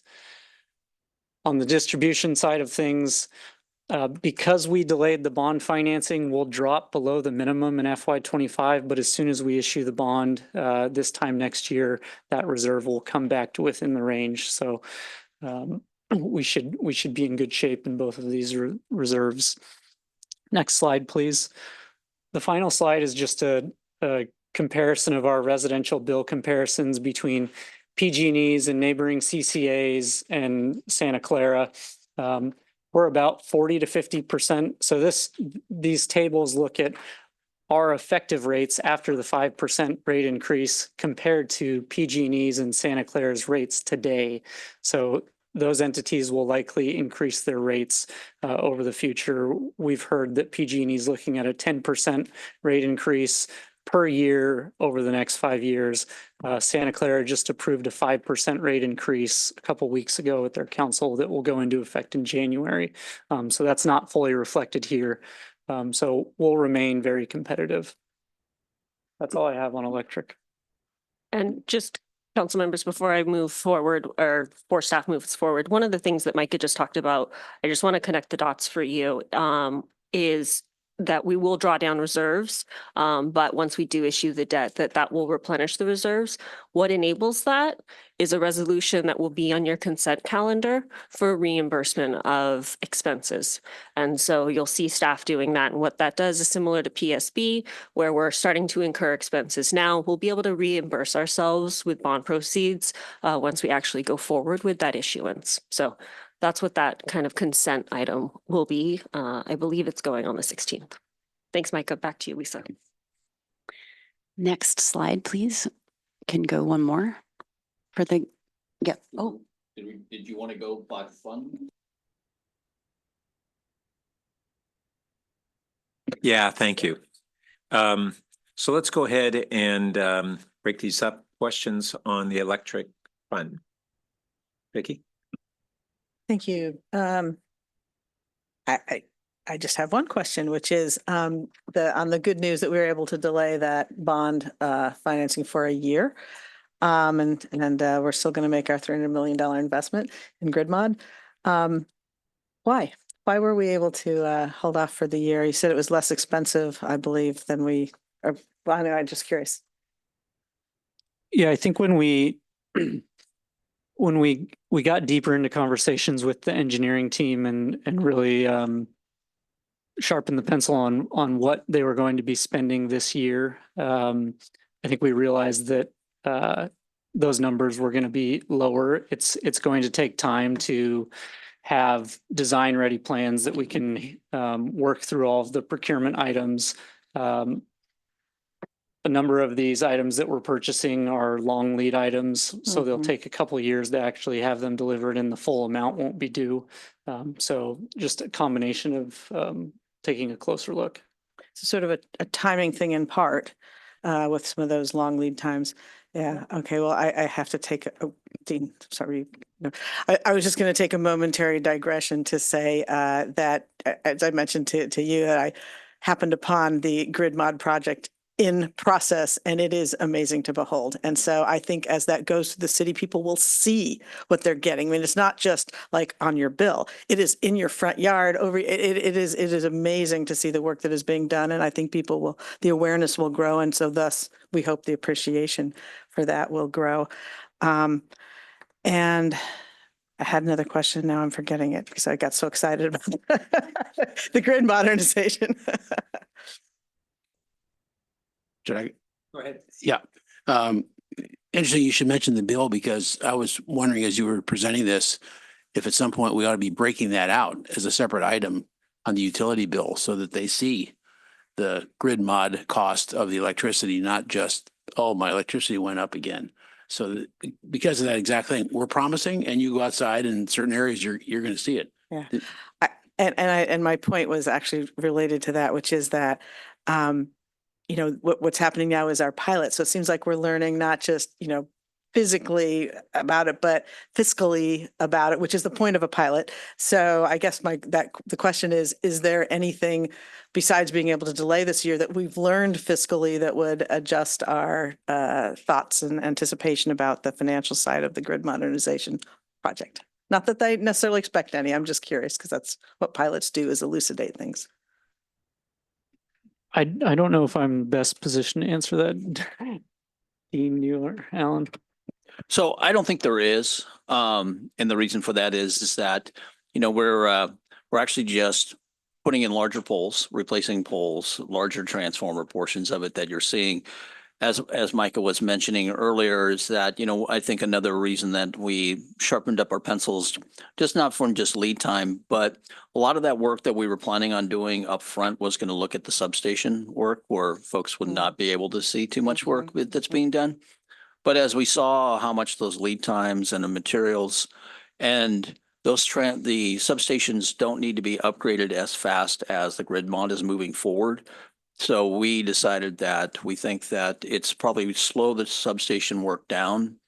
On the distribution side of things, because we delayed the bond financing, we'll drop below the minimum in FY25, but as soon as we issue the bond this time next year, that reserve will come back to within the range. So we should be in good shape in both of these reserves. Next slide, please. The final slide is just a comparison of our residential bill comparisons between PG&Es and neighboring CCAs and Santa Clara. We're about 40 to 50%. So these tables look at our effective rates after the 5% rate increase compared to PG&E's and Santa Clara's rates today. So those entities will likely increase their rates over the future. We've heard that PG&E is looking at a 10% rate increase per year over the next 5 years. Santa Clara just approved a 5% rate increase a couple weeks ago at their council that will go into effect in January. So that's not fully reflected here. So we'll remain very competitive. That's all I have on electric. And just council members, before I move forward or before staff moves forward, one of the things that Micah just talked about, I just want to connect the dots for you, is that we will draw down reserves, but once we do issue the debt, that will replenish the reserves. What enables that is a resolution that will be on your consent calendar for reimbursement of expenses. And so you'll see staff doing that. And what that does is similar to PSB, where we're starting to incur expenses now. We'll be able to reimburse ourselves with bond proceeds once we actually go forward with that issuance. So that's what that kind of consent item will be. I believe it's going on the 16th. Thanks, Micah. Back to you, Lisa. Next slide, please. Can go one more for the, yeah. Oh. Did you want to go by fund? Yeah, thank you. So let's go ahead and break these up. Questions on the electric fund. Vicki? Thank you. I just have one question, which is on the good news that we were able to delay that bond financing for a year. And we're still going to make our $300 million investment in grid mod. Why? Why were we able to hold off for the year? You said it was less expensive, I believe, than we are. Well, anyway, I'm just curious. Yeah, I think when we got deeper into conversations with the engineering team and really sharpened the pencil on what they were going to be spending this year, I think we realized that those numbers were going to be lower. It's going to take time to have design ready plans that we can work through all of the procurement items. A number of these items that we're purchasing are long lead items, so they'll take a couple of years to actually have them delivered and the full amount won't be due. So just a combination of taking a closer look. So sort of a timing thing in part with some of those long lead times. Yeah. Okay. Well, I have to take Dean, sorry. No, I was just going to take a momentary digression to say that, as I mentioned to you, that I happened upon the grid mod project in process, and it is amazing to behold. And so I think as that goes to the city, people will see what they're getting. I mean, it's not just like on your bill, it is in your front yard over. It is amazing to see the work that is being done. And I think the awareness will grow. And so thus we hope the appreciation for that will grow. And I had another question. Now I'm forgetting it because I got so excited about the grid modernization. Should I? Go ahead. Yeah. Interesting, you should mention the bill because I was wondering as you were presenting this, if at some point we ought to be breaking that out as a separate item on the utility bill so that they see the grid mod cost of the electricity, not just, oh, my electricity went up again. So that, because of that exact thing, we're promising and you go outside in certain areas, you're going to see it. Yeah. And my point was actually related to that, which is that, you know, what's happening now is our pilot. So it seems like we're learning not just, you know, physically about it, but fiscally about it, which is the point of a pilot. So I guess the question is there anything besides being able to delay this year that we've learned fiscally that would adjust our thoughts and anticipation about the financial side of the grid modernization project? Not that they necessarily expect any, I'm just curious because that's what pilots do, is elucidate things. I don't know if I'm best positioned to answer that. Dean, you or Alan? So I don't think there is. And the reason for that is that, you know, we're actually just putting in larger poles, replacing poles, larger transformer portions of it that you're seeing. As Micah was mentioning earlier, is that, you know, I think another reason that we sharpened up our pencils, just not from just lead time, but a lot of that work that we were planning on doing up front was going to look at the substation work where folks would not be able to see too much work that's being done. But as we saw how much those lead times and the materials and the substations don't need to be upgraded as fast as the grid mod is moving forward. So we decided that we think that it's probably slow the substation work down.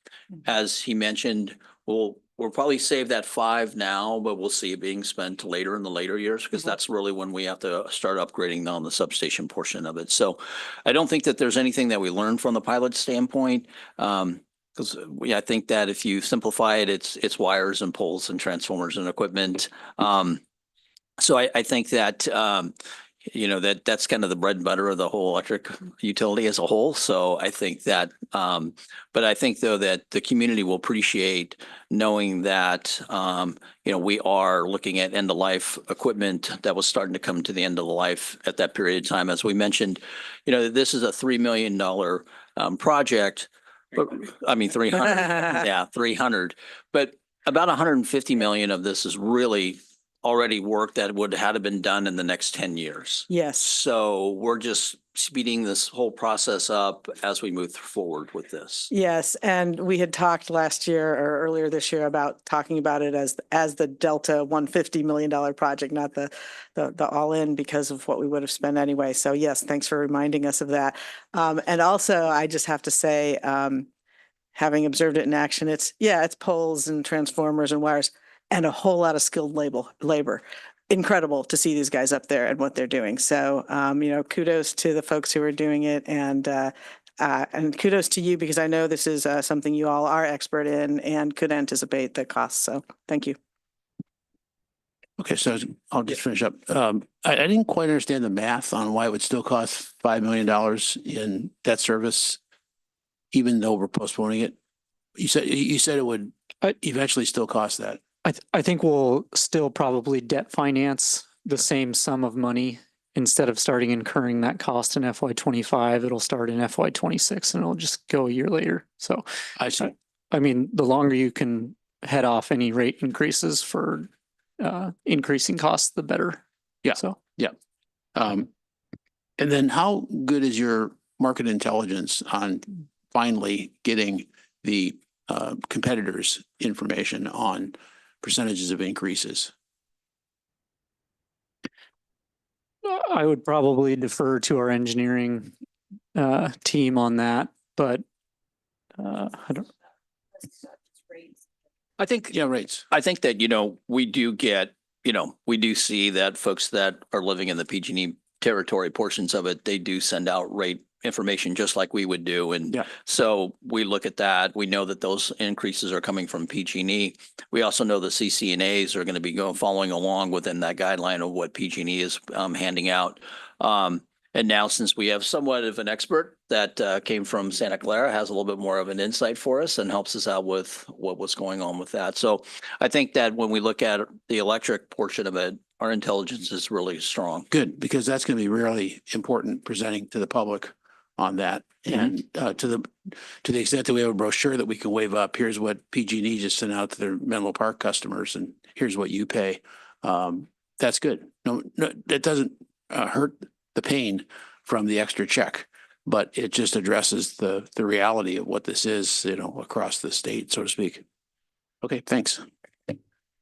As he mentioned, we'll probably save that 5 now, but we'll see it being spent later in the later years because that's really when we have to start upgrading on the substation portion of it. So I don't think that there's anything that we learned from the pilot standpoint. Because I think that if you simplify it, it's wires and poles and transformers and equipment. So I think that you know, that's kind of the bread and butter of the whole electric utility as a whole. So I think that, but I think though that the community will appreciate knowing that, you know, we are looking at end of life equipment that was starting to come to the end of the life at that period of time. As we mentioned, you know, this is a $3 million project, but I mean, 300, yeah, 300, but about 150 million of this is really already work that would have been done in the next 10 years. Yes. So we're just speeding this whole process up as we move forward with this. Yes, and we had talked last year or earlier this year about talking about it as the Delta $150 million project, not the all-in because of what we would have spent anyway. So yes, thanks for reminding us of that. And also, I just have to say, having observed it in action, it's poles and transformers and wires and a whole lot of skilled labor. Incredible to see these guys up there and what they're doing. So, you know, kudos to the folks who are doing it and kudos to you because I know this is something you all are expert in and could anticipate the costs. So thank you. Okay, so I'll just finish up. I didn't quite understand the math on why it would still cost $5 million in debt service, even though we're postponing it. You said it would eventually still cost that. I think we'll still probably debt finance the same sum of money. Instead of starting incurring that cost in FY25, it'll start in FY26 and it'll just go a year later. So I see. I mean, the longer you can head off any rate increases for increasing costs, the better. Yeah. So yeah. And then how good is your market intelligence on finally getting the competitors' information on percentages of increases? I would probably defer to our engineering team on that, but I don't. I think, Yeah, rates. I think that, you know, we do see that folks that are living in the PG&E territory portions of it, they do send out rate information just like we would do. And so we look at that. We know that those increases are coming from PG&E. We also know the CCNAs are going to be following along within that guideline of what PG&E is handing out. And now since we have somewhat of an expert that came from Santa Clara, has a little bit more of an insight for us and helps us out with what's going on with that. So I think that when we look at the electric portion of it, our intelligence is really strong. Good, because that's going to be really important presenting to the public on that. And to the extent that we have a brochure that we can wave up, here's what PG&E just sent out to their Menlo Park customers, and here's what you pay. That's good. No, that doesn't hurt the pain from the extra check, but it just addresses the reality of what this is, across the state, so to speak. Okay, thanks.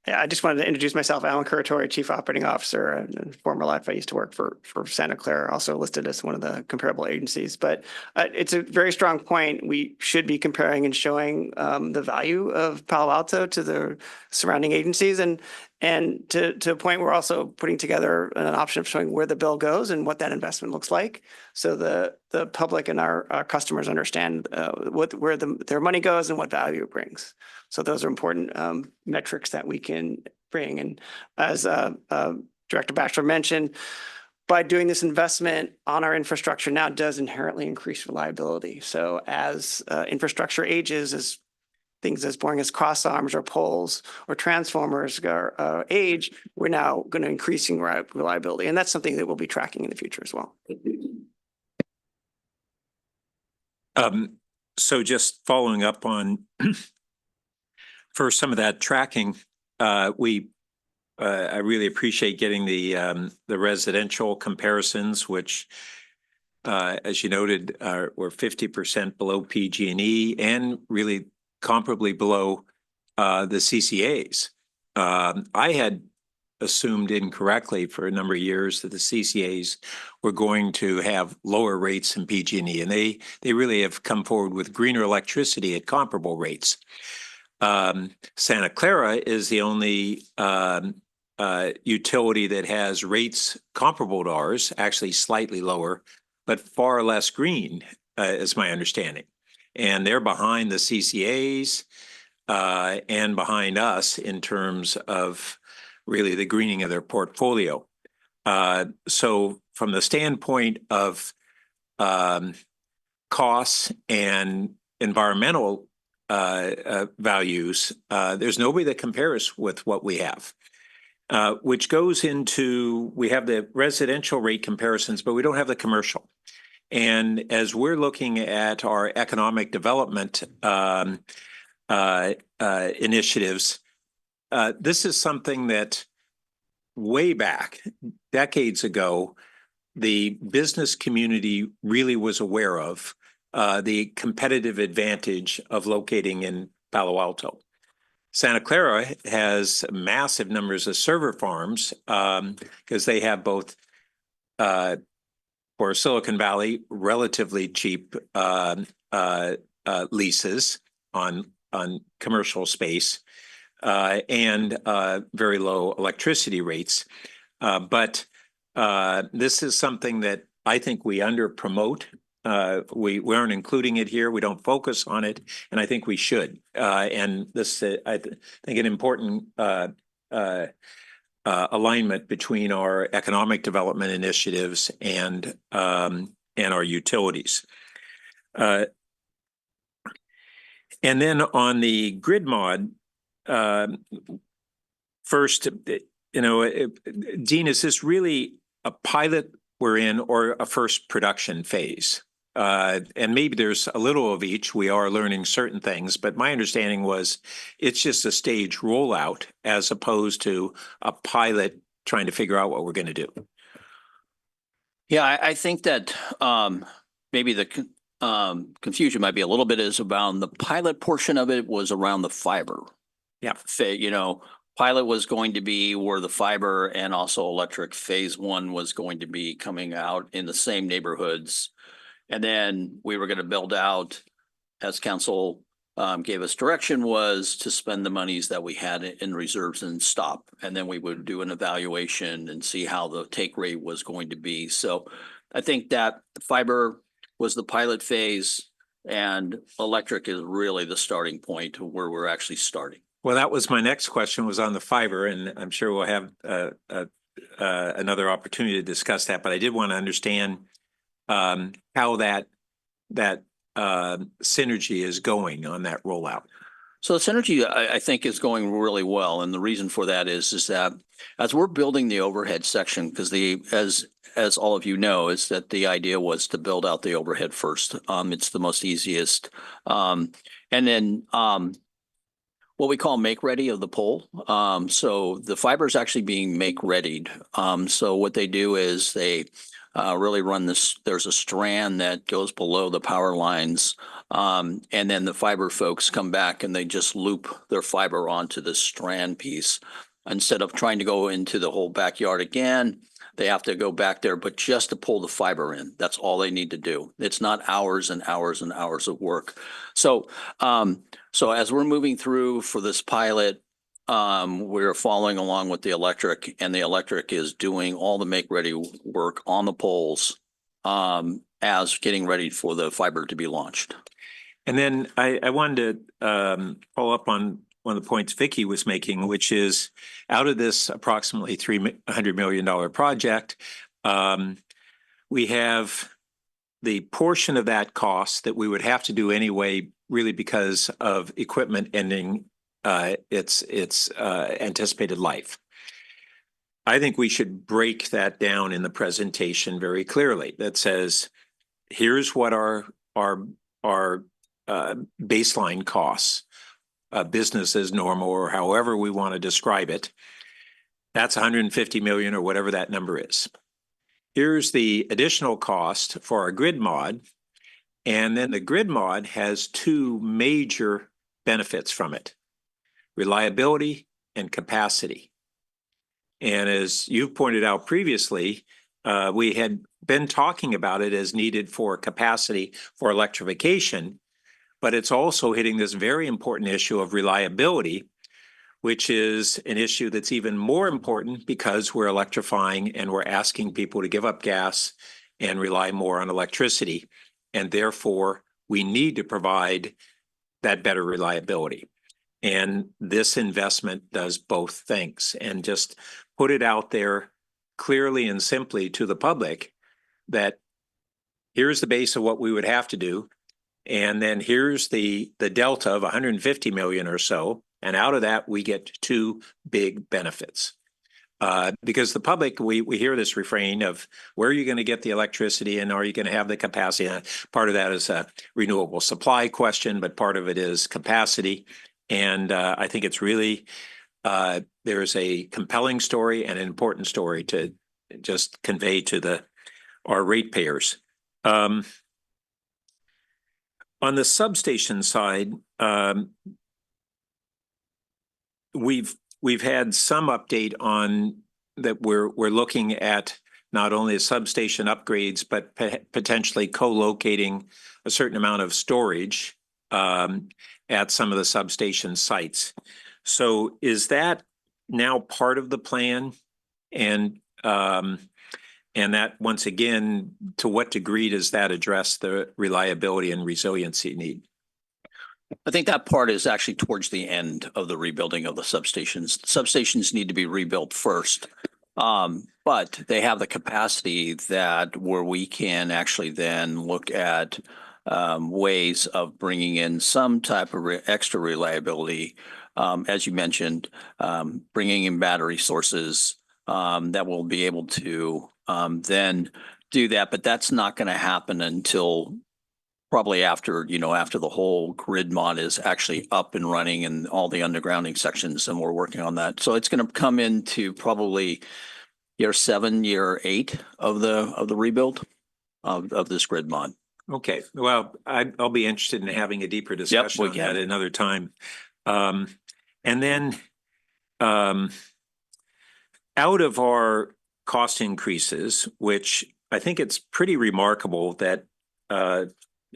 Yeah, I just wanted to introduce myself, Alan Curatori, Chief Operating Officer. In former life, I used to work for Santa Clara, also listed as one of the comparable agencies. But it's a very strong point. We should be comparing and showing the value of Palo Alto to the surrounding agencies. And to a point, we're also putting together an option of showing where the bill goes and what that investment looks like. So the public and our customers understand where their money goes and what value it brings. So those are important metrics that we can bring. And as Director Batchelor mentioned, by doing this investment on our infrastructure now does inherently increase reliability. So as infrastructure ages, as things as boring as cross arms or poles or transformers age, we're now going to increasing reliability. And that's something that we'll be tracking in the future as well. So just following up on for some of that tracking, I really appreciate getting the residential comparisons, which, as you noted, were 50% below PG&E and really comparably below the CCAs. I had assumed incorrectly for a number of years that the CCAs were going to have lower rates than PG&E, and they really have come forward with greener electricity at comparable rates. Santa Clara is the only utility that has rates comparable to ours, actually slightly lower, but far less green, is my understanding. And they're behind the CCAs and behind us in terms of really the greening of their portfolio. So from the standpoint of costs and environmental values, there's nobody that compares with what we have, which goes into, we have the residential rate comparisons, but we don't have the commercial. And as we're looking at our economic development initiatives, this is something that way back, decades ago, the business community really was aware of. The competitive advantage of locating in Palo Alto. Santa Clara has massive numbers of server farms because they have both, for Silicon Valley, relatively cheap leases on commercial space and very low electricity rates. But this is something that I think we under promote. We aren't including it here. We don't focus on it, and I think we should. And this, I think, an important alignment between our economic development initiatives and our utilities. And then on the grid mod, first, Dean, is this really a pilot we're in or a first production phase? And maybe there's a little of each. We are learning certain things, but my understanding was it's just a stage rollout as opposed to a pilot trying to figure out what we're going to do. Yeah, I think that maybe the confusion might be a little bit is around the pilot portion of it was around the fiber. Yeah. Pilot was going to be where the fiber and also electric phase one was going to be coming out in the same neighborhoods. And then we were going to build out, as council gave us direction, was to spend the monies that we had in reserves and stop. And then we would do an evaluation and see how the take rate was going to be. So I think that fiber was the pilot phase and electric is really the starting point where we're actually starting. Well, that was my next question, was on the fiber, and I'm sure we'll have another opportunity to discuss that. But I did want to understand how that synergy is going on that rollout. So the synergy, I think, is going really well, and the reason for that is that as we're building the overhead section, because as all of you know, is that the idea was to build out the overhead first. It's the most easiest, and then what we call make ready of the pole. So the fiber is actually being make readied. So what they do is they really run this. There's a strand that goes below the power lines. And then the fiber folks come back and they just loop their fiber onto this strand piece. Instead of trying to go into the whole backyard again, they have to go back there, but just to pull the fiber in. That's all they need to do. It's not hours and hours and hours of work. So, so as we're moving through for this pilot, we're following along with the electric, and the electric is doing all the make ready work on the poles as getting ready for the fiber to be launched. And then I wanted to follow up on one of the points Vicky was making, which is out of this approximately $300 million project, we have the portion of that cost that we would have to do anyway, really because of equipment ending its anticipated life. I think we should break that down in the presentation very clearly. That says, here's what our baseline costs, business as normal, or however we want to describe it. That's 150 million or whatever that number is. Here's the additional cost for our grid mod. And then the grid mod has two major benefits from it: reliability and capacity. And as you pointed out previously, we had been talking about it as needed for capacity for electrification, but it's also hitting this very important issue of reliability, which is an issue that's even more important because we're electrifying and we're asking people to give up gas and rely more on electricity. And therefore, we need to provide that better reliability. And this investment does both things. And just put it out there clearly and simply to the public that here's the base of what we would have to do. And then here's the delta of 150 million or so. And out of that, we get two big benefits. Because the public, we hear this refrain of where are you going to get the electricity and are you going to have the capacity? Part of that is a renewable supply question, but part of it is capacity. And I think it's really, there's a compelling story and an important story to just convey to our ratepayers. On the substation side, we've had some update on that. We're looking at not only substation upgrades, but potentially co-locating a certain amount of storage at some of the substation sites. So is that now part of the plan? And that, once again, to what degree does that address the reliability and resiliency need? I think that part is actually towards the end of the rebuilding of the substations. Substations need to be rebuilt first, but they have the capacity that where we can actually then look at ways of bringing in some type of extra reliability, as you mentioned, bringing in battery sources that will be able to then do that. But that's not going to happen until probably after the whole grid mod is actually up and running and all the undergrounding sections, and we're working on that. So it's going to come into probably year 7, year 8 of the rebuild of this grid mod. Okay, well, I'll be interested in having a deeper discussion on that another time. And then out of our cost increases, which I think it's pretty remarkable that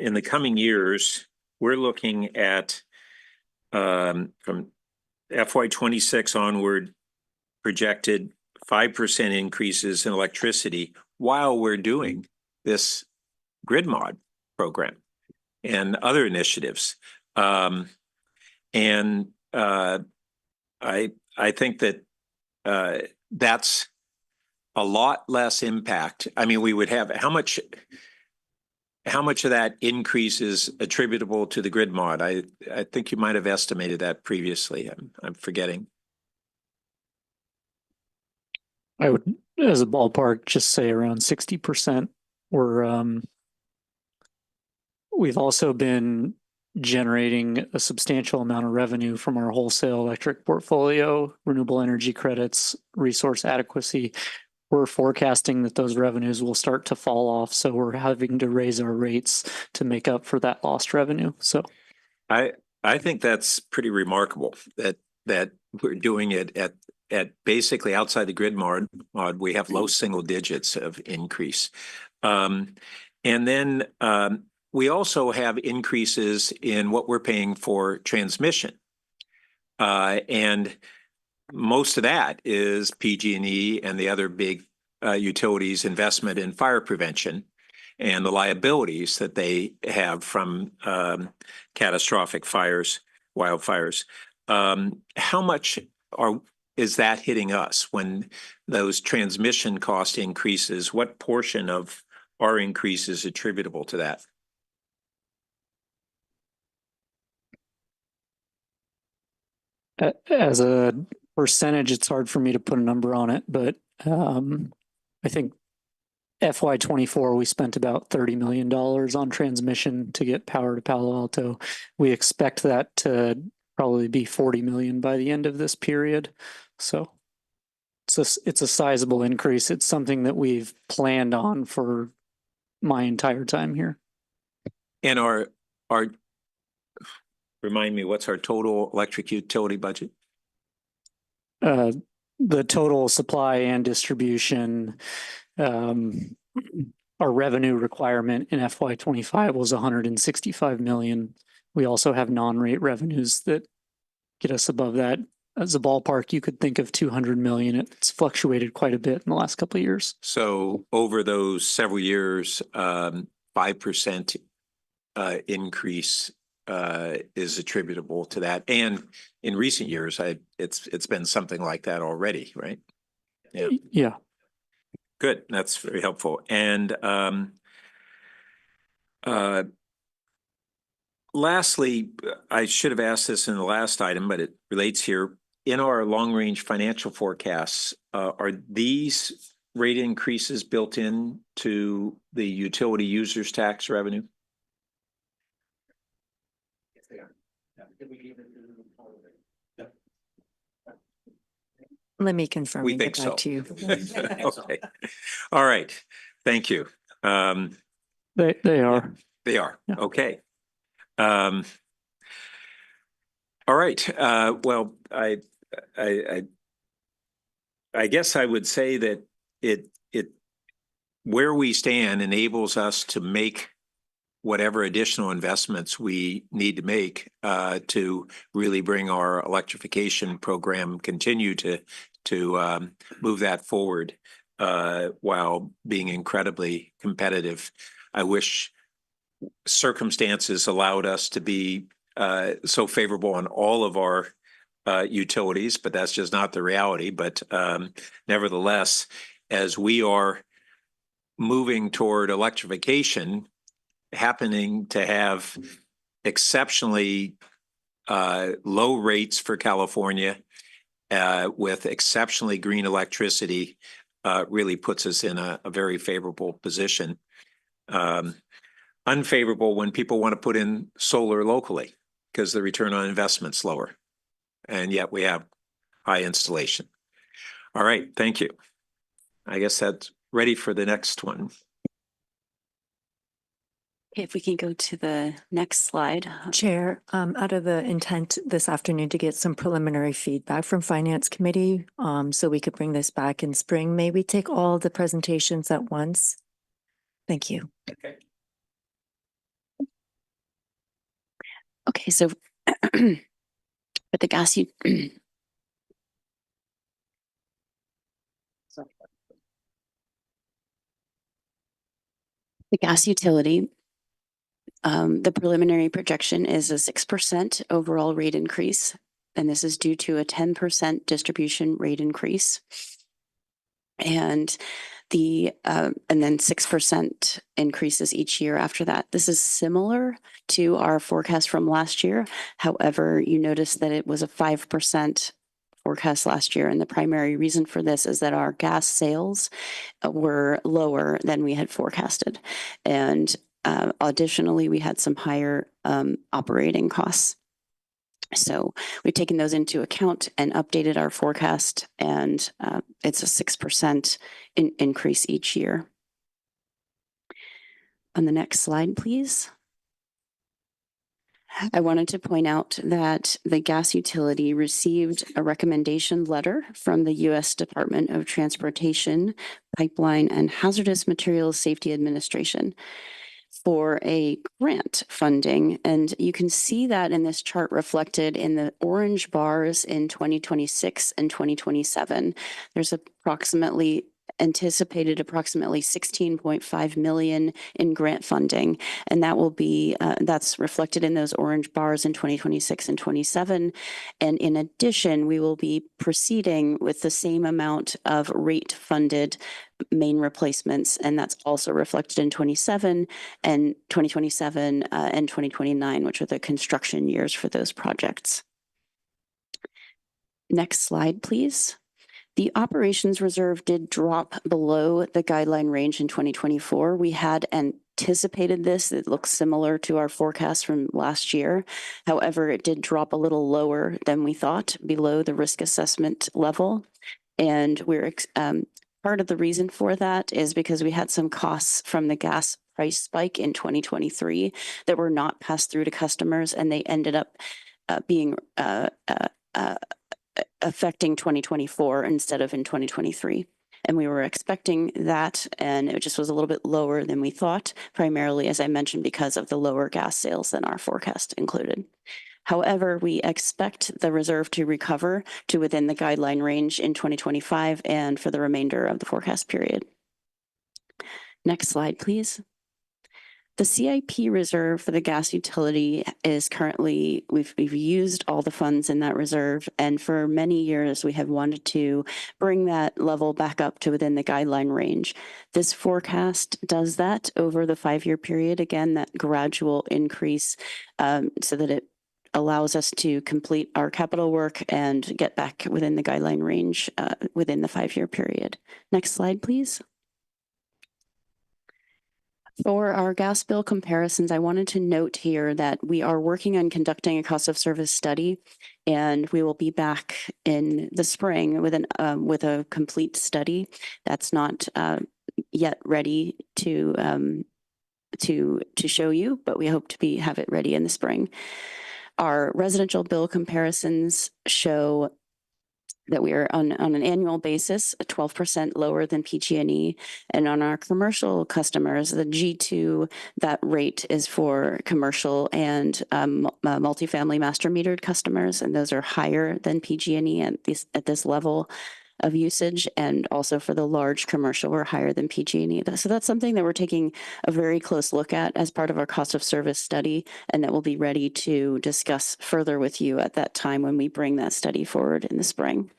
in the coming years, we're looking at from FY26 onward projected 5% increases in electricity while we're doing this grid mod program and other initiatives. I think that that's a lot less impact. I mean, we would have how much how much of that increase is attributable to the grid mod? I think you might have estimated that previously. I'm forgetting. I would, as a ballpark, just say around 60%. We've also been generating a substantial amount of revenue from our wholesale electric portfolio, renewable energy credits, resource adequacy. We're forecasting that those revenues will start to fall off, so we're having to raise our rates to make up for that lost revenue. So I think that's pretty remarkable that we're doing it at basically outside the grid mod, we have low single digits of increase. And then we also have increases in what we're paying for transmission. And most of that is PG&E and the other big utilities investment in fire prevention and the liabilities that they have from catastrophic fires, wildfires. How much is that hitting us when those transmission cost increases? What portion of our increase is attributable to that? As a percentage, it's hard for me to put a number on it, but I think FY24, we spent about $30 million on transmission to get power to Palo Alto. We expect that to probably be 40 million by the end of this period. So it's a sizable increase. It's something that we've planned on for my entire time here. And our remind me, what's our total electric utility budget? The total supply and distribution, our revenue requirement in FY25 was 165 million. We also have non-rate revenues that get us above that. As a ballpark, you could think of 200 million. It's fluctuated quite a bit in the last couple of years. So over those several years, 5% increase is attributable to that. And in recent years, it's been something like that already, right? Yeah. Yeah. Good. That's very helpful. And lastly, I should have asked this in the last item, but it relates here. In our long-range financial forecasts, are these rate increases built in to the utility users tax revenue? Let me confirm. We and think get so. back to you. Okay. All right. Thank you. They are. They are. Yeah. Okay. All right. Well, I guess I would say that it where we stand enables us to make whatever additional investments we need to make to really bring our electrification program, continue to move that forward while being incredibly competitive. I wish circumstances allowed us to be so favorable on all of our utilities, but that's just not the reality. But nevertheless, as we are moving toward electrification, happening to have exceptionally low rates for California with exceptionally green electricity really puts us in a very favorable position. Unfavorable when people want to put in solar locally because the return on investment's lower. And yet we have high installation. All right, thank you. I guess that's ready for the next one. Okay, if we can go to the next slide. Chair, out of the intent this afternoon to get some preliminary feedback from Finance Committee, so we could bring this back in spring, may we take all the presentations at once? Thank you. Okay. Okay, so with the gas, the gas utility, the preliminary projection is a 6% overall rate increase, and this is due to a 10% distribution rate increase. And And then 6% increases each year after that. This is similar to our forecast from last year. However, you notice that it was a 5% forecast last year. And the primary reason for this is that our gas sales were lower than we had forecasted. And additionally, we had some higher operating costs. So we've taken those into account and updated our forecast, and it's a 6% increase each year. On the next slide, please. I wanted to point out that the gas utility received a recommendation letter from the U.S. Department of Transportation, Pipeline, and Hazardous Materials Safety Administration for a grant funding. And you can see that in this chart reflected in the orange bars in 2026 and 2027. There's anticipated approximately 16.5 million in grant funding, and that will be that's reflected in those orange bars in 2026 and 27. And in addition, we will be proceeding with the same amount of rate funded main replacements, and that's also reflected in 27 and 2027 and 2029, which are the construction years for those projects. Next slide, please. The operations reserve did drop below the guideline range in 2024. We had anticipated this. It looks similar to our forecast from last year. However, it did drop a little lower than we thought, below the risk assessment level. And part of the reason for that is because we had some costs from the gas price spike in 2023 that were not passed through to customers, and they ended up being affecting 2024 instead of in 2023. And we were expecting that, and it just was a little bit lower than we thought, primarily, as I mentioned, because of the lower gas sales than our forecast included. However, we expect the reserve to recover to within the guideline range in 2025 and for the remainder of the forecast period. Next slide, please. The CIP reserve for the gas utility is currently, we've used all the funds in that reserve, and for many years we have wanted to bring that level back up to within the guideline range. This forecast does that over the 5-year period, again, that gradual increase so that it allows us to complete our capital work and get back within the guideline range within the 5-year period. Next slide, please. For our gas bill comparisons, I wanted to note here that we are working on conducting a cost of service study, and we will be back in the spring with a complete study. That's not yet ready to show you, but we hope to have it ready in the spring. Our residential bill comparisons show that we are on an annual basis, 12% lower than PG&E. And on our commercial customers, the G2, that rate is for commercial and multifamily master metered customers, and those are higher than PG&E at this level of usage, and also for the large commercial, we're higher than PG&E. So that's something that we're taking a very close look at as part of our cost of service study, and that we'll be ready to discuss further with you at that time when we bring that study forward in the spring.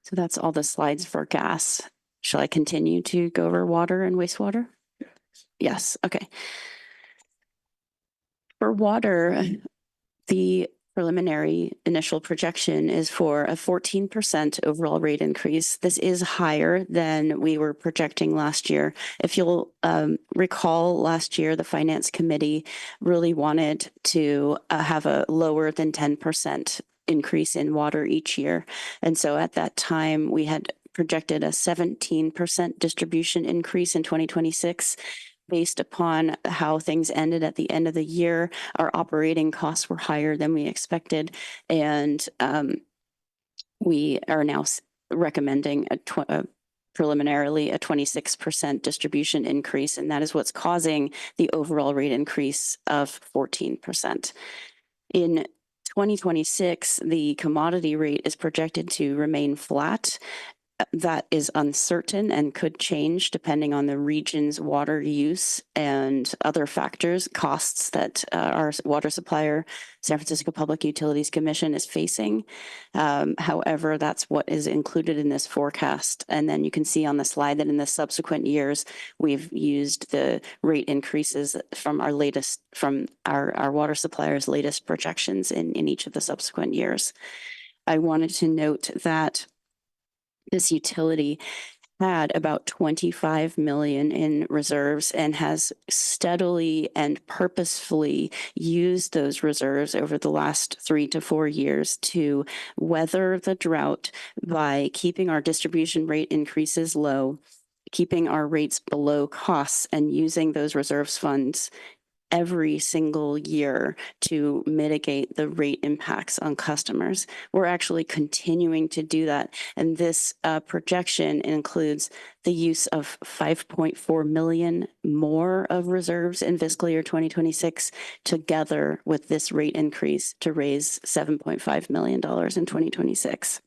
So that's all the slides for gas. Shall I continue to go over water and wastewater? Yes, okay. For water, the preliminary initial projection is for a 14% overall rate increase. This is higher than we were projecting last year. If you'll recall, last year, the Finance Committee really wanted to have a lower than 10% increase in water each year. And so at that time, we had projected a 17% distribution increase in 2026. Based upon how things ended at the end of the year, our operating costs were higher than we expected. And we are now recommending preliminarily a 26% distribution increase. And that is what's causing the overall rate increase of 14%. In 2026, the commodity rate is projected to remain flat that is uncertain and could change depending on the region's water use and other factors, costs that our water supplier, San Francisco Public Utilities Commission, is facing. However, that's what is included in this forecast. And then you can see on the slide that in the subsequent years, we've used the rate increases from our water supplier's latest projections in each of the subsequent years. I wanted to note that this utility had about 25 million in reserves and has steadily and purposefully used those reserves over the last 3 to 4 years to weather the drought by keeping our distribution rate increases low, keeping our rates below costs, and using those reserves funds every single year to mitigate the rate impacts on customers. We're actually continuing to do that. And this projection includes the use of 5.4 million more of reserves in fiscal year 2026, together with this rate increase to raise $7.5 million in 2026.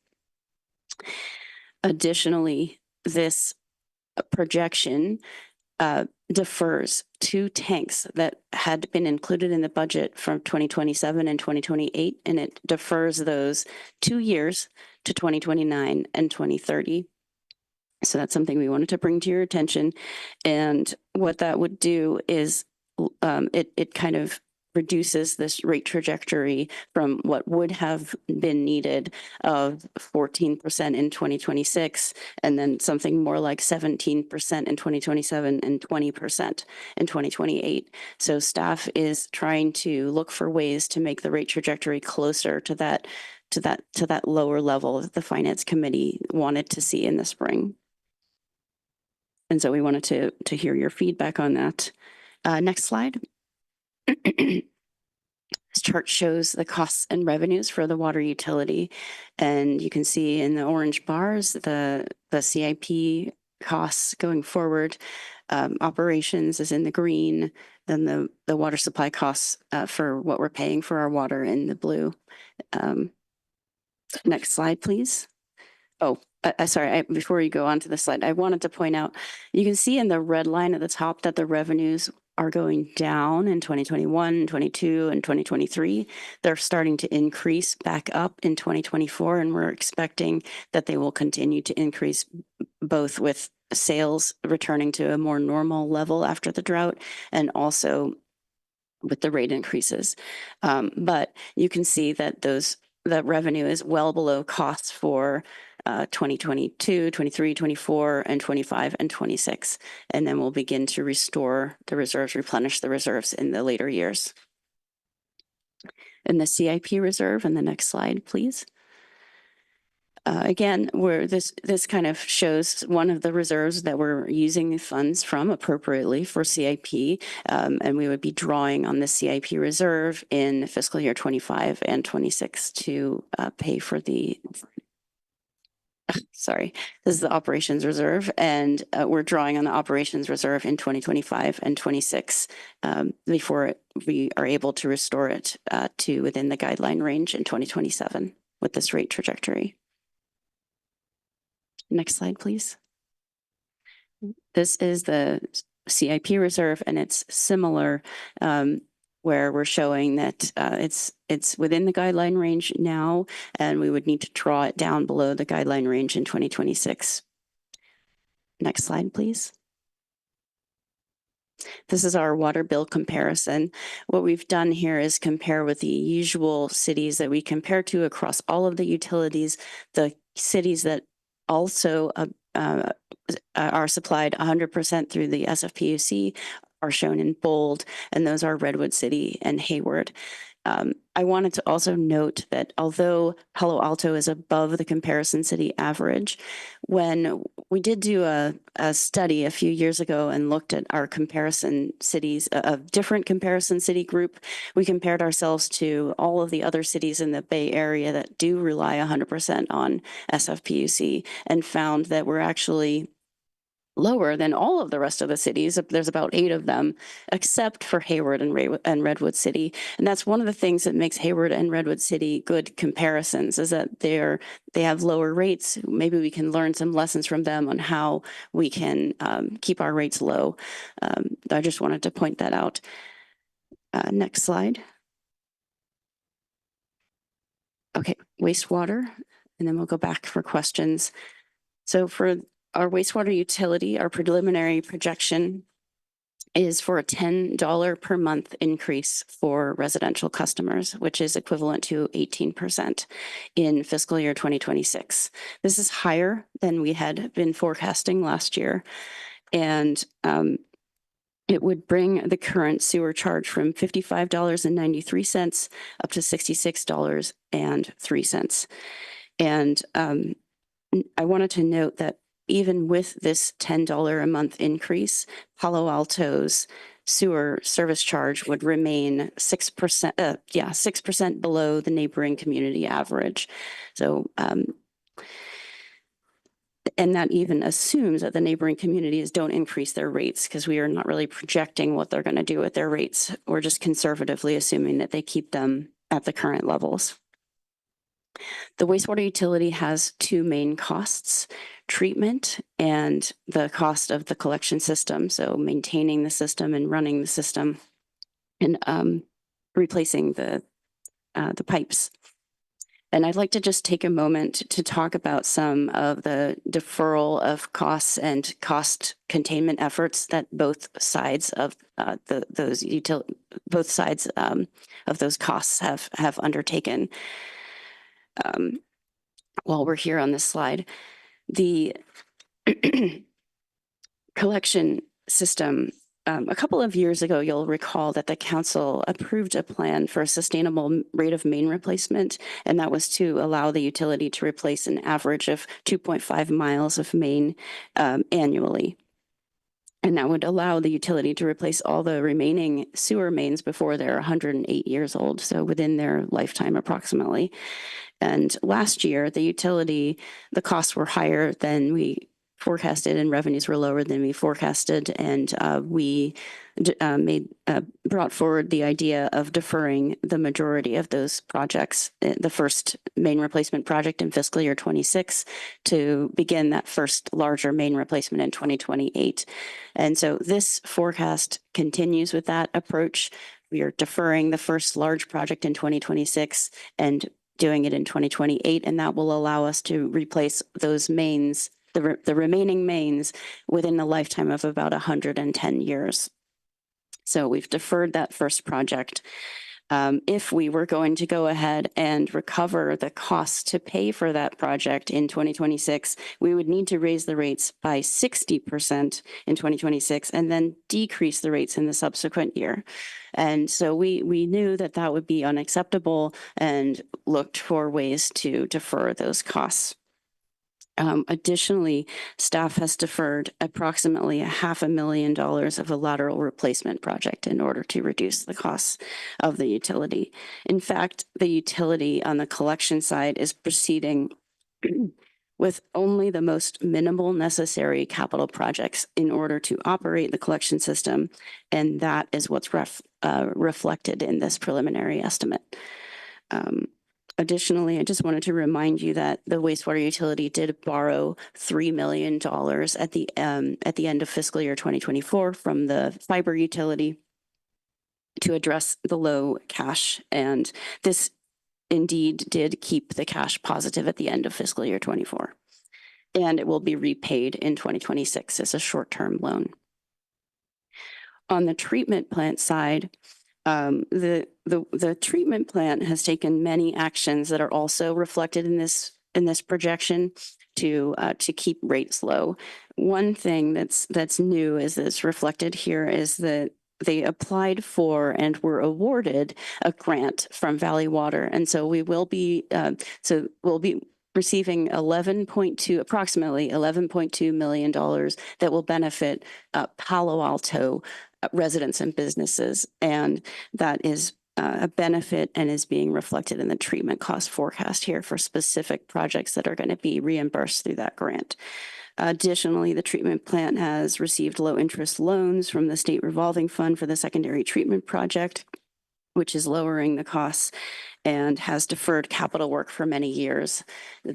Additionally, this projection defers 2 tanks that had been included in the budget from 2027 and 2028, and it defers those 2 years to 2029 and 2030. So that's something we wanted to bring to your attention. And what that would do is it kind of reduces this rate trajectory from what would have been needed of 14% in 2026, and then something more like 17% in 2027 and 20% in 2028. So staff is trying to look for ways to make the rate trajectory closer to that lower level that the Finance Committee wanted to see in the spring. And so we wanted to hear your feedback on that. Next slide. This chart shows the costs and revenues for the water utility. And you can see in the orange bars, the CIP costs going forward. Operations is in the green, then the water supply costs for what we're paying for our water in the blue. Next slide, please. Oh, sorry, before you go on to the slide, I wanted to point out, you can see in the red line at the top that the revenues are going down in 2021, 22, and 2023. They're starting to increase back up in 2024, and we're expecting that they will continue to increase, both with sales returning to a more normal level after the drought and also with the rate increases. But you can see that that revenue is well below costs for 2022, 23, 24, and 25, and 26. And then we'll begin to restore the reserves, replenish the reserves in the later years. And the CIP reserve, and the next slide, please. Again, where this kind of shows one of the reserves that we're using the funds from appropriately for CIP, and we would be drawing on the CIP reserve in fiscal year 25 and 26 to pay for the sorry, this is the operations reserve, and we're drawing on the operations reserve in 2025 and 26 before we are able to restore it to within the guideline range in 2027 with this rate trajectory. Next slide, please. This is the CIP reserve, and it's similar where we're showing that it's within the guideline range now, and we would need to draw it down below the guideline range in 2026. Next slide, please. This is our water bill comparison. What we've done here is compare with the usual cities that we compare to across all of the utilities, the cities that also are supplied 100% through the SFPUC are shown in bold, and those are Redwood City and Hayward. I wanted to also note that although Palo Alto is above the comparison city average, when we did do a study a few years ago and looked at our comparison cities, a different comparison city group, we compared ourselves to all of the other cities in the Bay Area that do rely 100% on SFPUC, and found that we're actually lower than all of the rest of the cities. There's about 8 of them, except for Hayward and Redwood City. And that's one of the things that makes Hayward and Redwood City good comparisons, is that they have lower rates. Maybe we can learn some lessons from them on how we can keep our rates low. I just wanted to point that out. Next slide. Okay, wastewater, and then we'll go back for questions. So for our wastewater utility, our preliminary projection is for a $10 per month increase for residential customers, which is equivalent to 18% in fiscal year 2026. This is higher than we had been forecasting last year. And it would bring the current sewer charge from $55.93 up to $66.03. And I wanted to note that even with this $10 a month increase, Palo Alto's sewer service charge would remain 6% below the neighboring community average. So, and that even assumes that the neighboring communities don't increase their rates, because we are not really projecting what they're going to do with their rates. We're just conservatively assuming that they keep them at the current levels. The wastewater utility has 2 main costs: treatment and the cost of the collection system. So maintaining the system and running the system, and replacing the pipes. And I'd like to just take a moment to talk about some of the deferral of costs and cost containment efforts that both sides of those costs have undertaken. While we're here on this slide, the collection system. A couple of years ago, you'll recall that the council approved a plan for a sustainable rate of main replacement, and that was to allow the utility to replace an average of 2.5 miles of main annually. And that would allow the utility to replace all the remaining sewer mains before they're 108 years old, so within their lifetime approximately. And last year, the costs were higher than we forecasted, and revenues were lower than we forecasted, and we brought forward the idea of deferring the majority of those projects, the first main replacement project in fiscal year 26, to begin that first larger main replacement in 2028. And so this forecast continues with that approach. We are deferring the first large project in 2026 and doing it in 2028, and that will allow us to replace those mains, the remaining mains, within the lifetime of about 110 years. So we've deferred that first project. If we were going to go ahead and recover the costs to pay for that project in 2026, we would need to raise the rates by 60% in 2026 and then decrease the rates in the subsequent year. And so we knew that that would be unacceptable and looked for ways to defer those costs. Additionally, staff has deferred approximately $500,000 of a lateral replacement project in order to reduce the costs of the utility. In fact, the utility on the collection side is proceeding with only the most minimal necessary capital projects in order to operate the collection system, and that is what's reflected in this preliminary estimate. Additionally, I just wanted to remind you that the wastewater utility did borrow $3 million at the end of fiscal year 2024 from the fiber utility to address the low cash. And this indeed did keep the cash positive at the end of fiscal year 24. And it will be repaid in 2026 as a short-term loan. On the treatment plant side, the treatment plant has taken many actions that are also reflected in this projection to keep rates low. One thing that's new is that's reflected here is that they applied for and were awarded a grant from Valley Water, and so we'll be receiving approximately $11.2 million that will benefit Palo Alto residents and businesses, and that is a benefit and is being reflected in the treatment cost forecast here for specific projects that are going to be reimbursed through that grant. Additionally, the treatment plant has received low interest loans from the state revolving fund for the secondary treatment project, which is lowering the costs, and has deferred capital work for many years.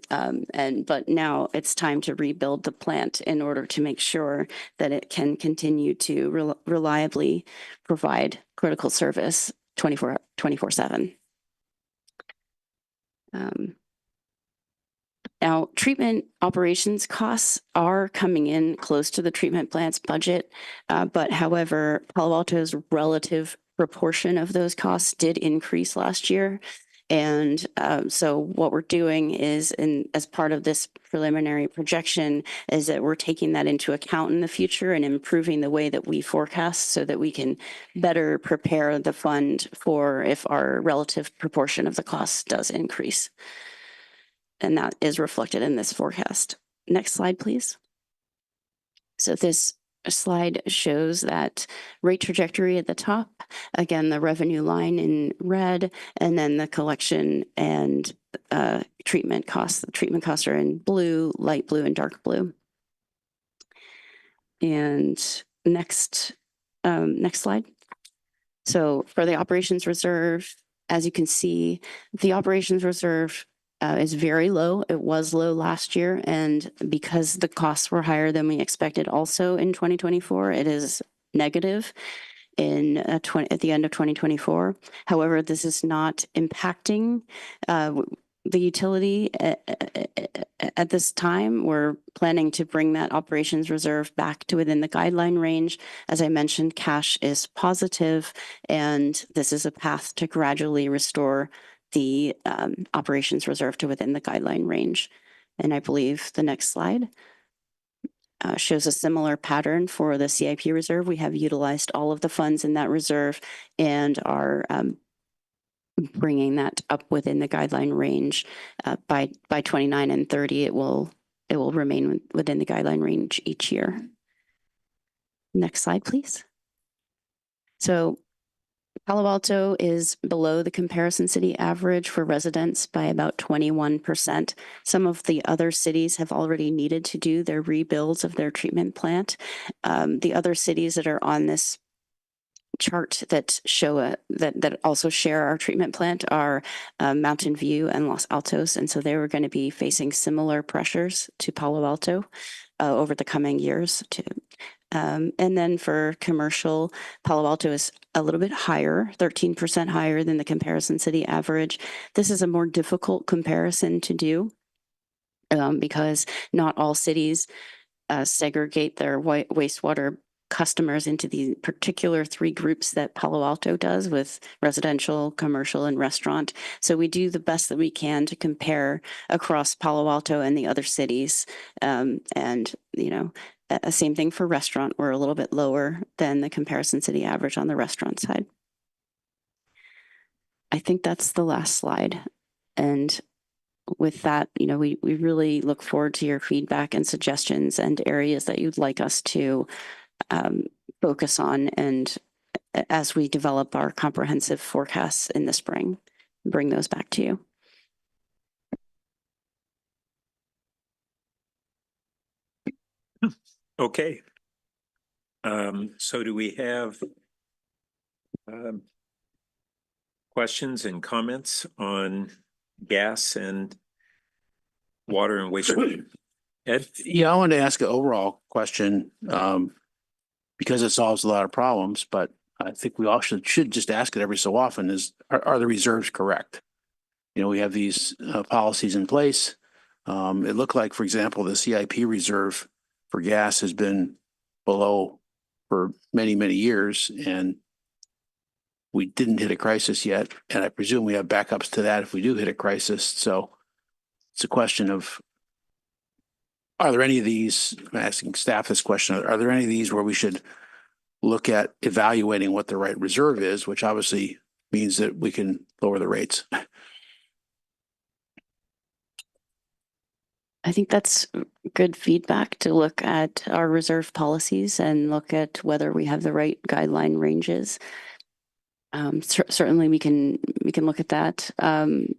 But now it's time to rebuild the plant in order to make sure that it can continue to reliably provide critical service 24/7. Now, treatment operations costs are coming in close to the treatment plant's budget, but however, Palo Alto's relative proportion of those costs did increase last year. And so what we're doing is, as part of this preliminary projection, is that we're taking that into account in the future and improving the way that we forecast so that we can better prepare the fund for if our relative proportion of the costs does increase. And that is reflected in this forecast. Next slide, please. So this slide shows that rate trajectory at the top, again, the revenue line in red, and then the collection and treatment costs. The treatment costs are in blue, light blue, and dark blue. And next slide. So for the operations reserve, as you can see, the operations reserve is very low. It was low last year, and because the costs were higher than we expected also in 2024, it is negative at the end of 2024. However, this is not impacting the utility at this time. We're planning to bring that operations reserve back to within the guideline range. As I mentioned, cash is positive, and this is a path to gradually restore the operations reserve to within the guideline range. And I believe the next slide shows a similar pattern for the CIP reserve. We have utilized all of the funds in that reserve and are bringing that up within the guideline range. By 29 and 30, it will remain within the guideline range each year. Next slide, please. So Palo Alto is below the comparison city average for residents by about 21%. Some of the other cities have already needed to do their rebuilds of their treatment plant. The other cities that are on this chart that show that also share our treatment plant are Mountain View and Los Altos, and so they were going to be facing similar pressures to Palo Alto over the coming years too. And then for commercial, Palo Alto is a little bit higher, 13% higher than the comparison city average. This is a more difficult comparison to do because not all cities segregate their wastewater customers into the particular three groups that Palo Alto does with residential, commercial, and restaurant. So we do the best that we can to compare across Palo Alto and the other cities. And, you know, same thing for restaurant. We're a little bit lower than the comparison city average on the restaurant side. I think that's the last slide. And with that, you know, we really look forward to your feedback and suggestions and areas that you'd like us to focus on, and as we develop our comprehensive forecasts in the spring, bring those back to you. Okay. So do we have questions and comments on gas and water and wastewater? Ed? Yeah, I wanted to ask an overall question because it solves a lot of problems, but I think we all should just ask it every so often are the reserves correct? You know, we have these policies in place. It looked like, for example, the CIP reserve for gas has been below for many, many years, and we didn't hit a crisis yet. And I presume we have backups to that if we do hit a crisis. So it's a question of, are there any of these, I'm asking staff this question, are there any of these where we should look at evaluating what the right reserve is, which obviously means that we can lower the rates? I think that's good feedback to look at our reserve policies and look at whether we have the right guideline ranges. Certainly we can look at that.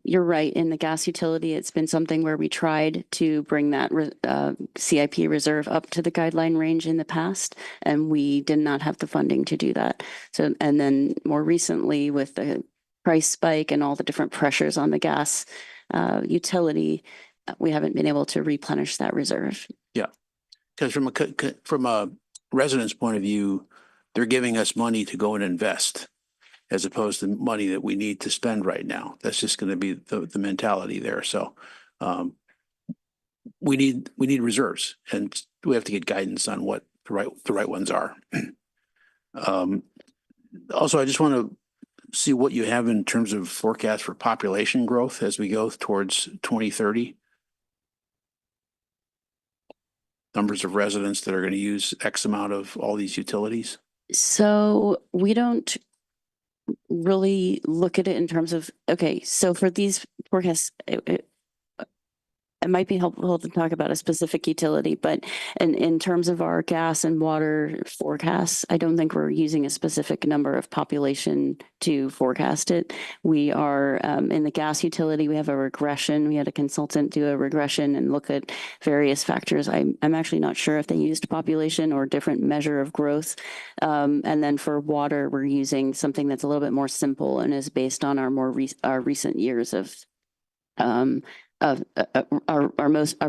You're right. In the gas utility, it's been something where we tried to bring that CIP reserve up to the guideline range in the past, and we did not have the funding to do that. So, and then more recently with the price spike and all the different pressures on the gas utility, we haven't been able to replenish that reserve. Yeah, because from a resident's point of view, they're giving us money to go and invest, as opposed to money that we need to spend right now. That's just going to be the mentality there. So we need reserves, and we have to get guidance on what the right ones are. Also, I just want to see what you have in terms of forecast for population growth as we go towards 2030. Numbers of residents that are going to use X amount of all these utilities. So we don't really look at it in terms of, okay, so for these forecasts, it might be helpful to talk about a specific utility, but in terms of our gas and water forecasts, I don't think we're using a specific number of population to forecast it. We are in the gas utility, we have a regression. We had a consultant do a regression and look at various factors. I'm actually not sure if they used population or different measure of growth. And then for water, we're using something that's a little bit more simple and is based on our recent years of our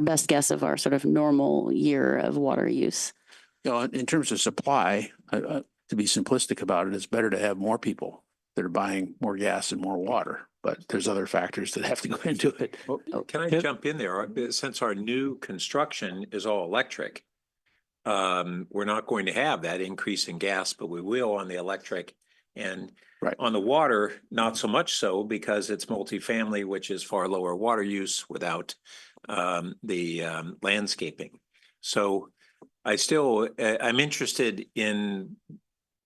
best guess of our sort of normal year of water use. You know, in terms of supply, to be simplistic about it, it's better to have more people that are buying more gas and more water, but there's other factors that have to go into it. Well, can I jump in there? Since our new construction is all electric, we're not going to have that increase in gas, but we will on the electric. And on the water, not so much so, because it's multifamily, which is far lower water use without the landscaping. So I'm interested in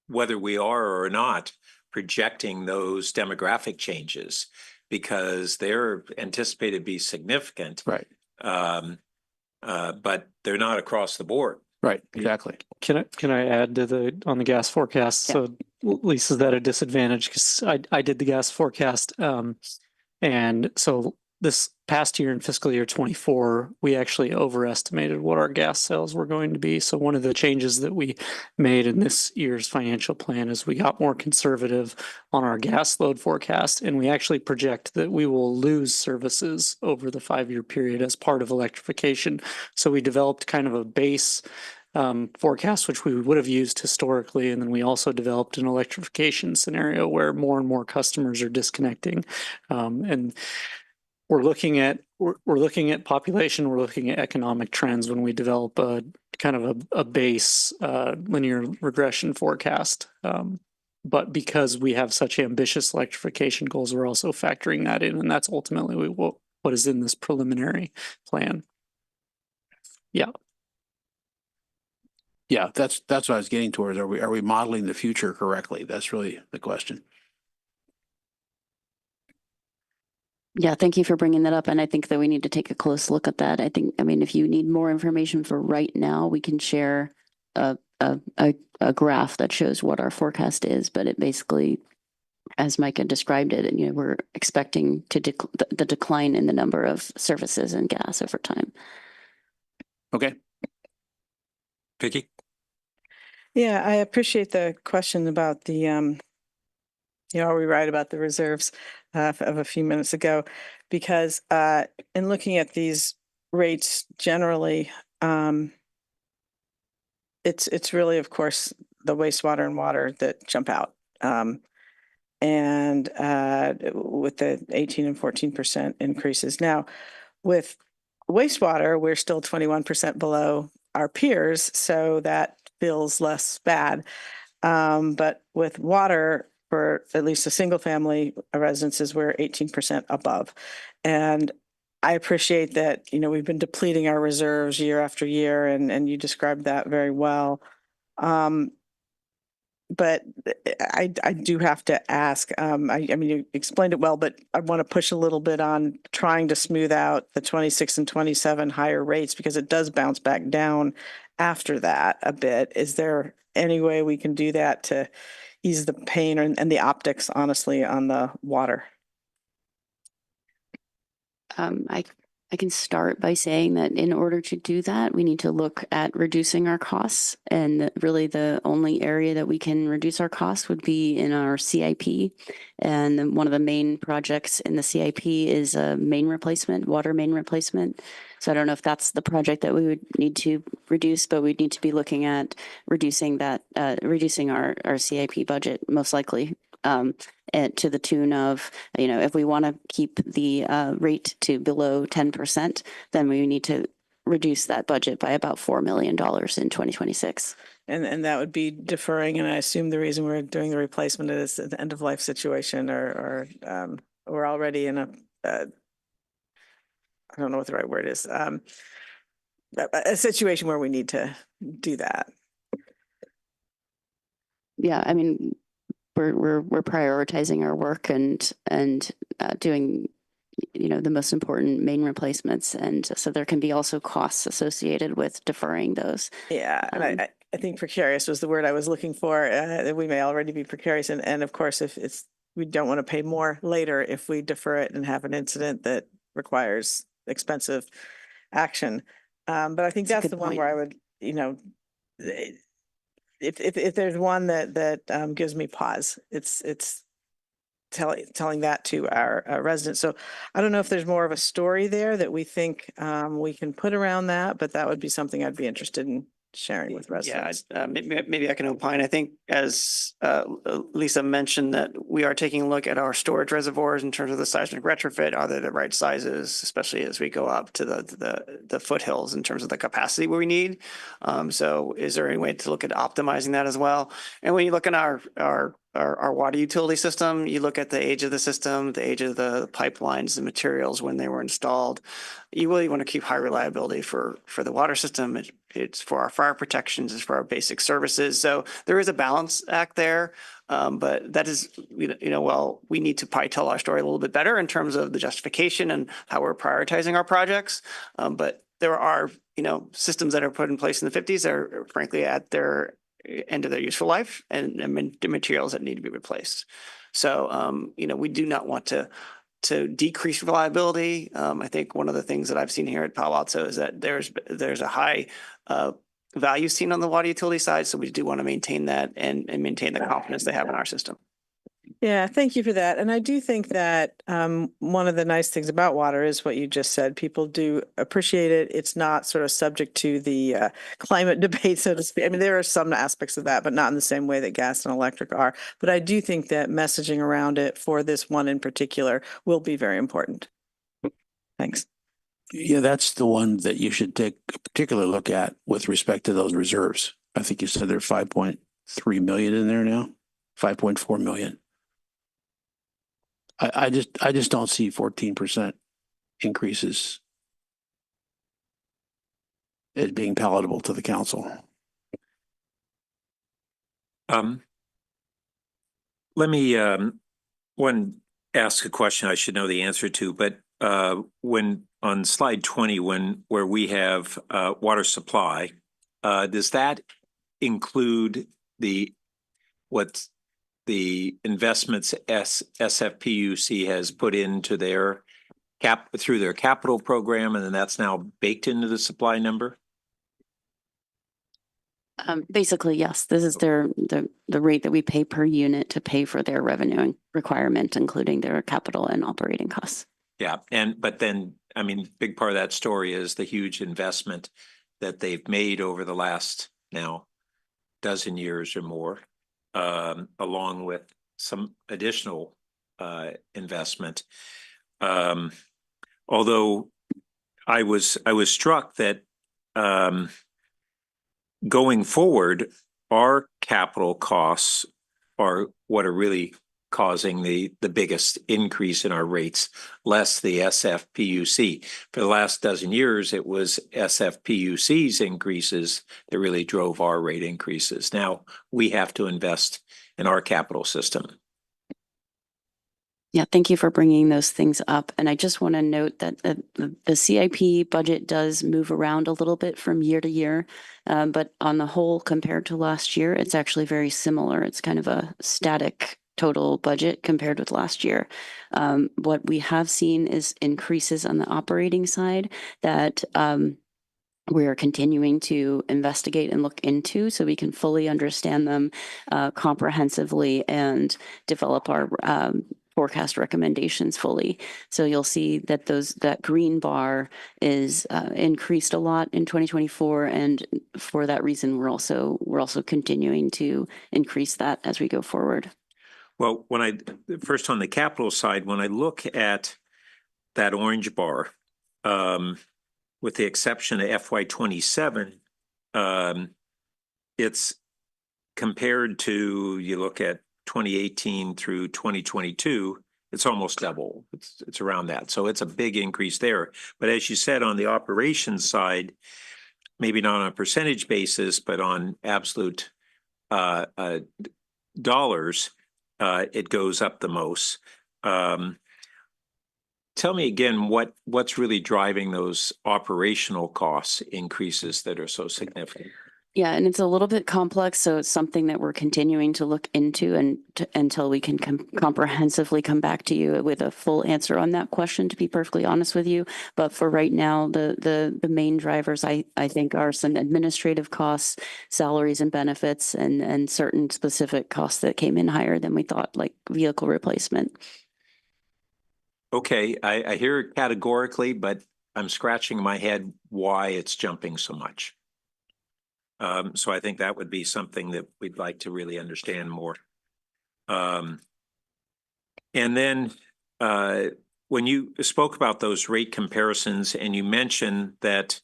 whether we are or not projecting those demographic changes, because they're anticipated to be significant. Right. But they're not across the board. Right, exactly. Can I add to on the gas forecast? So Lisa's at a disadvantage because I did the gas forecast. And so this past year in fiscal year 24, we actually overestimated what our gas sales were going to be. So one of the changes that we made in this year's financial plan is we got more conservative on our gas load forecast, and we actually project that we will lose services over the 5-year period as part of electrification. So we developed kind of a base forecast, which we would have used historically. And then we also developed an electrification scenario where more and more customers are disconnecting. And we're looking at population, we're looking at economic trends when we develop a kind of a base linear regression forecast. But because we have such ambitious electrification goals, we're also factoring that in, and that's ultimately what is in this preliminary plan. Yeah. Yeah, that's what I was getting towards. Are we modeling the future correctly? That's really the question. Yeah, thank you for bringing that up. And I think that we need to take a close look at that. I mean, if you need more information for right now, we can share a graph that shows what our forecast is, but it basically, as Micah described it, and we're expecting the decline in the number of services and gas over time. Okay. Vicky? Yeah, I appreciate the question about the, are we right about the reserves of a few minutes ago? Because in looking at these rates generally, it's really, of course, the wastewater and water that jump out. And with the 18 and 14% increases. Now, with wastewater, we're still 21% below our peers, so that feels less bad. But with water, for at least a single family residences, we're 18% above. And I appreciate that, we've been depleting our reserves year after year, and you described that very well. But I do have to ask, I mean, you explained it well, but I want to push a little bit on trying to smooth out the 26 and 27 higher rates, because it does bounce back down after that a bit. Is there any way we can do that to ease the pain and the optics, honestly, on the water. I can start by saying that in order to do that, we need to look at reducing our costs. And really the only area that we can reduce our costs would be in our CIP. And then one of the main projects in the CIP is a main replacement, water main replacement. So I don't know if that's the project that we would need to reduce, but we'd need to be looking at reducing that, reducing our CIP budget, most likely. And to the tune of, if we want to keep the rate to below 10%, then we need to reduce that budget by about $4 million in 2026. And that would be deferring, and I assume the reason we're doing the replacement is the end of life situation, or we're already in I don't know what the right word is, a situation where we need to do that. Yeah, I mean, we're prioritizing our work and doing the most important main replacements, and so there can be also costs associated with deferring those. Yeah, and I think precarious was the word I was looking for. We may already be precarious, and of course, if we don't want to pay more later if we defer it and have an incident that requires expensive action. But I think that's the one where I would, if there's one that gives me pause, it's telling that to our residents. So I don't know if there's more of a story there that we think we can put around that, but that would be something I'd be interested in sharing with residents. Yeah, maybe I can opine. I think as Lisa mentioned, that we are taking a look at our storage reservoirs in terms of the seismic retrofit. Are they the right sizes, especially as we go up to the foothills in terms of the capacity where we need? So is there any way to look at optimizing that as well? And when you look at our water utility system, you look at the age of the system, the age of the pipelines, the materials when they were installed. You really want to keep high reliability for the water system. It's for our fire protections, it's for our basic services. So there is a balance act there. But that is, well, we need to probably tell our story a little bit better in terms of the justification and how we're prioritizing our projects. But there are, systems that are put in place in the 50s that are frankly at their end of their useful life and the materials that need to be replaced. So, we do not want to decrease reliability. I think one of the things that I've seen here at Palo Alto is that there's a high value seen on the water utility side. So we do want to maintain that and maintain the confidence they have in our system. Yeah, thank you for that. And I do think that one of the nice things about water is what you just said. People do appreciate it. It's not sort of subject to the climate debate, so to speak. I mean, there are some aspects of that, but not in the same way that gas and electric are. But I do think that messaging around it for this one in particular will be very important. Thanks. Yeah, that's the one that you should take a particular look at with respect to those reserves. I think you said there's 5.3 million in there now, 5.4 million. I just don't see 14% increases as being palatable to the council. Let me ask a question I should know the answer to, but when on slide 20, where we have water supply, does that include what the investments SFPUC has put into their through their capital program, and then that's now baked into the supply number? Basically, yes. This is the rate that we pay per unit to pay for their revenue requirement, including their capital and operating costs. Yeah, but then, I mean, big part of that story is the huge investment that they've made over the last now dozen years or more, along with some additional investment. Although I was struck that going forward, our capital costs are what are really causing the biggest increase in our rates, less the SFPUC. For the last dozen years, it was SFPUC's increases that really drove our rate increases. Now we have to invest in our capital system. Yeah, thank you for bringing those things up. And I just want to note that the CIP budget does move around a little bit from year to year. But on the whole, compared to last year, it's actually very similar. It's kind of a static total budget compared with last year. What we have seen is increases on the operating side that we are continuing to investigate and look into so we can fully understand them comprehensively and develop our forecast recommendations fully. So you'll see that that green bar is increased a lot in 2024, and for that reason, we're also continuing to increase that as we go forward. Well, first on the capital side, when I look at that orange bar, with the exception of FY27, it's compared to, you look at 2018 through 2022, it's almost double. It's around that. So it's a big increase there. But as you said, on the operations side, maybe not on a percentage basis, but on absolute dollars, it goes up the most. Tell me again what's really driving those operational costs increases that are so significant. Yeah, and it's a little bit complex, so it's something that we're continuing to look into until we can comprehensively come back to you with a full answer on that question, to be perfectly honest with you. But for right now, the main drivers I think are some administrative costs, salaries and benefits, and certain specific costs that came in higher than we thought, like vehicle replacement. Okay, I hear it categorically, but I'm scratching my head why it's jumping so much. So I think that would be something that we'd like to really understand more. And then when you spoke about those rate comparisons and you mentioned that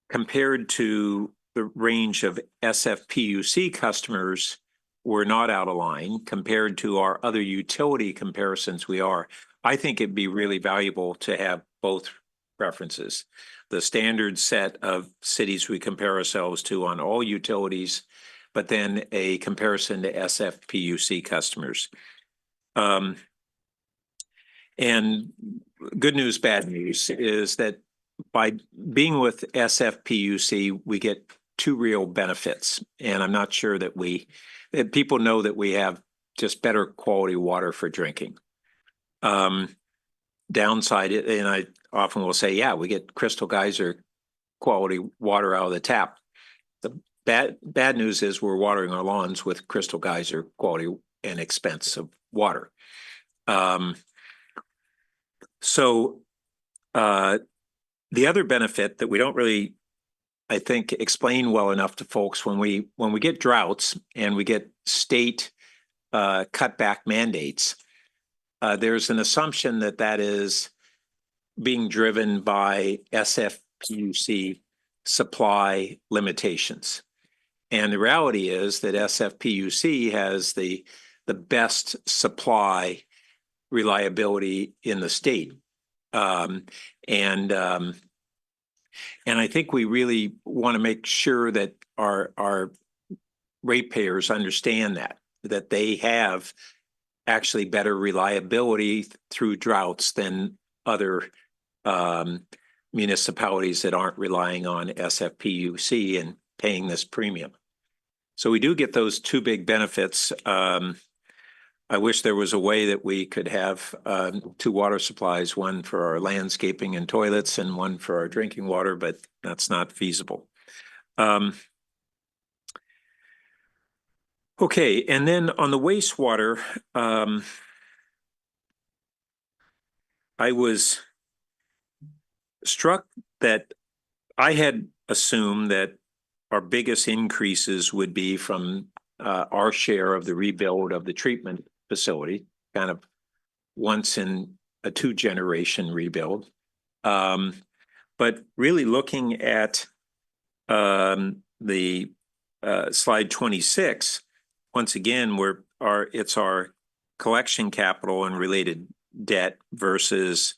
compared to the range of SFPUC customers, we're not out of line. Compared to our other utility comparisons, we are. I think it'd be really valuable to have both references. The standard set of cities we compare ourselves to on all utilities, but then a comparison to SFPUC customers. And good news, bad news is that by being with SFPUC, we get two real benefits. And I'm not sure that people know that we have just better quality water for drinking. Downside, and I often will say, yeah, we get Crystal Geyser quality water out of the tap. The bad news is we're watering our lawns with Crystal Geyser quality and expensive water. So the other benefit that we don't really, I think, explain well enough to folks, when we get droughts and we get state cutback mandates, there's an assumption that is being driven by SFPUC supply limitations. And the reality is that SFPUC has the best supply reliability in the state. And I think we really want to make sure that our ratepayers understand that they have actually better reliability through droughts than other municipalities that aren't relying on SFPUC and paying this premium. So we do get those two big benefits. I wish there was a way that we could have two water supplies, one for our landscaping and toilets and one for our drinking water, but that's not feasible. Okay, and then on the wastewater, I was struck that I had assumed that our biggest increases would be from our share of the rebuild of the treatment facility, kind of once in a 2-generation rebuild. But really looking at the slide 26, once again, it's our collection capital and related debt versus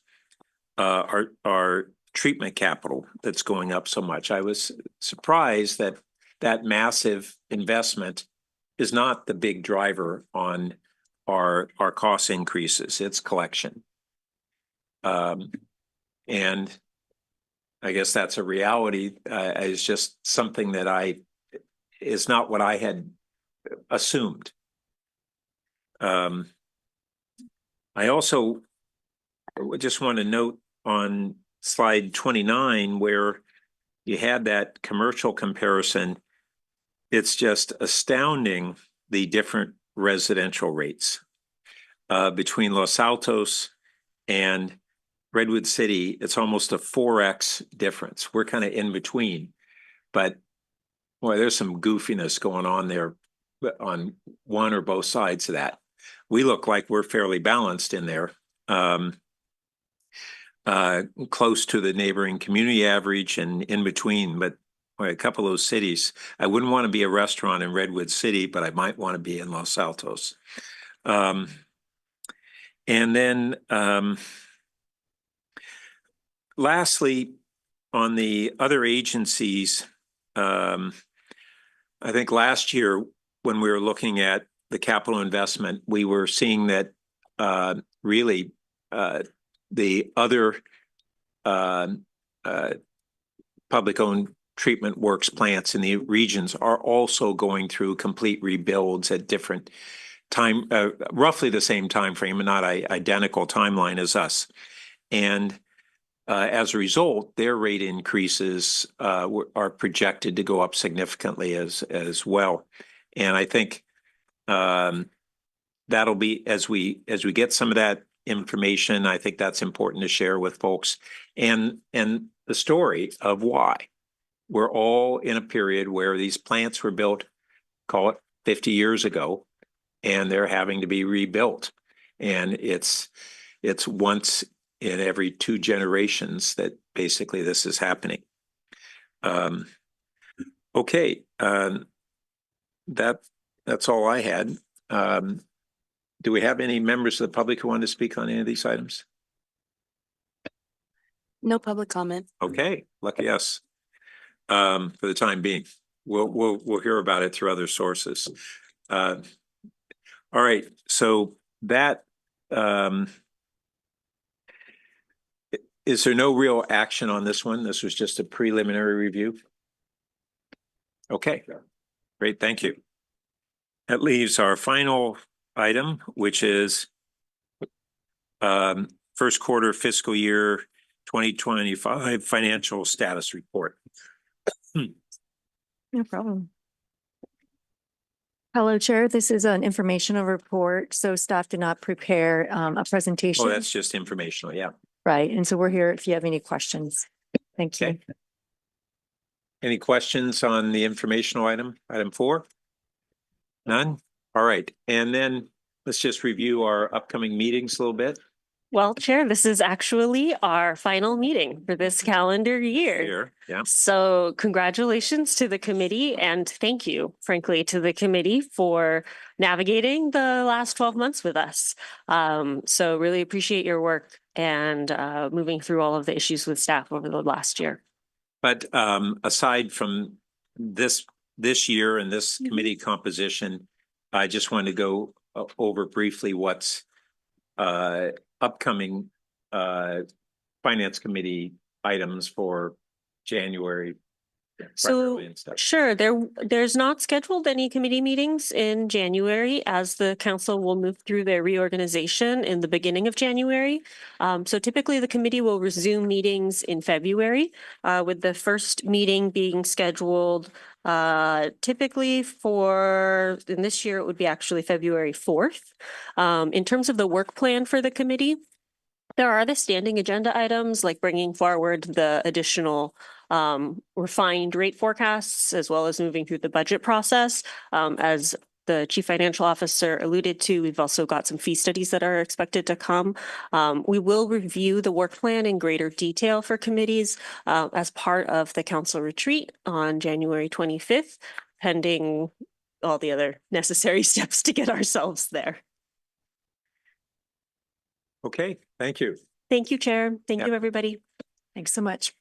our treatment capital that's going up so much. I was surprised that massive investment is not the big driver on our cost increases, it's collection. And I guess that's a reality. It's just something that is not what I had assumed. I also just want to note on slide 29 where you had that commercial comparison. It's just astounding the different residential rates between Los Altos and Redwood City. It's almost a 4x difference. We're kind of in between, but boy, there's some goofiness going on there on one or both sides of that. We look like we're fairly balanced in there, close to the neighboring community average and in between, but boy, a couple of those cities, I wouldn't want to be a restaurant in Redwood City, but I might want to be in Los Altos. And then lastly, on the other agencies, I think last year when we were looking at the capital investment, we were seeing that really the other public-owned treatment works plants in the regions are also going through complete rebuilds at different time, roughly the same time frame and not identical timeline as us. And as a result, their rate increases are projected to go up significantly as well. And I think that'll be as we get some of that information, I think that's important to share with folks, and the story of why we're all in a period where these plants were built, call it 50 years ago, and they're having to be rebuilt. And it's once in every 2 generations that basically this is happening. Okay, that's all I had. Do we have any members of the public who want to speak on any of these items? No public comment. Okay, lucky us. For the time being, we'll hear about it through other sources. All right, so that is there no real action on this one? This was just a preliminary review. Okay, great, thank you. That leaves our final item, which is first quarter fiscal year 2025 financial status report. No problem. Hello, Chair. This is an informational report, so staff did not prepare a presentation. Oh, that's just informational, yeah. Right, and so we're here if you have any questions. Thank you. Okay. Any questions on the informational item 4? None? All right, and then let's just review our upcoming meetings a little bit. Well, Chair, this is actually our final meeting for this calendar year. Here, yeah. So congratulations to the committee and thank you, frankly, to the committee for navigating the last 12 months with us. So really appreciate your work and moving through all of the issues with staff over the last year. But aside from this year and this committee composition, I just want to go over briefly what's upcoming finance committee items for January. So and stuff. sure, there's not scheduled any committee meetings in January as the council will move through their reorganization in the beginning of January. So typically the committee will resume meetings in February, with the first meeting being scheduled typically in this year, it would be actually February 4th. In terms of the work plan for the committee, there are the standing agenda items like bringing forward the additional refined rate forecasts, as well as moving through the budget process. As the Chief Financial Officer alluded to, we've also got some fee studies that are expected to come. We will review the work plan in greater detail for committees as part of the council retreat on January 25th, pending all the other necessary steps to get ourselves there. Okay, thank you. Thank you, Chair. Thank Yep. you, everybody. Thanks so much.